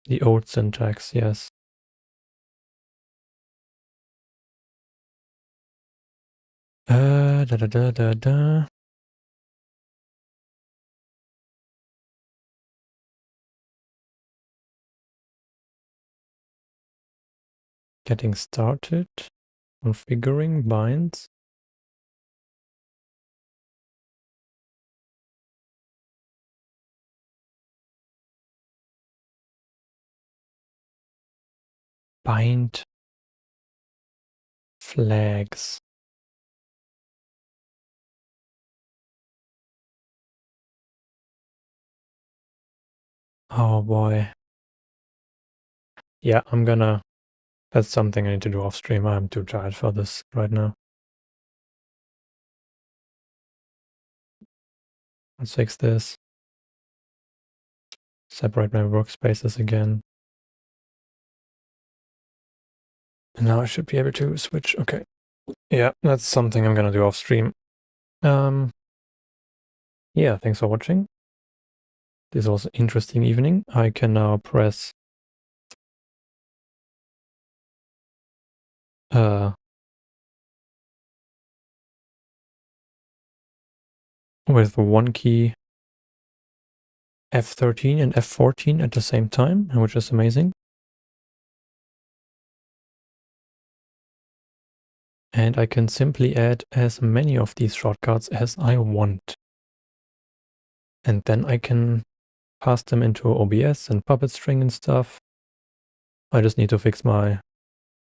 The old syntax, yes. Da da da da da. Getting started. Configuring binds. Bind flags. Oh boy. Yeah, that's something I need to do off stream. I'm too tired for this right now. Let's fix this. Separate my workspaces again. And now I should be able to switch. Okay. Yeah, that's something I'm gonna do off stream. Yeah, thanks for watching. This was an interesting evening. I can now press with one key F13 and F14 at the same time, which is amazing. And I can simply add as many of these shortcuts as I want. And then I can pass them into OBS and Puppet String and stuff. I just need to fix my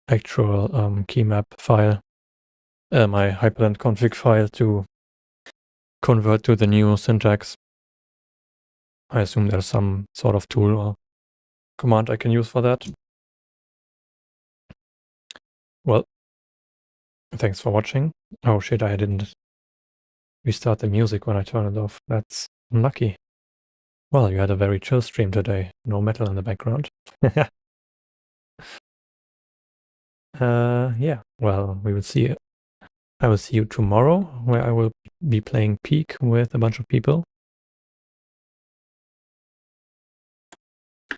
actual key map file, my Hyperland config file to convert to the new syntax. I assume there's some sort of tool or command I can use for that. Well, thanks for watching. Oh shit, I didn't restart the music when I turned it off. That's unlucky. Well, you had a very chill stream today. No metal in the background. Yeah, well, we will see. I will see you tomorrow, where I will be playing Peak with a bunch of people.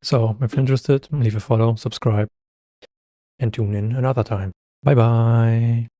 So, if you're interested, leave a follow, subscribe, and tune in another time. Bye bye.